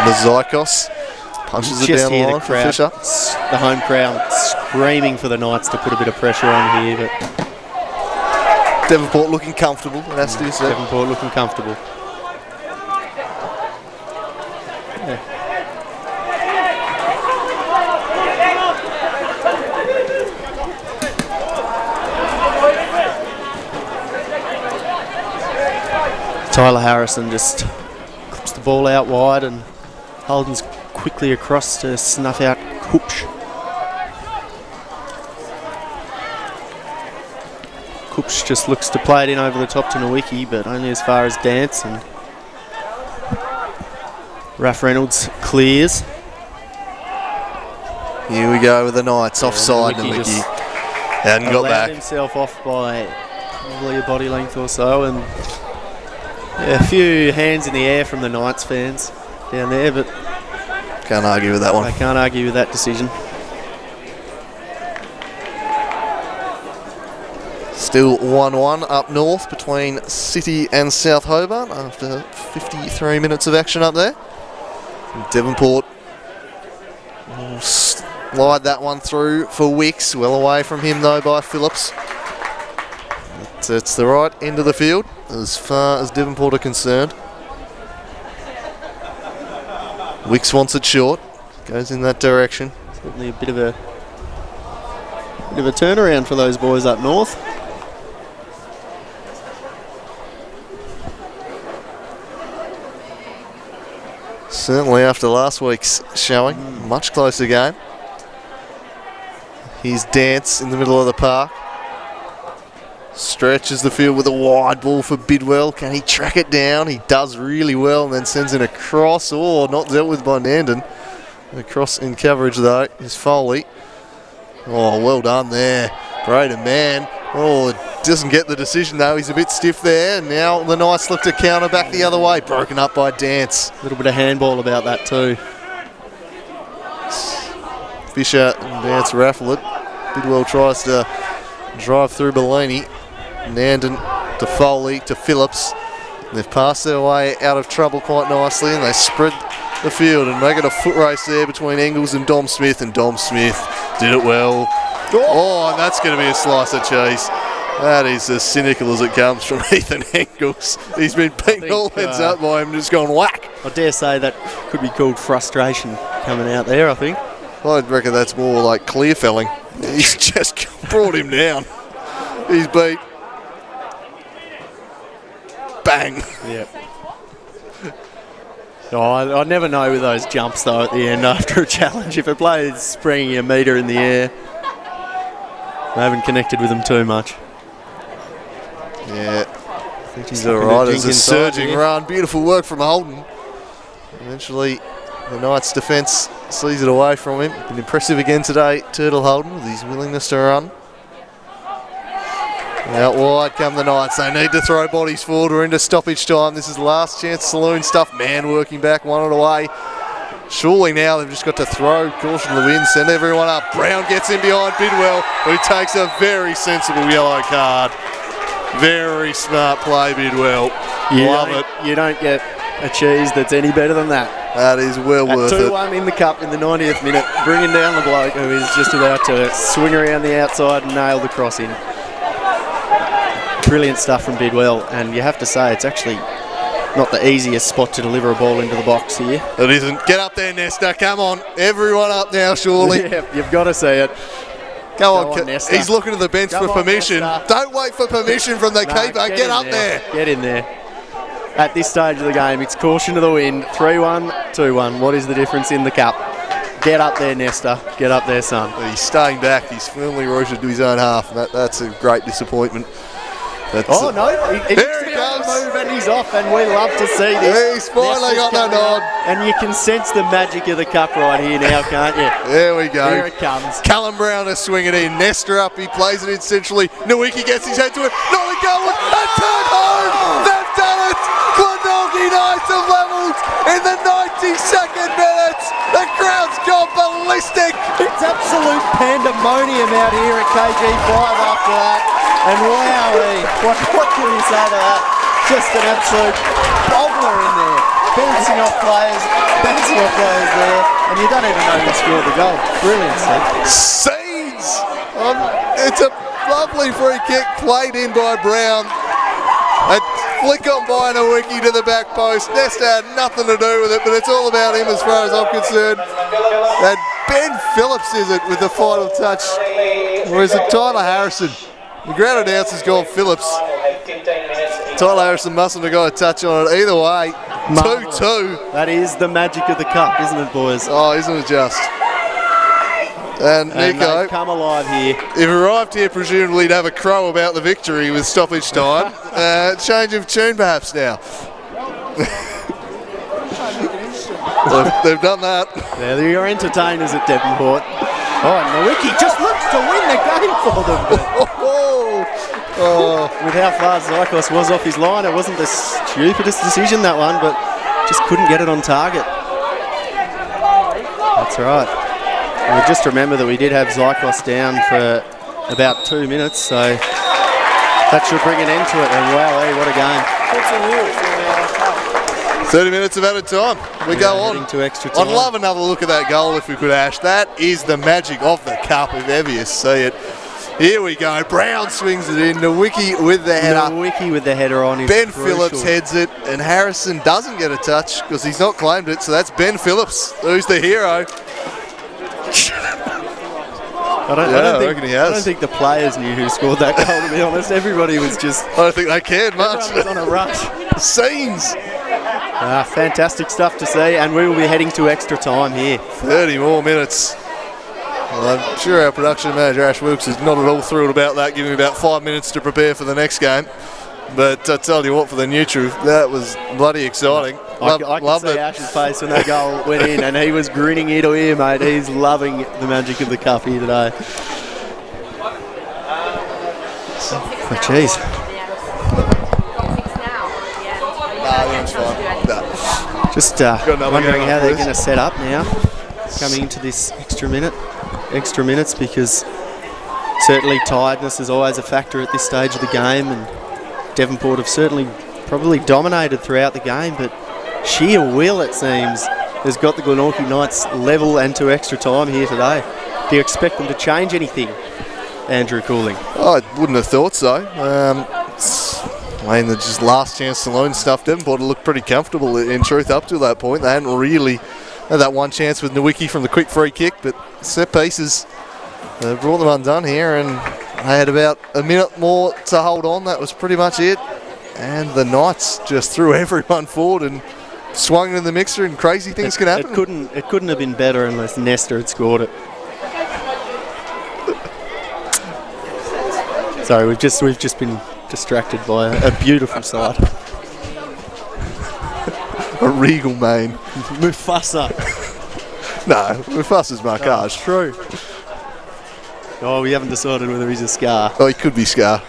Mazikos punches it down the line for Fisher. The home crowd screaming for the Knights to put a bit of pressure on here, but Devonport looking comfortable, it has to be said. Devonport looking comfortable. Yeah. Tyler Harrison just clips the ball out wide, and Holden's quickly across to snuff out Kupsch. Kupsch just looks to play it in over the top to Nowicki, but only as far as Dance, and Raph Reynolds clears. Here we go with the Knights, offside. Nowicki hadn't got back. Himself off by probably a body length or so, and a few hands in the air from the Knights fans down there, but can't argue with that one. They can't argue with that decision. Still 1-1 up north between City and South Hobart after 53 minutes of action up there. And Devonport will slide that one through for Wicks. Well away from him though by Phillips. It's the right end of the field as far as Devonport are concerned. Wicks wants it short. Goes in that direction. Certainly a bit of a turnaround for those boys up north. Certainly after last week's showing, much closer game. Here's Dance in the middle of the park. Stretches the field with a wide ball for Bidwell. Can he track it down? He does really well, and then sends it across. Oh, not dealt with by Nandon. Across in coverage though is Foley. Oh, well done there. Braden Mann. Oh, doesn't get the decision though. He's a bit stiff there. And now the Knights look to counter back the other way. Broken up by Dance. A little bit of handball about that too. Fisher and Dance raffle it. Bidwell tries to drive through Bellini. Nandon to Foley to Phillips. They've passed their way out of trouble quite nicely, and they spread the field and make it a foot race there between Engels and Dom Smith, and Dom Smith did it well. Oh, and that's going to be a slice of cheese. That is as cynical as it comes from Ethan Engels. He's been beaten all heads up by him and just gone whack. I dare say that could be called frustration coming out there, I think. I reckon that's more like clear felling. He's just brought him down. He's beat. Bang. Yep. Oh, I never know with those jumps though at the end after a challenge. If a player's springing a metre in the air, I haven't connected with them too much. Yeah. I think he's alright. It's a surging run. Beautiful work from Holden. Eventually, the Knights' defence sees it away from him. Been impressive again today, Turtle Holden, with his willingness to run. Out wide come the Knights. They need to throw bodies forward. We're into stoppage time. This is last chance saloon stuff. Man working back, one it away. surely now they've just got to throw caution to the wind, send everyone up. Brown gets in behind Bidwell, who takes a very sensible yellow card. Very smart play, Bidwell. Love it. You don't get a cheese that's any better than that. That is well worth it. 2-1 in the cup in the 90th minute, bringing down the bloke who is just about to swing around the outside and nail the crossing. Brilliant stuff from Bidwell, and you have to say it's actually not the easiest spot to deliver a ball into the box here. It isn't. Get up there, Nesta. Come on. Everyone up now, surely. Yeah, you've got to see it. Go on, Nesta. He's looking to the bench for permission. Nesta. Don't wait for permission from the keeper. Get up there. Get in there. At this stage of the game, it's caution to the wind. 3-1, 2-1. What is the difference in the cup? Get up there, Nesta. Get up there, son. He's staying back. He's firmly rooted to his own half. And that's a great disappointment. There he comes. Move and he's off, and we love to see this. He's finally got that nod. And you can sense the magic of the cup right here now, can't you? There we go. Here it comes. Callum Brown to swing it in. Nesta up. He plays it in centrally. Nowicki gets his head to it. Nolly going. And turn home. They've done it. Glenorchy Knights have levelled in the 92nd minute. The crowd's gone ballistic. It's absolute pandemonium out here at KG5 after that. And wowee, what can you say to that? Just an absolute boggler in there. Bouncing off players there. And you don't even know who scored the goal. Brilliant, Steve. Scenes! It's a lovely free kick played in by Brown. A flick on by Nowicki to the back post. Nesta had nothing to do with it, but it's all about him as far as I'm concerned. And Ben Phillips is it with the final touch. Or is it Tyler Harrison? The ground announcer's gone Phillips. Tyler Harrison mustn't have got a touch on it. Either way, 2-2. That is the magic of the cup, isn't it, boys? Oh, isn't it just? And Nico, they've come alive here. if arrived here, presumably to have a crow about the victory with stoppage time. Change of tune perhaps now. They've done that. They're your entertainers at Devonport. Oh, and Nowicki just looks to win the game for them. With how far Zykos was off his line, it wasn't the stupidest decision, that one, but just couldn't get it on target. That's right. And just remember that we did have Zykos down for about 2 minutes, so that should bring an end to it. And wow, what a game. 30 minutes of added time. We go on. Heading to extra time. I'd love another look at that goal if we could, Ash. That is the magic of the cup, if ever you see it. Here we go. Brown swings it in. Nowicki with the header. Nowicki with the header on. Ben Phillips heads it, and Harrison doesn't get a touch because he's not claimed it. So that's Ben Phillips, who's the hero. I don't think the players knew who scored that goal, to be honest. Everybody was just... I don't think they cared much. Everyone was on a rush. Scenes. Fantastic stuff to see, and we will be heading to extra time here. 30 more minutes. Well, I'm sure our production manager, Ash Wilkes, is not at all thrilled about that, giving about 5 minutes to prepare for the next game. But I tell you what, for the neutral, that was bloody exciting. I could see Ash's face when that goal went in, and he was grinning ear to ear, mate. He's loving the magic of the cup here today. Oh, jeez. Just wondering how they're going to set up now, coming into this extra minutes, because certainly tiredness is always a factor at this stage of the game, and Devonport have certainly probably dominated throughout the game, but sheer will, it seems, has got the Glenorchy Knights level and to extra time here today. Do you expect them to change anything, Andrew Cooling? I wouldn't have thought so. I mean, the just last chance saloon stuff, Devonport looked pretty comfortable in truth up to that point. They hadn't really had that one chance with Nowicki from the quick free kick, but set pieces brought them undone here, and they had about a minute more to hold on. That was pretty much it. And the Knights just threw everyone forward and swung into the mixer, and crazy things can happen. It couldn't have been better unless Nesta had scored it. Sorry, we've just been distracted by a beautiful sight. A regal mane. Mufasa. No, Mufasa's Markage. True. Oh, we haven't decided whether he's a Scar. Oh, he could be Scar.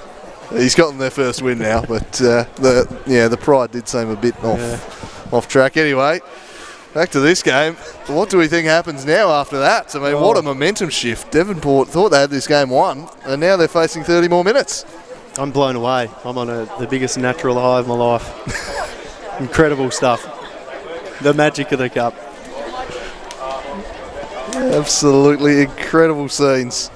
He's gotten their first win now, but the pride did seem a bit off track. Anyway, Back to this game. What do we think happens now after that? I mean, what a momentum shift. Devonport thought they had this game won, and now they're facing 30 more minutes. I'm blown away. I'm on the biggest natural high of my life. Incredible stuff. The magic of the cup. Absolutely incredible scenes.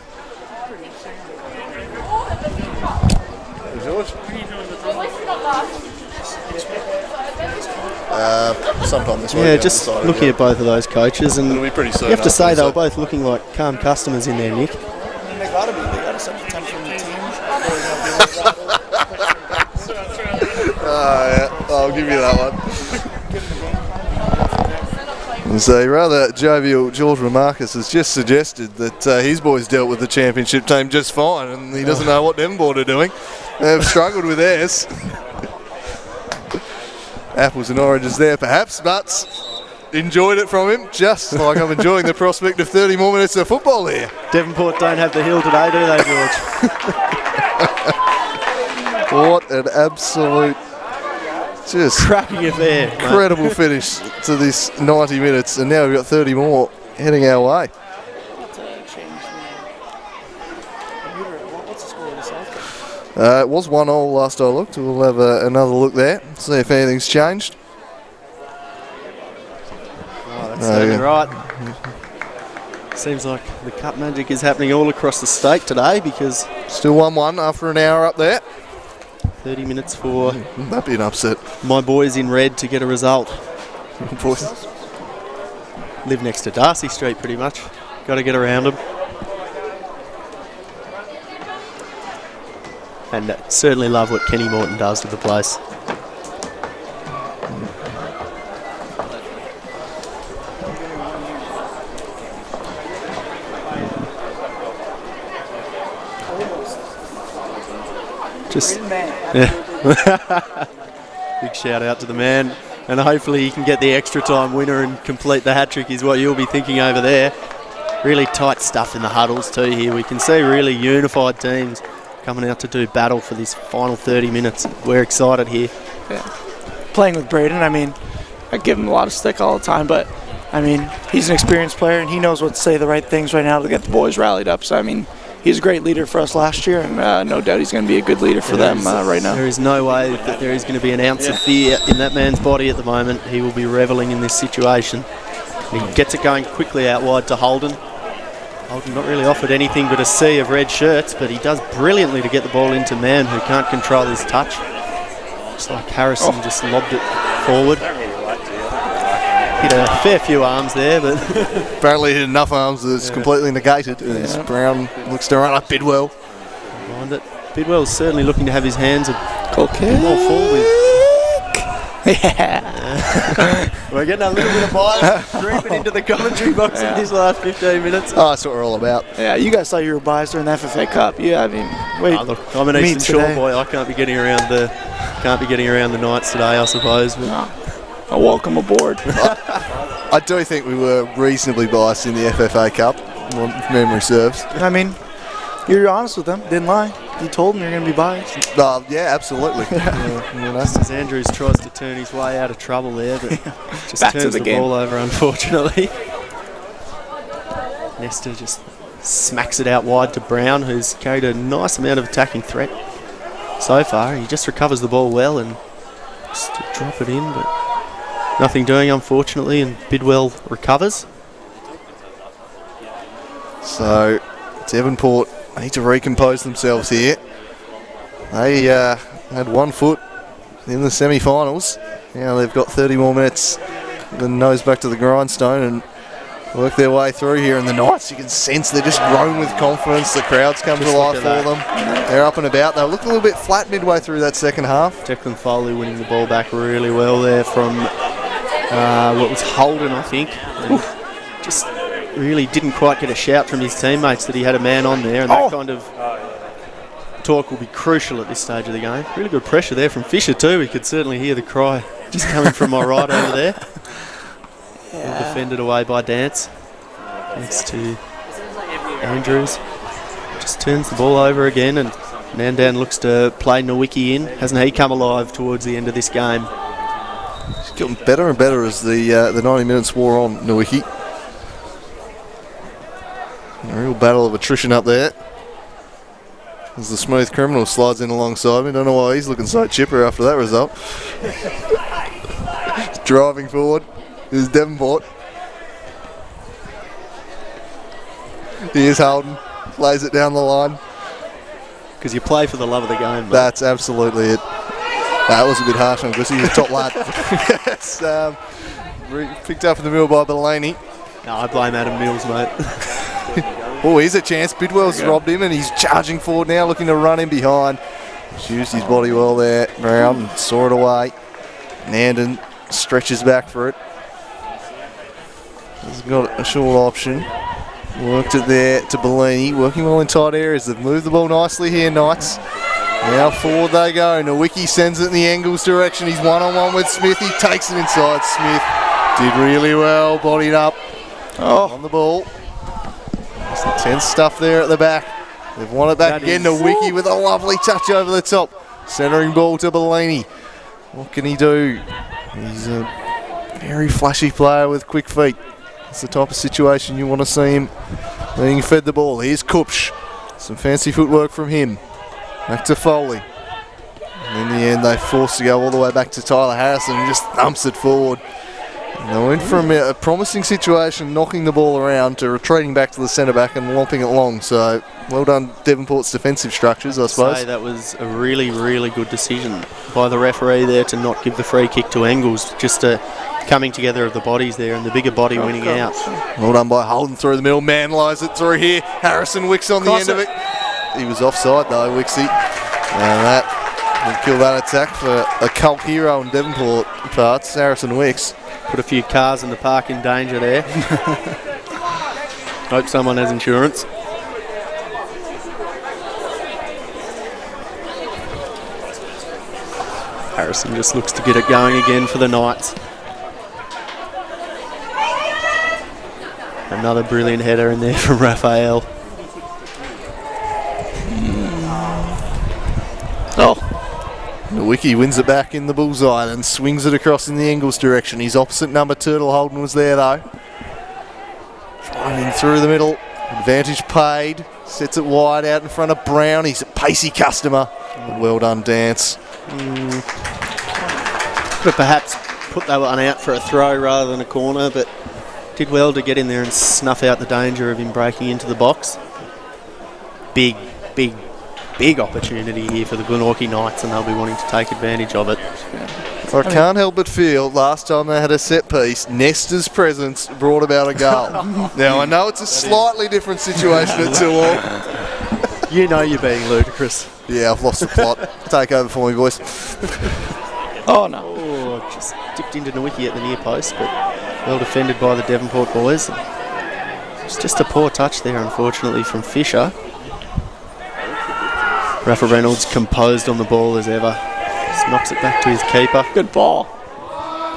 Sometime this week. Yeah, just looking at both of those coaches, and it'll be pretty soon. you have to say they were both looking like calm customers in there, Nick. They got to be. They got to set the tempo from the team. Yeah, I'll give you that one. So rather jovial George Remarcus has just suggested that his boys dealt with the championship team just fine, and he doesn't know what Devonport are doing. They've struggled with theirs. Apples and oranges there perhaps, but enjoyed it from him, just like I'm enjoying the prospect of 30 more minutes of football here. Devonport don't have the hill today, do they, George? What an absolute, just cracking affair. incredible finish to this 90 minutes, and now we've got 30 more heading our way. It was 1-1 last I looked. We'll have another look there, see if anything's changed. Oh, that's certainly right. Seems like the cup magic is happening all across the state today, because still 1-1 after an hour up there. 30 minutes for that'd be an upset. My boys in red to get a result. Boys live next to Darcy Street pretty much. Got to get around them. And certainly love what Kenny Morton does with the place. Just, yeah. Big shout out to the man. And hopefully he can get the extra time winner and complete the hat-trick is what you'll be thinking over there. Really tight stuff in the huddles too here. We can see really unified teams coming out to do battle for this final 30 minutes. We're excited here. Yeah. Playing with Braden, I mean, I give him a lot of stick all the time, but I mean, he's an experienced player and he knows what to say the right things right now to get the boys rallied up. So I mean, he's a great leader for us last year, and no doubt he's going to be a good leader for them right now. There is no way that there is going to be an ounce of fear in that man's body at the moment. He will be revelling in this situation. He gets it going quickly out wide to Holden. Holden not really offered anything but a sea of red shirts, but he does brilliantly to get the ball into Mann, who can't control his touch. Looks like Harrison just lobbed it forward. Hit a fair few arms there, but apparently hit enough arms that it's completely negated. As Brown looks to run up Bidwell. Mind it. Bidwell's certainly looking to have his hands a bit more full with. Yeah. We're getting a little bit of bias creeping into the commentary box in these last 15 minutes. Oh, that's what we're all about. Yeah, you guys thought you were biased during the FFA Cup. Yeah, I mean, wait. Look, I'm an Eastern Shore boy. I can't be getting around the Knights today, I suppose. But. Welcome aboard. I do think we were reasonably biased in the FFA Cup, if memory serves. I mean, you're honest with them. Didn't lie. You told them you're going to be biased. Yeah, absolutely. As Andrews tries to turn his way out of trouble there, but just Back turns to the game. ball over, unfortunately. Nesta just smacks it out wide to Brown, who's carried a nice amount of attacking threat so far. He just recovers the ball well and just to drop it in, but nothing doing, unfortunately, and Bidwell recovers. So, Devonport need to recompose themselves here. They had 1 foot in the semi-finals. Now they've got 30 more minutes, then nose back to the grindstone and work their way through here. And the Knights, you can sense they're just growing with confidence. The crowd's come to life for them. They're up and about. They look a little bit flat midway through that second half. Declan Foley winning the ball back really well there from what was Holden, I think. And just really didn't quite get a shout from his teammates that he had a man on there, and that kind of talk will be crucial at this stage of the game. Really good pressure there from Fisher too. We could certainly hear the cry just coming from my right over there. Well defended away by Dance. Thanks to Andrews. Just turns the ball over again, and Nandan looks to play Nowicki in. Hasn't he come alive towards the end of this game? getting better and better as the 90 minutes wore on, Nowicki. A real battle of attrition up there. As the smooth criminal slides in alongside me. Don't know why he's looking so chipper after that result. Driving forward is Devonport. Here's Holden. Plays it down the line. Because you play for the love of the game, mate. That's absolutely it. That was a bit harsh on Gussie. He's a top lad. Yes, picked up in the middle by Bellini. No, I blame Adam Mills, mate. Oh, here's a chance. Bidwell's robbed him and he's charging forward now, looking to run in behind. He's used his body well there. Brown saw it away. Nandon stretches back for it. He's got a short option. Worked it there to Bellini. Working well in tight areas. They've moved the ball nicely here, Knights. Now forward they go. Nowicki sends it in the Engels direction. He's one-on-one with Smith. He takes it inside. Smith did really well. Bodied up on the ball. Some tense stuff there at the back. They've won it back again. Nowicki with a lovely touch over the top. Centering ball to Bellini. What can he do? He's a very flashy player with quick feet. It's the type of situation you want to see him being fed the ball. Here's Kupsch. Some fancy footwork from him. Back to Foley. And in the end, they forced to go all the way back to Tyler Harrison and just thumps it forward. And they went from a promising situation, knocking the ball around, to retreating back to the centre-back and lomping it long. So, well done, Devonport's defensive structures, I suppose. That was a really, really good decision by the referee there to not give the free kick to Engels. Just a coming together of the bodies there and the bigger body winning out. Well done by Holden through the middle. Man lies it through here. Harrison Wicks on the end of it. He was offside though, Wixie. And that will kill that attack for a cult hero in Devonport parts, Harrison Wicks. Put a few cars in the park in danger there. Hope someone has insurance. Harrison just looks to get it going again for the Knights. Another brilliant header in there from Raphael. Nowicki wins it back in the bullseye and swings it across in the Engels direction. He's opposite number Turtle. Holden was there though. Driving through the middle. Advantage paid. Sets it wide out in front of Brown. He's a pacey customer. Well done, Dance. Could have perhaps put that one out for a throw rather than a corner, but did well to get in there and snuff out the danger of him breaking into the box. Big opportunity here for the Glenorchy Knights, and they'll be wanting to take advantage of it. I can't help but feel last time they had a set piece, Nestor's presence brought about a goal. Now I know it's a slightly different situation at 2-all. You know you're being ludicrous. Yeah, I've lost the plot. Take over for me, boys. Oh no. Oh, just dipped into Nowicki at the near post, but well defended by the Devonport boys. It's just a poor touch there, unfortunately, from Fisher. Rafa Reynolds composed on the ball as ever. Just knocks it back to his keeper. Good ball.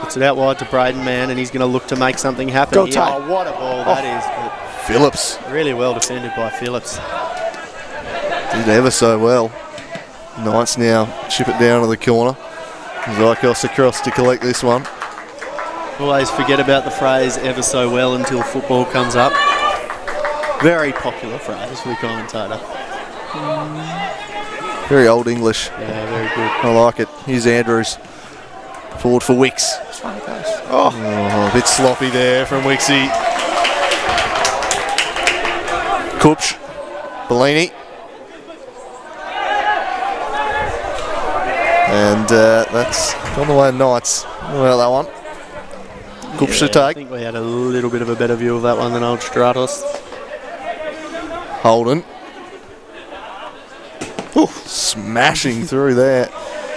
Puts it out wide to Braden Mann, and he's going to look to make something happen. Go here. Ty. Oh, what a ball that is. But Phillips. really well defended by Phillips. Did ever so well. Knights now chip it down to the corner. Zykos across to collect this one. Always forget about the phrase ever so well until football comes up. Very popular phrase for the commentator. Very old English. Yeah, very good. I like it. Here's Andrews. Forward for Wicks. Oh, a bit sloppy there from Wixie. Kupsch. Bellini. And that's on the way Knights. Well, that one. Kupsch to I take. think we had a little bit of a better view of that one than old Stratos. Holden. Ooh, smashing through there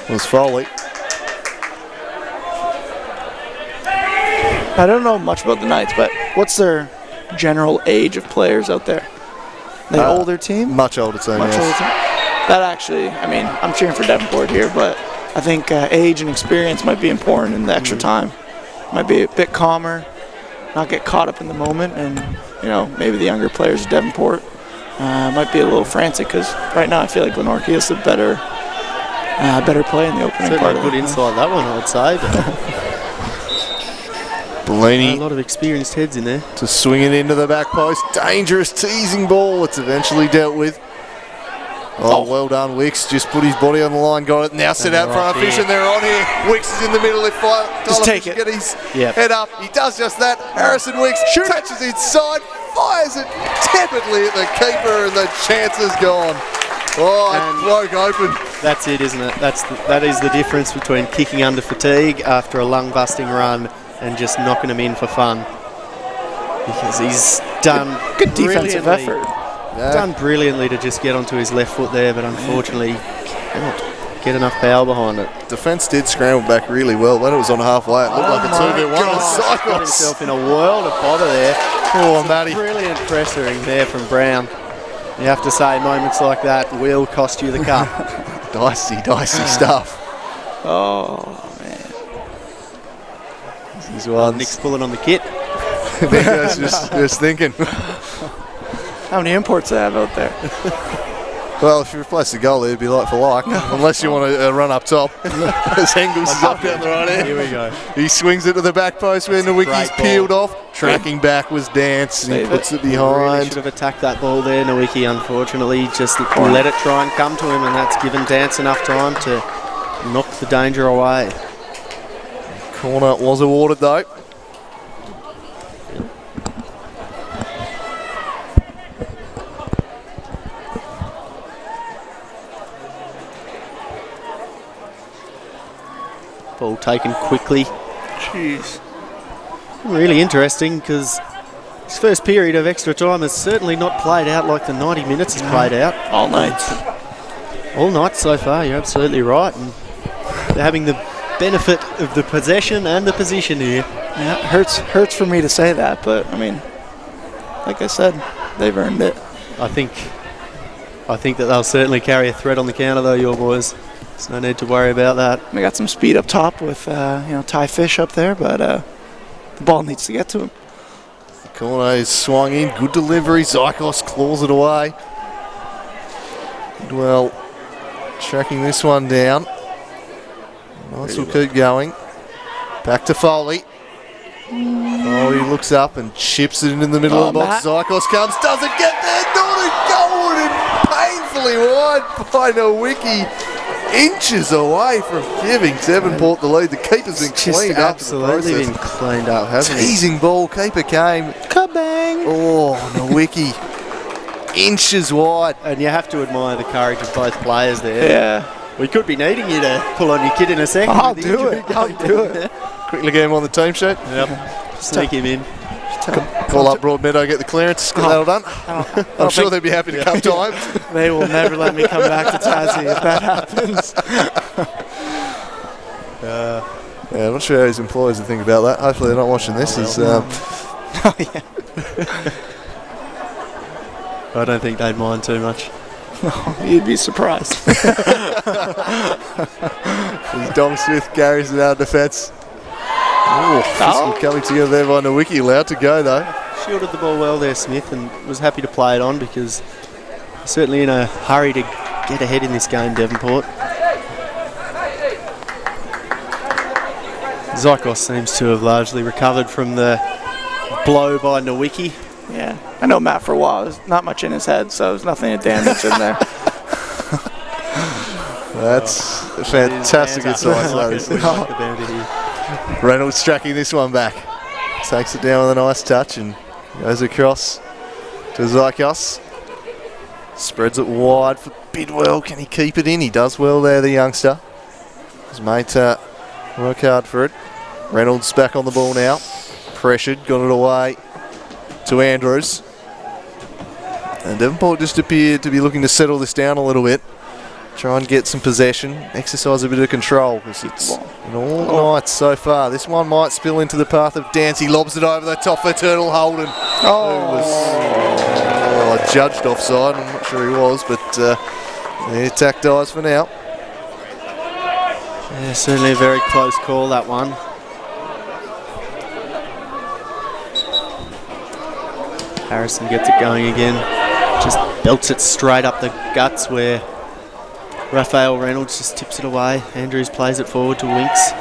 was Foley. I don't know much about the Knights, but what's their general age of players out there? The older team? Much older team, Much yes. older team. That actually, I mean, I'm cheering for Devonport here, but I think age and experience might be important in the extra time. Might be a bit calmer, not get caught up in the moment, and maybe the younger players of Devonport might be a little frantic because right now I feel like Glenorchy is the better play in the opening Certainly part. a good insight that one, I would say. But Bellini A lot of experienced heads in there. to swing it into the back post. Dangerous teasing ball. It's eventually dealt with. Oh, well done, Wicks. Just put his body on the line, got it. Now set out front of Fish, and they're on here. Wicks is in the middle. If Just take it. Get his head up. He does just that. Harrison Wicks touches inside, fires it tepidly at the keeper, and the chance is gone. Oh, it broke open. That's it, isn't it? That is the difference between kicking under fatigue after a lung-busting run and just knocking him in for fun. Because he's done good defensive effort. Done brilliantly to just get onto his left foot there, but unfortunately cannot get enough power behind it. Defence did scramble back really well. When it was on halfway, it looked like a 2v1. Got himself in a world of bother there. Oh, Matty. Brilliant pressuring there from Brown. You have to say, moments like that will cost you the cup. Dicey stuff. Oh, man. This is one. Nick's pulling on the kit. Nick's just thinking. How many imports they have out there? Well, if you replace the goalie, it'd be like for like. Unless you want to run up top. As Hengels is up down the right end. Here we go. He swings it to the back post when the wicky's peeled off. Tracking back was Dance, and he puts it behind. Really should have attacked that ball there, Nowicki. Unfortunately, just let it try and come to him, and that's given Dance enough time to knock the danger away. Corner was awarded though. Ball taken quickly. Jeez. Really interesting because his first period of extra time has certainly not played out like the 90 minutes has played out. All night. All night so far, you're absolutely right. And they're having the benefit of the possession and the position here. Yeah, it hurts for me to say that, but I mean, like I said, they've earned it. I think that they'll certainly carry a threat on the counter though, your boys. There's no need to worry about that. They got some speed up top with Ty Fish up there, but the ball needs to get to him. Corner is swung in, good delivery. Zykos claws it away. Well, tracking this one down. Knights will keep going. Back to Foley. Foley looks up and chips it into the middle of the box. Zykos comes, doesn't get there. Not a goal, and painfully wide by Nowicki. Inches away from giving Devonport the lead. The keeper's been cleaned up. Absolutely been cleaned up, hasn't he? Teasing ball, keeper came. Kabang! Oh, Nowicki. Inches wide. And you have to admire the courage of both players there. Yeah. We could be needing you to pull on your kid in a second. I'll do it. Quickly get him on the team sheet. Yep. Sneak him in. Call up Broadmeadow, get the clearance, get that all done. I'm sure they'd be happy to come time. They will never let me come back to Tassie if that happens. Yeah, I'm not sure how his employers would think about that. Hopefully they're not watching this. I don't think they'd mind too much. You'd be surprised. Dom Smith carries it out of defence. Physical coming together there by Nowicki. Allowed to go though. Shielded the ball well there, Smith, and was happy to play it on because certainly in a hurry to get ahead in this game, Devonport. Zykos seems to have largely recovered from the blow by Nowicki. Yeah, I know Matt for a while. There's not much in his head, so there's nothing of damage in there. That's a fantastic insight. Reynolds tracking this one back. Takes it down with a nice touch and goes across to Zykos. Spreads it wide for Bidwell. Can he keep it in? He does well there, the youngster. His mate work hard for it. Reynolds back on the ball now. Pressured, got it away to Andrews. And Devonport just appeared to be looking to settle this down a little bit. Try and get some possession, exercise a bit of control because it's been all night so far. This one might spill into the path of Dance. He lobs it over the top for Turtle Holden. I judged offside. I'm not sure he was, but the attack dies for now. Yeah, certainly a very close call, that one. Harrison gets it going again. Just belts it straight up the guts where Raphael Reynolds just tips it away. Andrews plays it forward to Winks.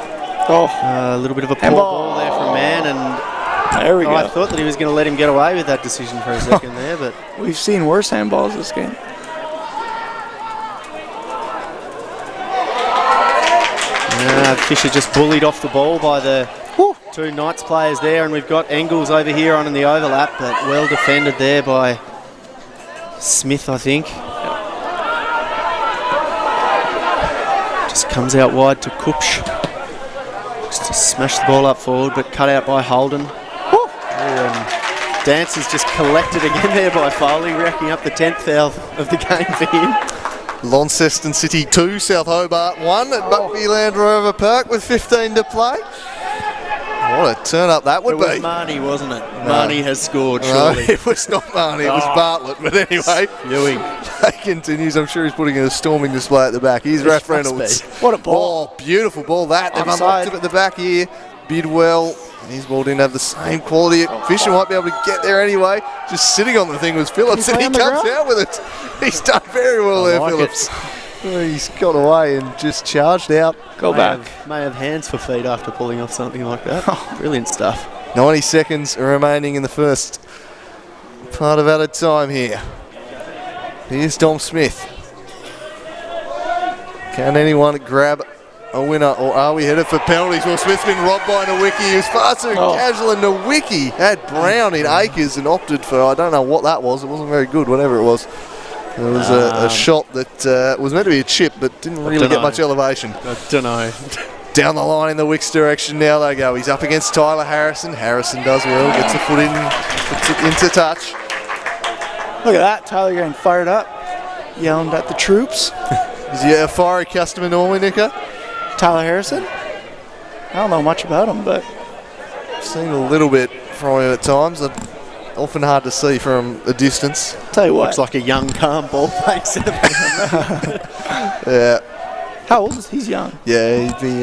Oh, A little bit of a poor Handball. ball there from Man, and there we go. I thought that he was going to let him get away with that decision for a second there, but We've seen worse handballs this game. Fisher just bullied off the ball by the two Knights players there, and we've got Engels over here on in the overlap, but well defended there by Smith, I think. Just comes out wide to Kupsch. Just to smash the ball up forward, but cut out by Holden. Dance is just collected again there by Foley, racking up the 10th foul of the game for him. Launceston City 2, South Hobart 1 at Buckby Land Rover Park with 15 to play. What a turn up that would It was be. Marnie, wasn't it? Marnie has scored, No, surely. it was not Marnie, it was Bartlett. But anyway, Ewing. he continues. I'm sure he's putting in a storming display at the back. Here's Raph Reynolds. What a ball. Oh, beautiful ball that. They've Onside. unlocked him at the back here. Bidwell. His ball didn't have the same quality. Fisher might be able to get there anyway. Just sitting on the thing was Phillips, and he comes out with it. He's done very well there, like Phillips. He's got away and just charged out. Go back. May have hands for feet after pulling off something like that. Brilliant stuff. 90 seconds remaining in the first part of added time here. Here's Dom Smith. Can anyone grab a winner, or are we headed for penalties? Well, Smith's been robbed by Nowicki. He was far too casual, and Nowicki had Brown in acres and opted for, I don't know what that was. It wasn't very good, whatever it was. There was a shot that was meant to be a chip, but didn't really get much elevation. I don't know. Down the line in the Wicks direction now they go. He's up against Tyler Harrison. Harrison does well, gets a foot in, puts it into touch. Look at that. Tyler getting fired up, yelling at the troops. Is he a fiery customer normally, Nico? Tyler Harrison? I don't know much about him, but I've seen a little bit from him at times. Often hard to see from a distance. tell you what. Looks like a young, calm ball playing centre back. Yeah. How old is he? He's young. Yeah, he'd be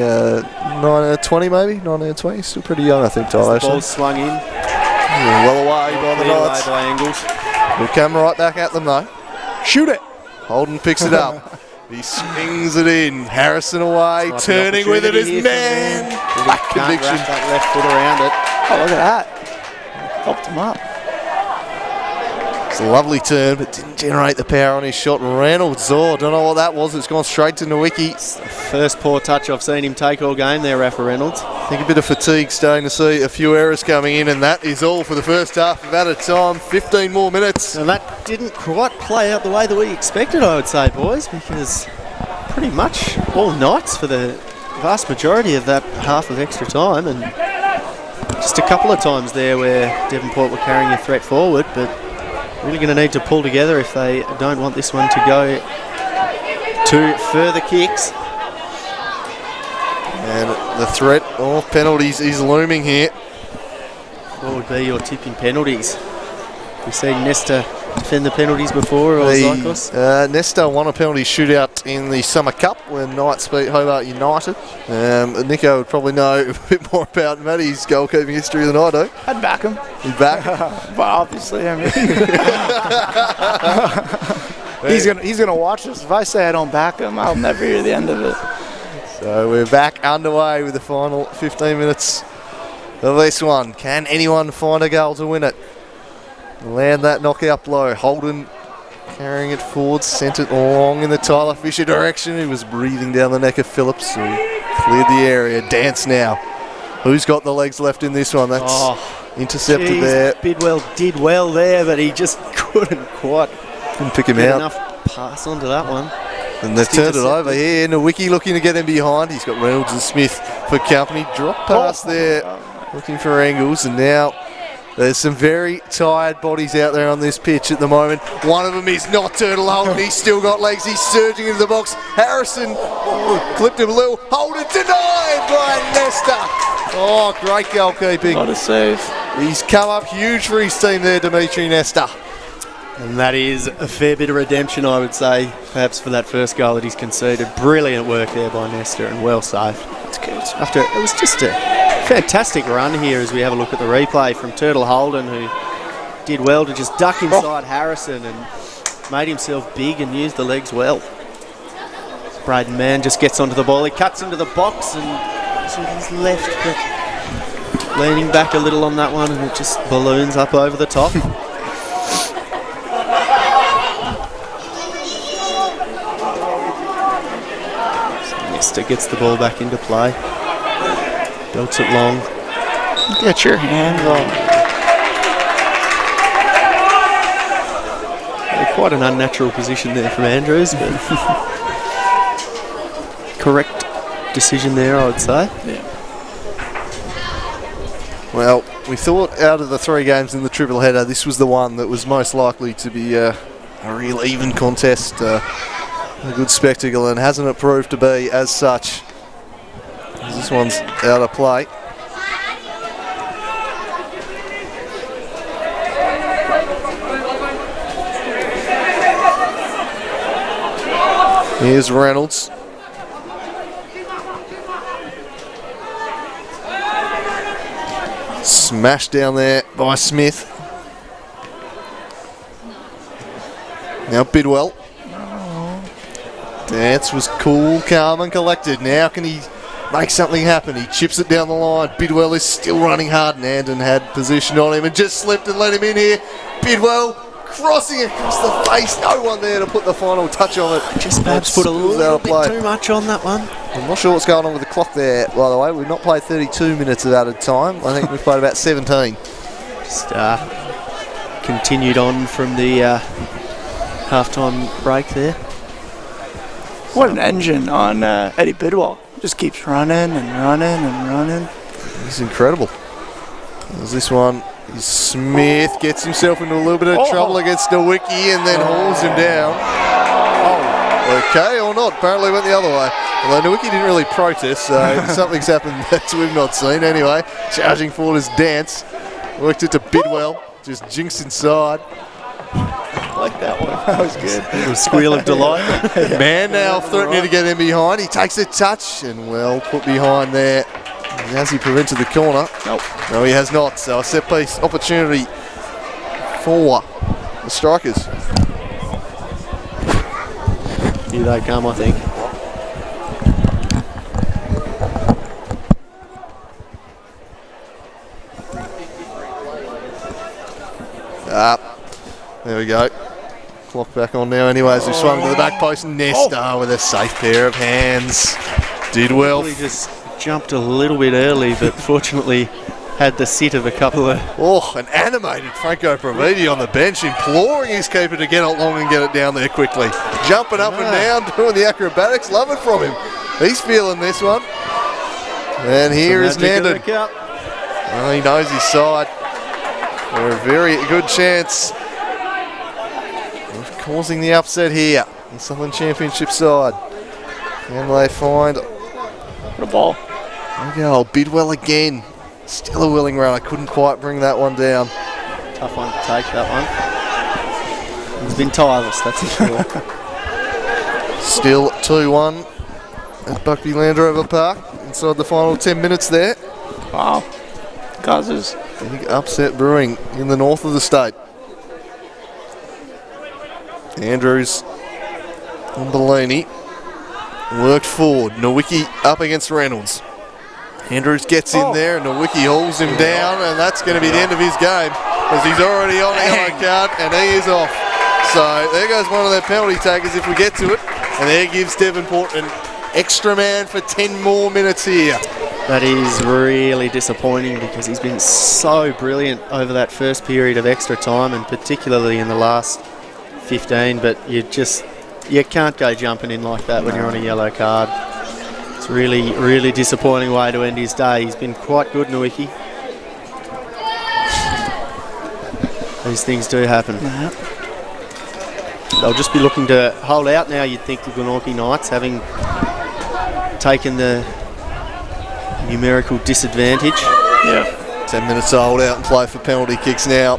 20 maybe, 19 20. Still pretty young, I think, Tyler. The ball's swung in. Yeah, well away by the Cleared away Knights. by Engels. We'll come right back at them though. Shoot it. Holden picks it up. He swings it in. Harrison away, Might be turning with it opportunity is here for Man. Man. Black Can't conviction. wrap that left foot around it. Oh, look at that. Helped him up. It's a lovely turn, but didn't generate the power on his shot. Reynolds, don't know what that was. It's gone straight to Nowicki. First poor touch I've seen him take all game there, Rafa Reynolds. I think a bit of fatigue starting to see a few errors coming in, and that is all for the first half of added time. 15 more minutes. And that didn't quite play out the way that we expected, I would say, boys, because pretty much all Knights for the vast majority of that half of extra time, and just a couple of times there where Devonport were carrying a threat forward, but really going to need to pull together if they don't want this one to go to further kicks. And the threat of penalties is looming here. What would be your tip in penalties? We've seen Nesta defend the penalties before, or Zykos? Nesta won a penalty shootout in the Summer Cup when Knights beat Hobart United. Nico would probably know a bit more about Matty's goalkeeping history than I do. I'd back him. He's back. But obviously, I mean, he's gonna watch this. If I say I don't back him, I'll never hear the end of it. So we're back underway with the final 15 minutes of this one. Can anyone find a goal to win it? Land that knockout blow. Holden carrying it forward, sent it long in the Tyler Fisher direction. He was breathing down the neck of Phillips, who cleared the area. Dance now. Who's got the legs left in this one? That's intercepted there. Bidwell did well there, but he just couldn't quite Couldn't pick him get out. enough pass onto that one. And they've turned it intercepted. over here. Nowicki looking to get him behind. He's got Reynolds and Smith for company. Drop pass there, looking for angles. And now there's some very tired bodies out there on this pitch at the moment. One of them is not Turtle Holden. He's still got legs. He's surging into the box. Harrison clipped him a little. Holden denied by Nesta. Oh, great goalkeeping. What a save. He's come up huge for his team there, Dimitri Nesta. And that is a fair bit of redemption, I would say, perhaps for that first goal that he's conceded. Brilliant work there by Nesta, and well saved. That's good. It was just a fantastic run here as we have a look at the replay from Turtle Holden, who did well to just duck inside Harrison and made himself big and used the legs well. Braden Mann just gets onto the ball. He cuts into the box and to his left, but leaning back a little on that one, and it just balloons up over the top. Nesta gets the ball back into play. Belts it long. Get your hands on. Quite an unnatural position there from Andrews, but correct decision there, I would say. Yeah. Well, we thought out of the 3 games in the triple header, this was the one that was most likely to be a real even contest, a good spectacle, and hasn't it proved to be as such? This one's out of play. Here's Reynolds. Smashed down there by Smith. Now Bidwell. Dance was cool, calm and collected. Now can he make something happen? He chips it down the line. Bidwell is still running hard, and Andon had position on him and just slipped and let him in here. Bidwell crossing across the face. No one there to put the final touch on it. Just perhaps put a little bit too much on that one. I'm not sure what's going on with the clock there, by the way. We've not played 32 minutes of added time. I think we've played about 17. Just continued on from the halftime break there. What an engine on Eddie Bidwell. Just keeps running and running and running. He's incredible. There's this one. Smith gets himself into a little bit of trouble against Nowicki and then hauls him down. Oh, okay or not. Apparently went the other way. Although Nowicki didn't really protest, so something's happened that we've not seen. Anyway, charging forward his dance. Worked it to Bidwell. Just jinxed inside. I like that one. That was good. A little squeal of delight. Man now threatening to get in behind. He takes a touch and well put behind there. Has he prevented the corner? Nope. No, he has not. So a set piece opportunity for the Strikers. Here they come, I think. There we go. Clock back on now anyways. We swung to the back post. Nesta with a safe pair of hands. Did well. He just jumped a little bit early, but fortunately had the sit of a couple of... Oh, an animated Franco Providi on the bench, imploring his keeper to get it long and get it down there quickly. Jumping up and down, doing the acrobatics. Love it from him. He's feeling this one. And here is Nandon. Well, he knows his side. For a very good chance of causing the upset here. The Southern Championship side. And they find What a ball. there we go. Bidwell again. Still a willing runner. Couldn't quite bring that one down. Tough one to take, that one. He's been tireless, that's for sure. Still 2-1 at Buckby Land Rover Park. Inside the final 10 minutes there. Wow. Causes. Big upset brewing in the north of the state. Andrews and Bellini worked forward. Nowicki up against Reynolds. Andrews gets in there and Nowicki hauls him down, and that's going to be the end of his game as he's already on a yellow card and he is off. So there goes one of their penalty takers if we get to it, and there gives Devonport an extra man for 10 more minutes here. That is really disappointing because he's been so brilliant over that first period of extra time, and particularly in the last 15, but you can't go jumping in like that when you're on a yellow card. It's really, really disappointing way to end his day. He's been quite good, Nowicki. These things do happen. They'll just be looking to hold out now, you'd think, the Glenorchy Knights, having taken the numerical disadvantage. Yeah. 10 minutes to hold out and play for penalty kicks now.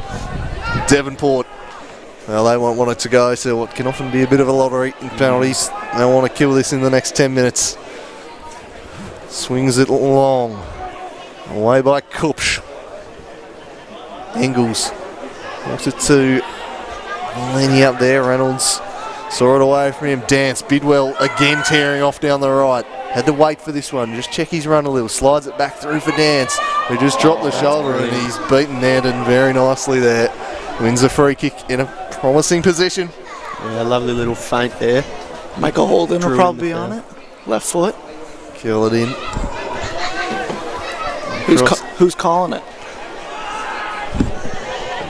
Devonport, well, they won't want it to go to what can often be a bit of a lottery in penalties. They want to kill this in the next 10 minutes. Swings it long. Away by Kupsch. Engels. Left it to Lenny up there. Reynolds saw it away from him. Dance. Bidwell again tearing off down the right. Had to wait for this one. Just check his run a little. Slides it back through for Dance, who just dropped the shoulder, and he's beaten Nandon very nicely there. Wins the free kick in a promising position. Yeah, lovely little feint there. Michael Holden will Drew probably be in the on it. Left foot. Kill it in. Who's calling it?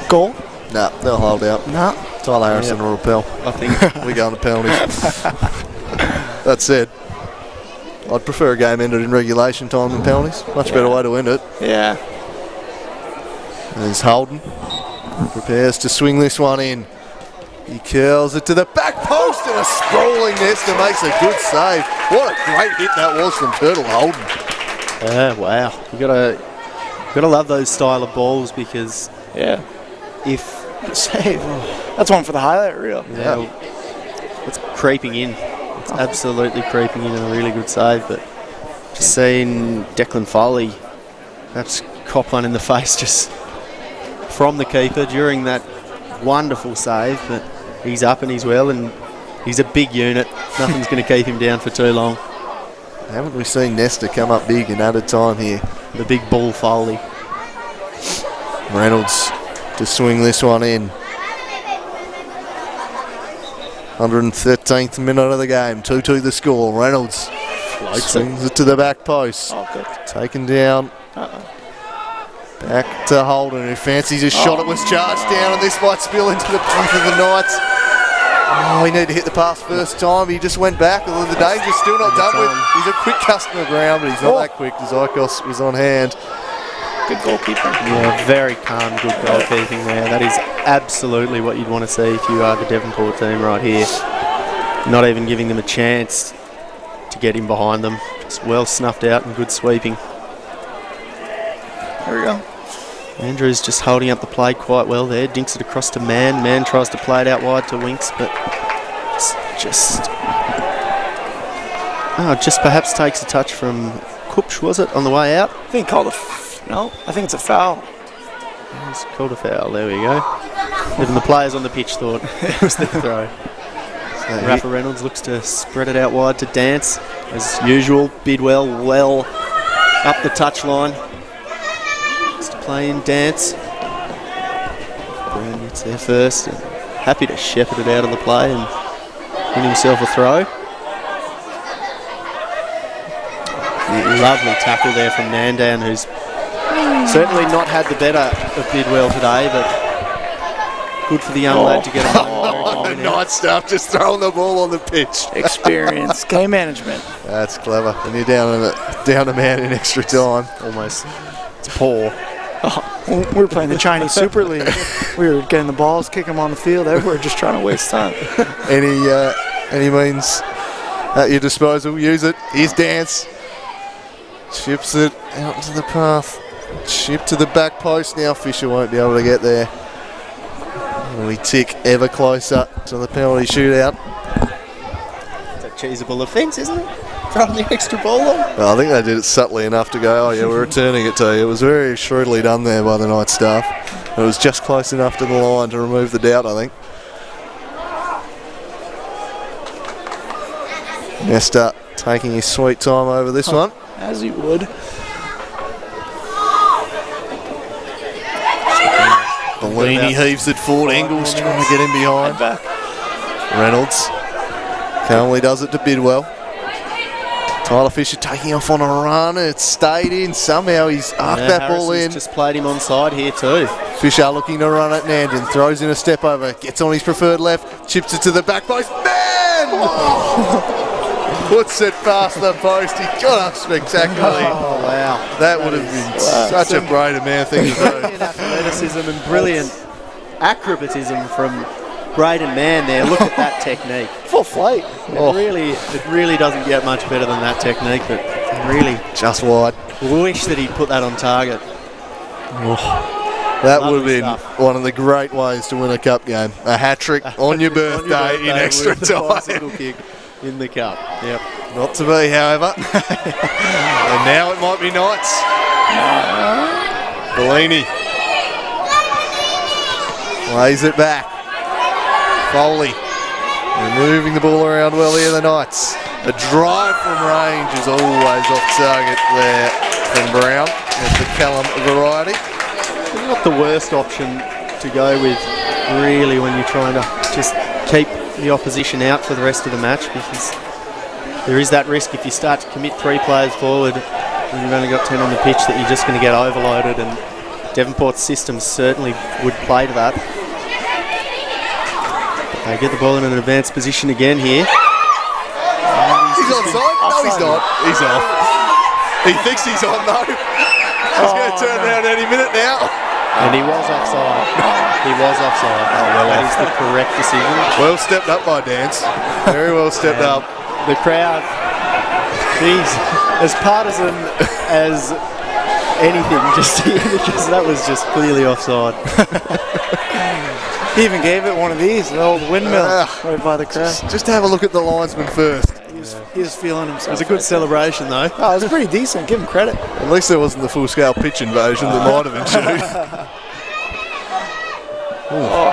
Goal? Nah, they'll hold out. No. Tyler Harrison will repel. I think We go on the penalties. That said, I'd prefer a game ended in regulation time than penalties. Much better way to end it. Yeah. There's Holden. Prepares to swing this one in. He curls it to the back post, and a sprawling Nesta makes a good save. What a great hit that was from Turtle Holden. yeah, wow. You gotta love those style of balls, because Yeah. if Save. That's one for the highlight reel. yeah, it's creeping in. It's absolutely creeping in, and a really good save. But just seeing Declan Foley perhaps cop one in the face just from the keeper during that wonderful save. But he's up and he's well, and he's a big unit. Nothing's going to keep him down for too long. Haven't we seen Nesta come up big in added time here? The big bull Foley. Reynolds to swing this one in. 113th minute of the game. 2-2 the score. Reynolds swings it to the back post. Oh, good. Taken down. Back to Holden, who fancies a shot. It was charged down, and this might spill into the path of the Knights. Oh, he needed to hit the pass first time. He just went back. Although the danger's still not done with. He's a quick customer ground, but he's not that quick. Zykos was on hand. Good goalkeeper. Yeah, very calm, good goalkeeping there. That is absolutely what you'd want to see if you are the Devonport team right here. Not even giving them a chance to get in behind them. Just well snuffed out and good sweeping. There we go. Andrews just holding up the play quite well there. Dinks it across to Mann. Mann tries to play it out wide to Winks, but it's just perhaps takes a touch from Kupch, was it, on the way out? I think called no, I think it's a foul. It's called a foul. There we go. Even the players on the pitch thought it was their throw. So Rafa Reynolds looks to spread it out wide to Dance. As usual, Bidwell well up the touchline. Just to play in Dance. Brown gets there first. And happy to shepherd it out of the play and win himself a throw. Lovely tackle there from Nandan, who's certainly not had the better of Bidwell today, but good for the young lad to get a Night stuff, just throwing the ball on the pitch. Experience, game management. That's clever. And you're down a man in extra time. almost. It's poor. We were playing the Chinese Super League. We were getting the balls, kicking them on the field. Everywhere, just trying to waste time. Any means at your disposal, use it. Here's Dance. Chips it out into the path. Chip to the back post now. Fisher won't be able to get there. And we tick ever closer to the penalty shootout. It's a cheesable offence, isn't it? Throwing the extra ball on. Well, I think they did it subtly enough to go, oh yeah, we're returning it to you. It was very shrewdly done there by the Knight staff. It was just close enough to the line to remove the doubt, I think. Nesta taking his sweet time over this one. As he would. Bellini heaves it forward. Engels trying to get in behind. Reynolds calmly does it to Bidwell. Tyler Fisher taking off on a run. It stayed in. Somehow he's arced that ball in. Just played him onside here too. Fisher looking to run at Nandon. Throws in a step over. Gets on his preferred left. Chips it to the back post. Man! Puts it past the post. He got up spectacularly. Oh, wow. That would have been such a Braden man thing to do. Brilliant athleticism and brilliant acrobatism from Braden Mann there. Look at that technique. Full flight. It really doesn't get much better than that technique, but really Just wide. wish that he'd put that on target. That Lovely would have been stuff. one of the great ways to win a cup game. A hat-trick on your birthday in extra with the time. bicycle kick in the cup. Yep. Not to be, however. And now it might be Knights. Bellini lays it back. Foley moving the ball around well here, the Knights. A drive from range is always off target there from Brown. That's the Callum variety. Not the worst option to go with, really, when you're trying to just keep the opposition out for the rest of the match, because there is that risk if you start to commit 3 players forward and you've only got 10 on the pitch that you're just going to get overloaded, and Devonport's system certainly would play to that. They get the ball in an advanced position again here. He's onside? No, he's not. He's off. He thinks he's on though. He's going to turn around any minute now. And he was offside. He was offside. That is the correct decision. Well stepped up by Dance. Very well stepped up. The crowd, geez, as partisan as anything just here, because that was just clearly offside. He even gave it one of these, the old windmill, right by the crowd. Just have a look at the linesman first. He was feeling himself. It was a good celebration though. Oh, it was pretty decent. Give him credit. At least there wasn't the full-scale pitch invasion that might have ensued.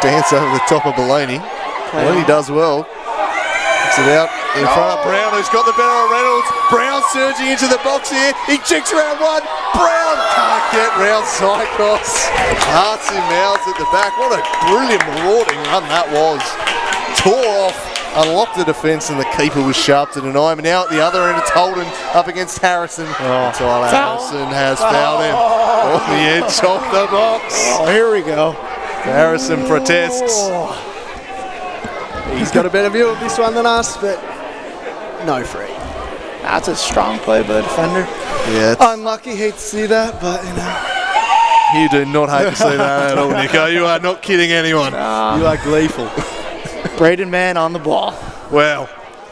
Dance over the top of Bellini. Bellini does well. Kicks it out in front of Brown, who's got the better of Reynolds. Brown surging into the box here. He checks round one. Brown can't get round Psychos. Hearts and mouths at the back. What a brilliant marauding run that was. Tore off, unlocked the defence, and the keeper was sharp to deny him. Now at the other end, it's Holden up against Harrison. Tyler Harrison has fouled him on the edge of the box. Oh, here we go. Harrison protests. He's got a better view of this one than us, but no free. That's a strong play by the defender. Yeah, Unlucky, hate to see that, but you know. you do not hate to see that at all, Nico. You are not kidding anyone. You are gleeful. Braden Mann on the ball. Well,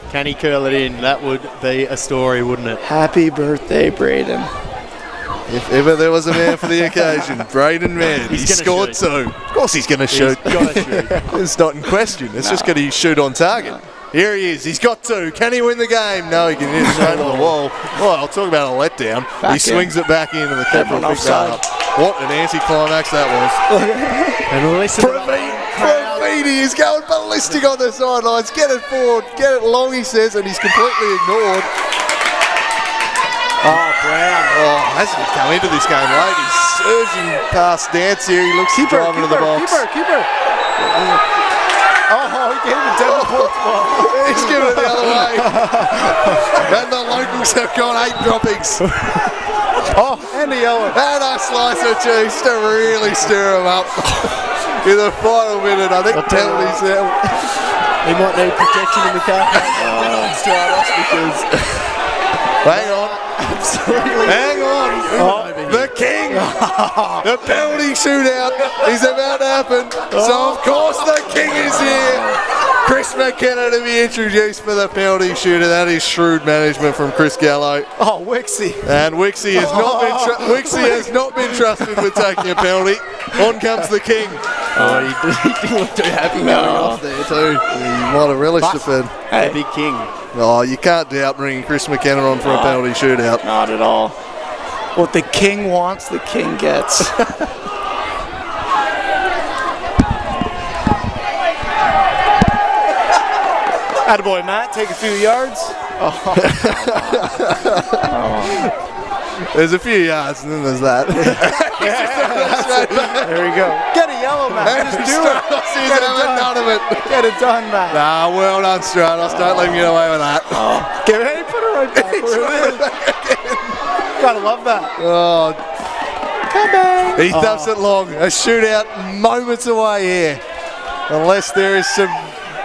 Can he curl it in? That would be a story, wouldn't it? Happy birthday, Braden. if ever there was a man for the occasion, Braden Mann. He scored shoot. 2. Of course he's going to shoot. He's gotta shoot. It's not in question. It's just going to shoot on target. Here he is. He's got 2. Can he win the game? No, he can hit it straight to the wall. Well, I'll talk about a letdown. He swings it back in and the keeper will pick that up. What an anticlimax that was. And listen to Pravini is going ballistic on the sidelines. Get it forward. Get it long, he says, and he's completely ignored. Oh, Brown. Oh, hasn't he come into this game late? He's surging past Dance here. He looks to drive into the box. Keeper. Oh, he gave it Devonport. He's giving it the other way. And the locals have got 8 droppings. Oh, and a yellow. And a slice of cheese to really stir him up. In the final minute, I think penalties there. He might need protection in the car. Because Hang on. absolutely. Hang on. The king. The penalty shootout is about to happen. So, of course, the king is here. Chris McKenna to be introduced for the penalty shooter. That is shrewd management from Chris Gallo. Oh, Wixie. And Wixie has not been trusted with taking a penalty. On comes the king. Oh, he didn't look too happy going off there too. He might have relished it, Fed. The big king. Oh, you can't doubt bringing Chris McKenna on for a penalty shootout. Not at all. What the king wants, the king gets. Attaboy, Matt. Take a few yards. There's a few yards and then there's that. There we go. Get a yellow, Matt. Just do it. Get done. none of it. Get it done, Matt. Nah, well done, Stratos. Don't let him get away with that. Get it. Put it right back where it is. Gotta love that. Oh, Come on. he dumps it long. A shootout moments away here. Unless there is some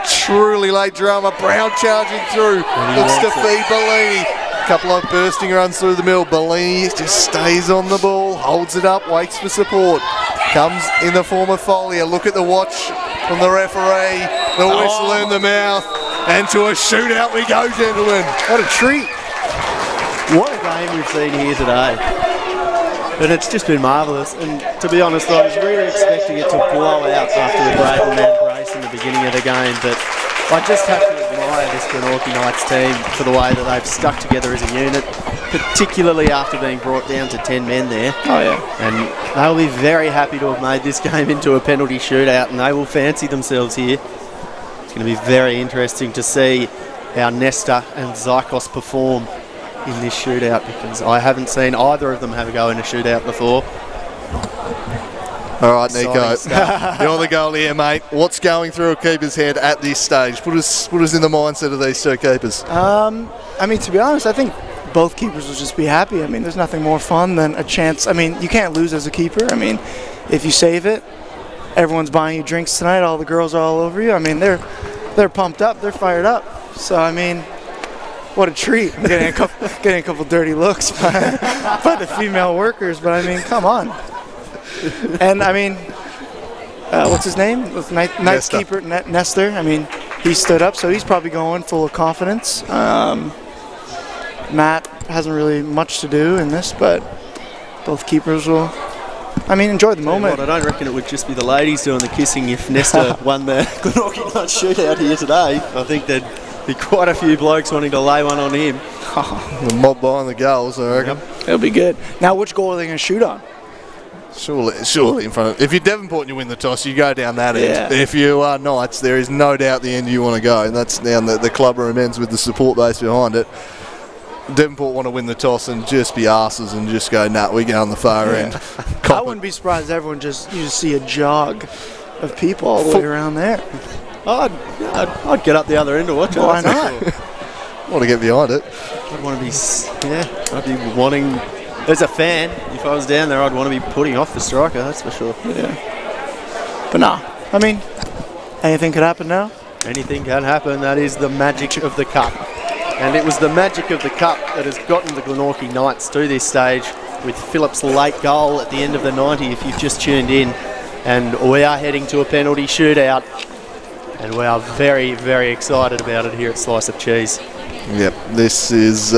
truly late drama. Brown charging through. Looks to feed Bellini. Couple of bursting runs through the middle. Bellini just stays on the ball, holds it up, waits for support. Comes in the form of Folia. Look at the watch from the referee. The whistle in the mouth. And to a shootout we go, gentlemen. What a treat. What a game we've seen here today. And it's just been marvellous. And to be honest, I was really expecting it to blow out after the Braden Man brace in the beginning of the game. But I just have to admire this Glenorchy Knights team for the way that they've stuck together as a unit, particularly after being brought down to 10 men there. Oh, yeah. And they'll be very happy to have made this game into a penalty shootout, and they will fancy themselves here. It's going to be very interesting to see how Nesta and Zykos perform in this shootout, because I haven't seen either of them have a go in a shootout before. All right, Nico, Exciting stuff. you're the goalie here, mate. What's going through a keeper's head at this stage? Put us in the mindset of these two keepers. I mean, to be honest, I think both keepers will just be happy. I mean, there's nothing more fun than a chance. I mean, you can't lose as a keeper. I mean, if you save it, everyone's buying you drinks tonight. All the girls are all over you. I mean, they're pumped up. They're fired up. So, I mean, what a treat. I'm getting a couple dirty looks by the female workers. But, I mean, come on. And, I mean, what's his name? Knight's keeper, Nestor. I mean, he stood up, so he's probably going full of confidence. Matt hasn't really much to do in this, but both keepers will, I mean, enjoy the moment. I don't reckon it would just be the ladies doing the kissing if Nesta won the Glenorchy Night shootout here today. I think there'd be quite a few blokes wanting to lay one on him. The mob behind the goals, I reckon. Yep. It'll be good. Now, which goal are they going to shoot on? Surely in front of. If you're Devonport and you win the toss, you go down that Yeah. end. If you are Knights, there is no doubt the end you want to go, and that's down the club room ends with the support base behind it. Devonport want to win the toss and just be asses and just go, nah, we go on the far end. I wouldn't be surprised if you just see a jog of people all the way around there. I'd get up the other end to watch it. Why that's for not? sure. Want to get behind it. I'd want to be, I'd be wanting, as a fan, if I was down there, I'd want to be putting off the striker, that's for sure. Yeah. But nah, I mean, anything could happen now. Anything can happen. That is the magic of the cup. And it was the magic of the cup that has gotten the Glenorchy Knights to this stage with Phillips' late goal at the end of the 90, if you've just tuned in. And we are heading to a penalty shootout. And we are very, very excited about it here at Slice of Cheese. Yep, this is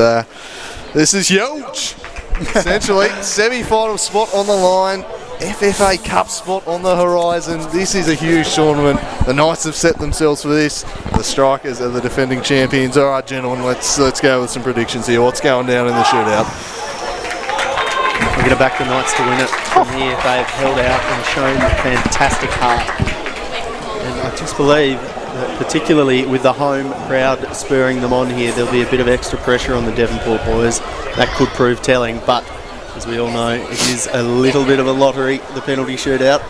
huge. Essentially, semi-final spot on the line, FFA Cup spot on the horizon. This is a huge tournament. The Knights have set themselves for this. The Strikers are the defending champions. All right, gentlemen, let's go with some predictions here. What's going down in the shootout? I'm going to back the Knights to win it from here. They've held out and shown fantastic heart. And I just believe that particularly with the home crowd spurring them on here, there'll be a bit of extra pressure on the Devonport boys. That could prove telling, but as we all know, it is a little bit of a lottery, the penalty shootout.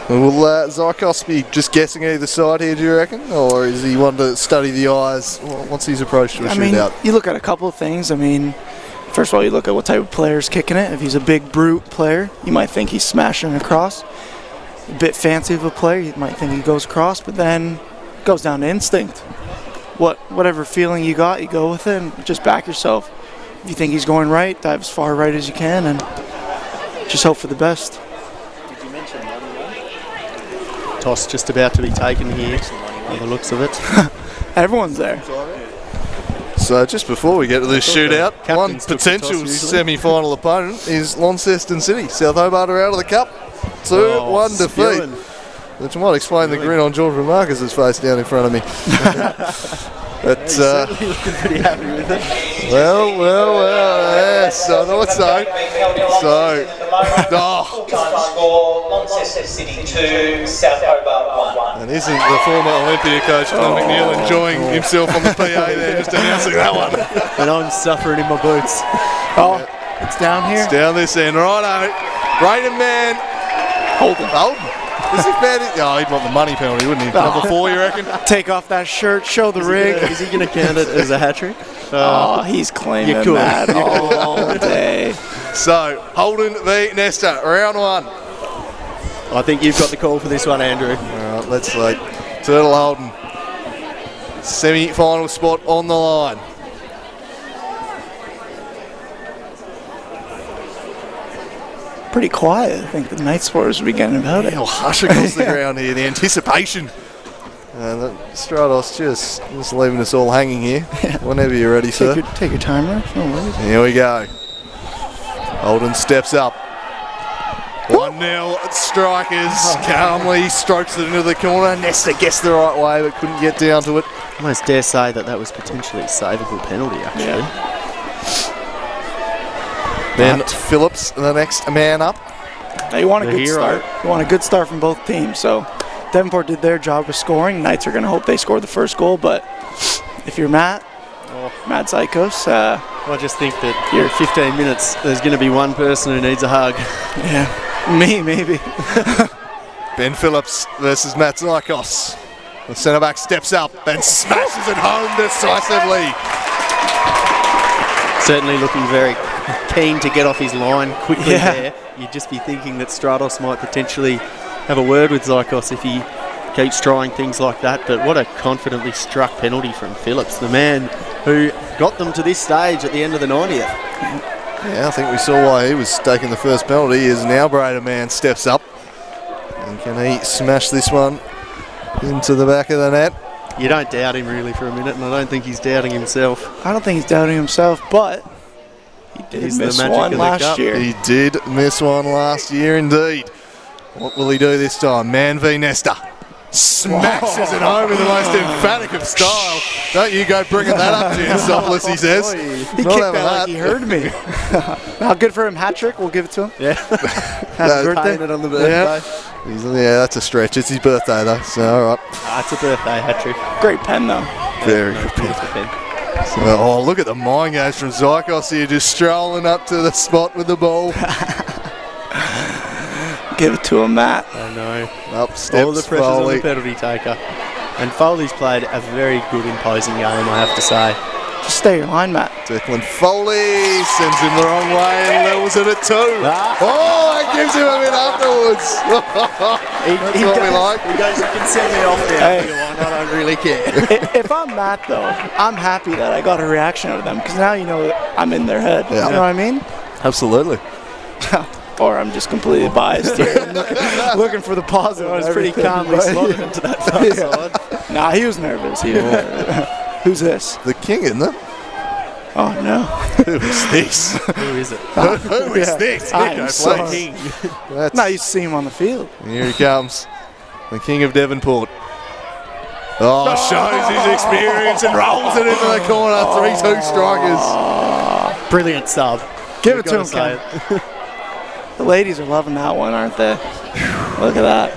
Will Zykos be just guessing either side here, do you reckon? Or is he one to study the eyes? What's his approach to a shootout? You look at a couple of things. I mean, first of all, you look at what type of player is kicking it. If he's a big brute player, you might think he's smashing across. A bit fancy of a player, you might think he goes across, but then it goes down to instinct. Whatever feeling you got, you go with it and just back yourself. If you think he's going right, dive as far right as you can and just hope for the best. Did you mention money? Toss just about to be taken here, by the looks of it. Everyone's there. So just before we get to this shootout, one captains took the toss potential usually. semi-final opponent is Launceston City. South Hobart are out of the cup. 2-1 defeat. spewing. Which might explain the grin on George Marcus's face down in front of me. But, He's certainly looking pretty happy with it. well, yes, I thought so. Score Launceston City 2, South Hobart 1. And isn't the former Olympia coach Tom McNeil enjoying himself on the PA there, just announcing that one? And I'm suffering in my boots. Oh, it's down here. It's down this end, righto. Brayden man. Holden. Is he bad? Oh, he'd want the money penalty, wouldn't he? Number 4, you reckon? Take off that shirt, show the rig. Is he going to count it as a hat-trick? Oh, he's claiming you could. that all day. So, Holden v Nesta, round 1. I think you've got the call for this one, Andrew. All right, let's see. Turtle Holden. Semi-final spot on the line. Pretty quiet. I think the night sporters will be getting about it. It'll hush across the ground here, the anticipation. And Stratos just leaving us all hanging here. Whenever you're ready, sir. Take your timer. No worries. Here we go. Holden steps up. 1-0 Strikers. Calmly strokes it into the corner. Nesta gets the right way but couldn't get down to it. I almost dare say that was potentially a savable penalty, actually. Then Phillips, the next man up. Now you want a The good hero. start. You want a good start from both teams. So Devonport did their job of scoring. Knights are going to hope they score the first goal, but if you're Matt Zykos, I just think that in 15 minutes there's going to be one person who needs a hug. yeah, me maybe. Ben Phillips versus Matt Zykos. The centre back steps up and smashes it home decisively. Certainly looking very keen to get off his line quickly there. You'd just be thinking that Stratos might potentially have a word with Zykos if he keeps trying things like that. But what a confidently struck penalty from Phillips, the man who got them to this stage at the end of the 90th. Yeah, I think we saw why he was taking the first penalty. As an Albrader man steps up. And can he smash this one into the back of the net? You don't doubt him really for a minute, and I don't think he's doubting himself. I don't think he's doubting himself, but he did miss one last year. He did miss one last year indeed. What will he do this time? Man v Nesta. Smashes it home in the most emphatic of style. Don't you go bringing that up to yourself, he says. He kicked that like he heard me. Now, good for him. Hat trick. We'll give it to him. Yeah. Happy birthday. It on the birthday. Yeah, that's a stretch. It's his birthday though, so all right. It's a birthday hat trick. Great pen though. Very good pen. So, look at the mind games from Zykos here, just strolling up to the spot with the ball. Give it to him, Matt. I know. Up steps all the pressure's Foley. on the penalty taker. And Foley's played a very good imposing game, I have to say. Just stay your line, Matt. Declan Foley sends him the wrong way and levels it at 2. It gives him a bit afterwards. That's what we like. He goes, you can send me off there if you want, I don't really care. If I'm Matt, though, I'm happy that I got a reaction out of them, because now you know that I'm in their head. Yeah. You know what I mean? Absolutely. Or I'm just completely biased here. looking for the positive. I was pretty calmly slotted into that far side. Nah, he was nervous. Who's this? The king, isn't it? Oh, no. Who is this? Who is it? Who is this? I'm sorry. King. Not used to see him on the field. Here he comes. The king of Devonport. Shows his experience and rolls it into the corner. 3-2 strikers. Brilliant sub. Give it to him, Ken. The ladies are loving that one, aren't they? Look at that.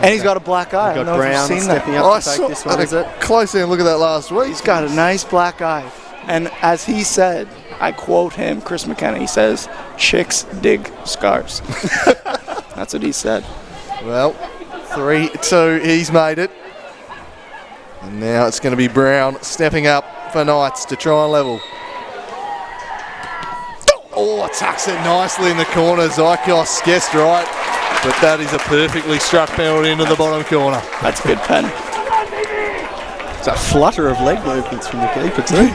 And he's got a black eye. I don't know if you've seen that. stepping up to take this one, is it? Close in, look at that last week. He's got a nice black eye. And as he said, I quote him, Chris McKenna, he says, "Chicks dig scars." That's what he said. Well, 3-2, he's made it. And now it's going to be Brown stepping up for Knights to try and level. Tucks it nicely in the corner. Zykos guessed right, but that is a perfectly struck penalty into the bottom corner. That's a good pen. It's a flutter of leg movements from the keeper too.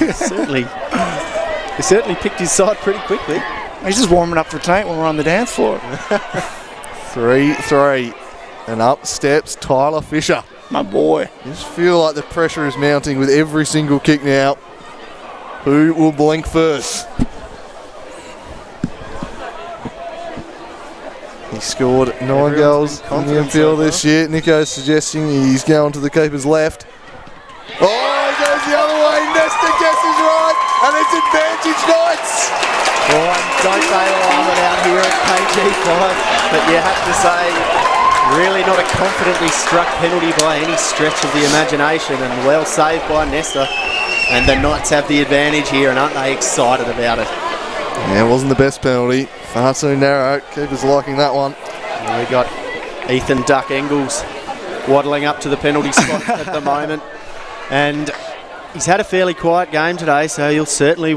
He certainly picked his side pretty quickly. He's just warming up for tonight when we're on the dance floor. 3-3, and up steps Tyler Fisher. My boy. I just feel like the pressure is mounting with every single kick now. Who will blink first? He scored 9 goals in the infield this year. Nico's suggesting he's going to the keeper's left. He goes the other way. Nesta guesses right, and it's advantage Knights. Don't they love it out here at KG5? But you have to say, really not a confidently struck penalty by any stretch of the imagination, and well saved by Nesta. And the Knights have the advantage here, and aren't they excited about it? Yeah, it wasn't the best penalty. Far too narrow. Keeper's liking that one. And we got Ethan Duck Engels waddling up to the penalty spot at the moment. And he's had a fairly quiet game today, so he'll certainly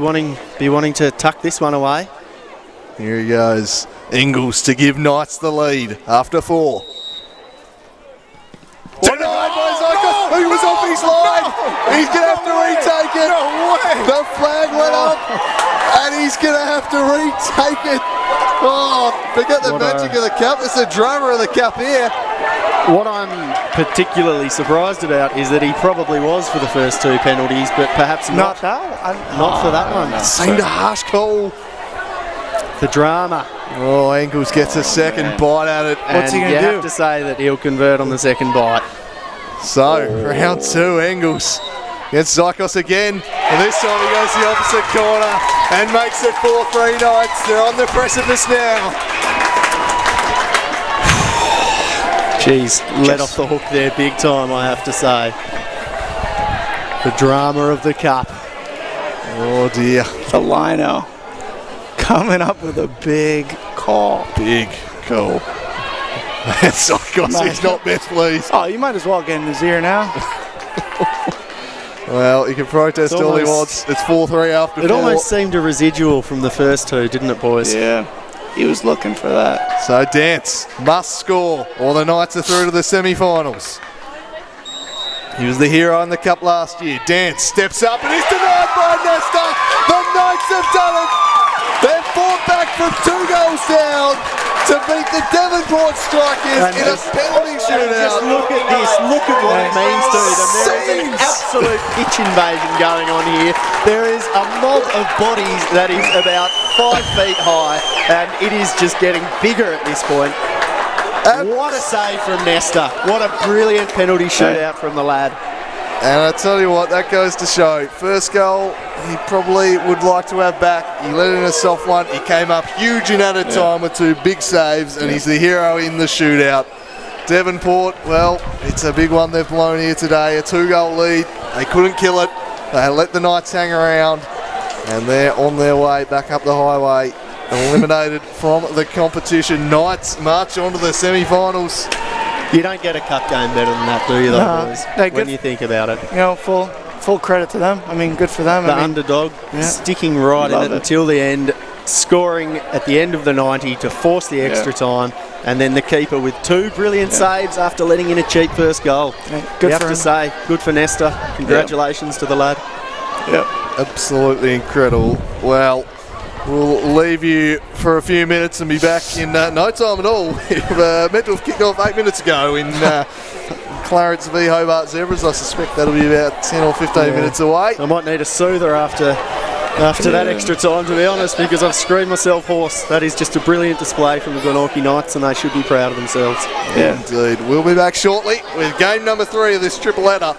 be wanting to tuck this one away. Here he goes. Engels to give Knights the lead after 4. Denied by Zykos, who was off his line. He's going to have to retake it. No way. The flag went up, and he's going to have to retake it. Forget the magic of the cup. It's the drama of the cup here. What I'm particularly surprised about is that he probably was for the first 2 penalties, but perhaps not for that one. Seemed a harsh call. The drama. Engels gets a second bite at it. What's he going to do? You have to say that he'll convert on the second bite. So, round 2, Engels against Zykos again. And this time he goes the opposite corner and makes it 4-3 Knights. They're on the precipice now. Jeez, let off the hook there big time, I have to say. The drama of the cup. Oh dear. The lino coming up with a big call. Big call. That's of course he's not best pleased. Oh, you might as well get in his ear now. Well, he can protest all he wants. It's 4-3 after 4. It almost seemed a residual from the first two, didn't it, boys? Yeah, he was looking for that. So Dance must score or the Knights are through to the semi-finals. He was the hero in the cup last year. Dance steps up and he's denied by Nesta. The Knights have done it. They've fought back from 2 goals down to beat the Devonport Strikers in a penalty shootout. Just look at this. Look at what it means to them. There is an absolute pitch invasion going on here. There is a mob of bodies that is about 5 feet high, and it is just getting bigger at this point. What a save from Nesta. What a brilliant penalty shootout from the lad. And I tell you what, that goes to show. First goal, he probably would like to have back. He let in a soft one. He came up huge in added time with 2 big saves, and he's the hero in the shootout. Devonport, well, it's a big one they've blown here today. A 2-goal lead. They couldn't kill it. They let the Knights hang around, and they're on their way back up the highway. Eliminated from the competition. Knights march on to the semi-finals. You don't get a cup game better than that, do you, though, boys? When you think about it. You know, full credit to them. I mean, good for them. The underdog sticking right in it until the end, scoring at the end of the 90 to force the extra time, and then the keeper with 2 brilliant saves after letting in a cheap first goal. Good you have for to him. say, good for Nesta. Congratulations to the lad. Yep. Absolutely incredible. Well, we'll leave you for a few minutes and be back in no time at all. We've meant to have kicked off 8 minutes ago in Clarence v Hobart Zebras. I suspect that'll be about 10 or 15 minutes away. I might need a soother after that extra time, to be honest, because I've screamed myself hoarse. That is just a brilliant display from the Glenorchy Knights, and they should be proud of themselves. Indeed. We'll be back shortly with game number 3 of this triple header.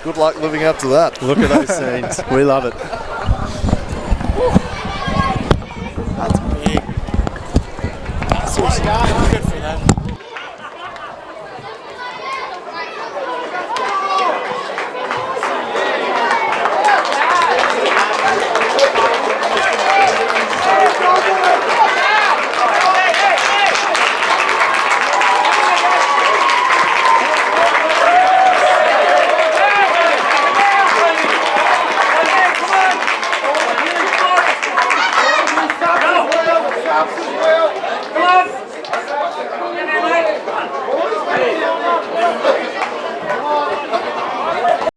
Good luck living up to that. Look at those scenes. We love it. That's big. That's good for them. Come on!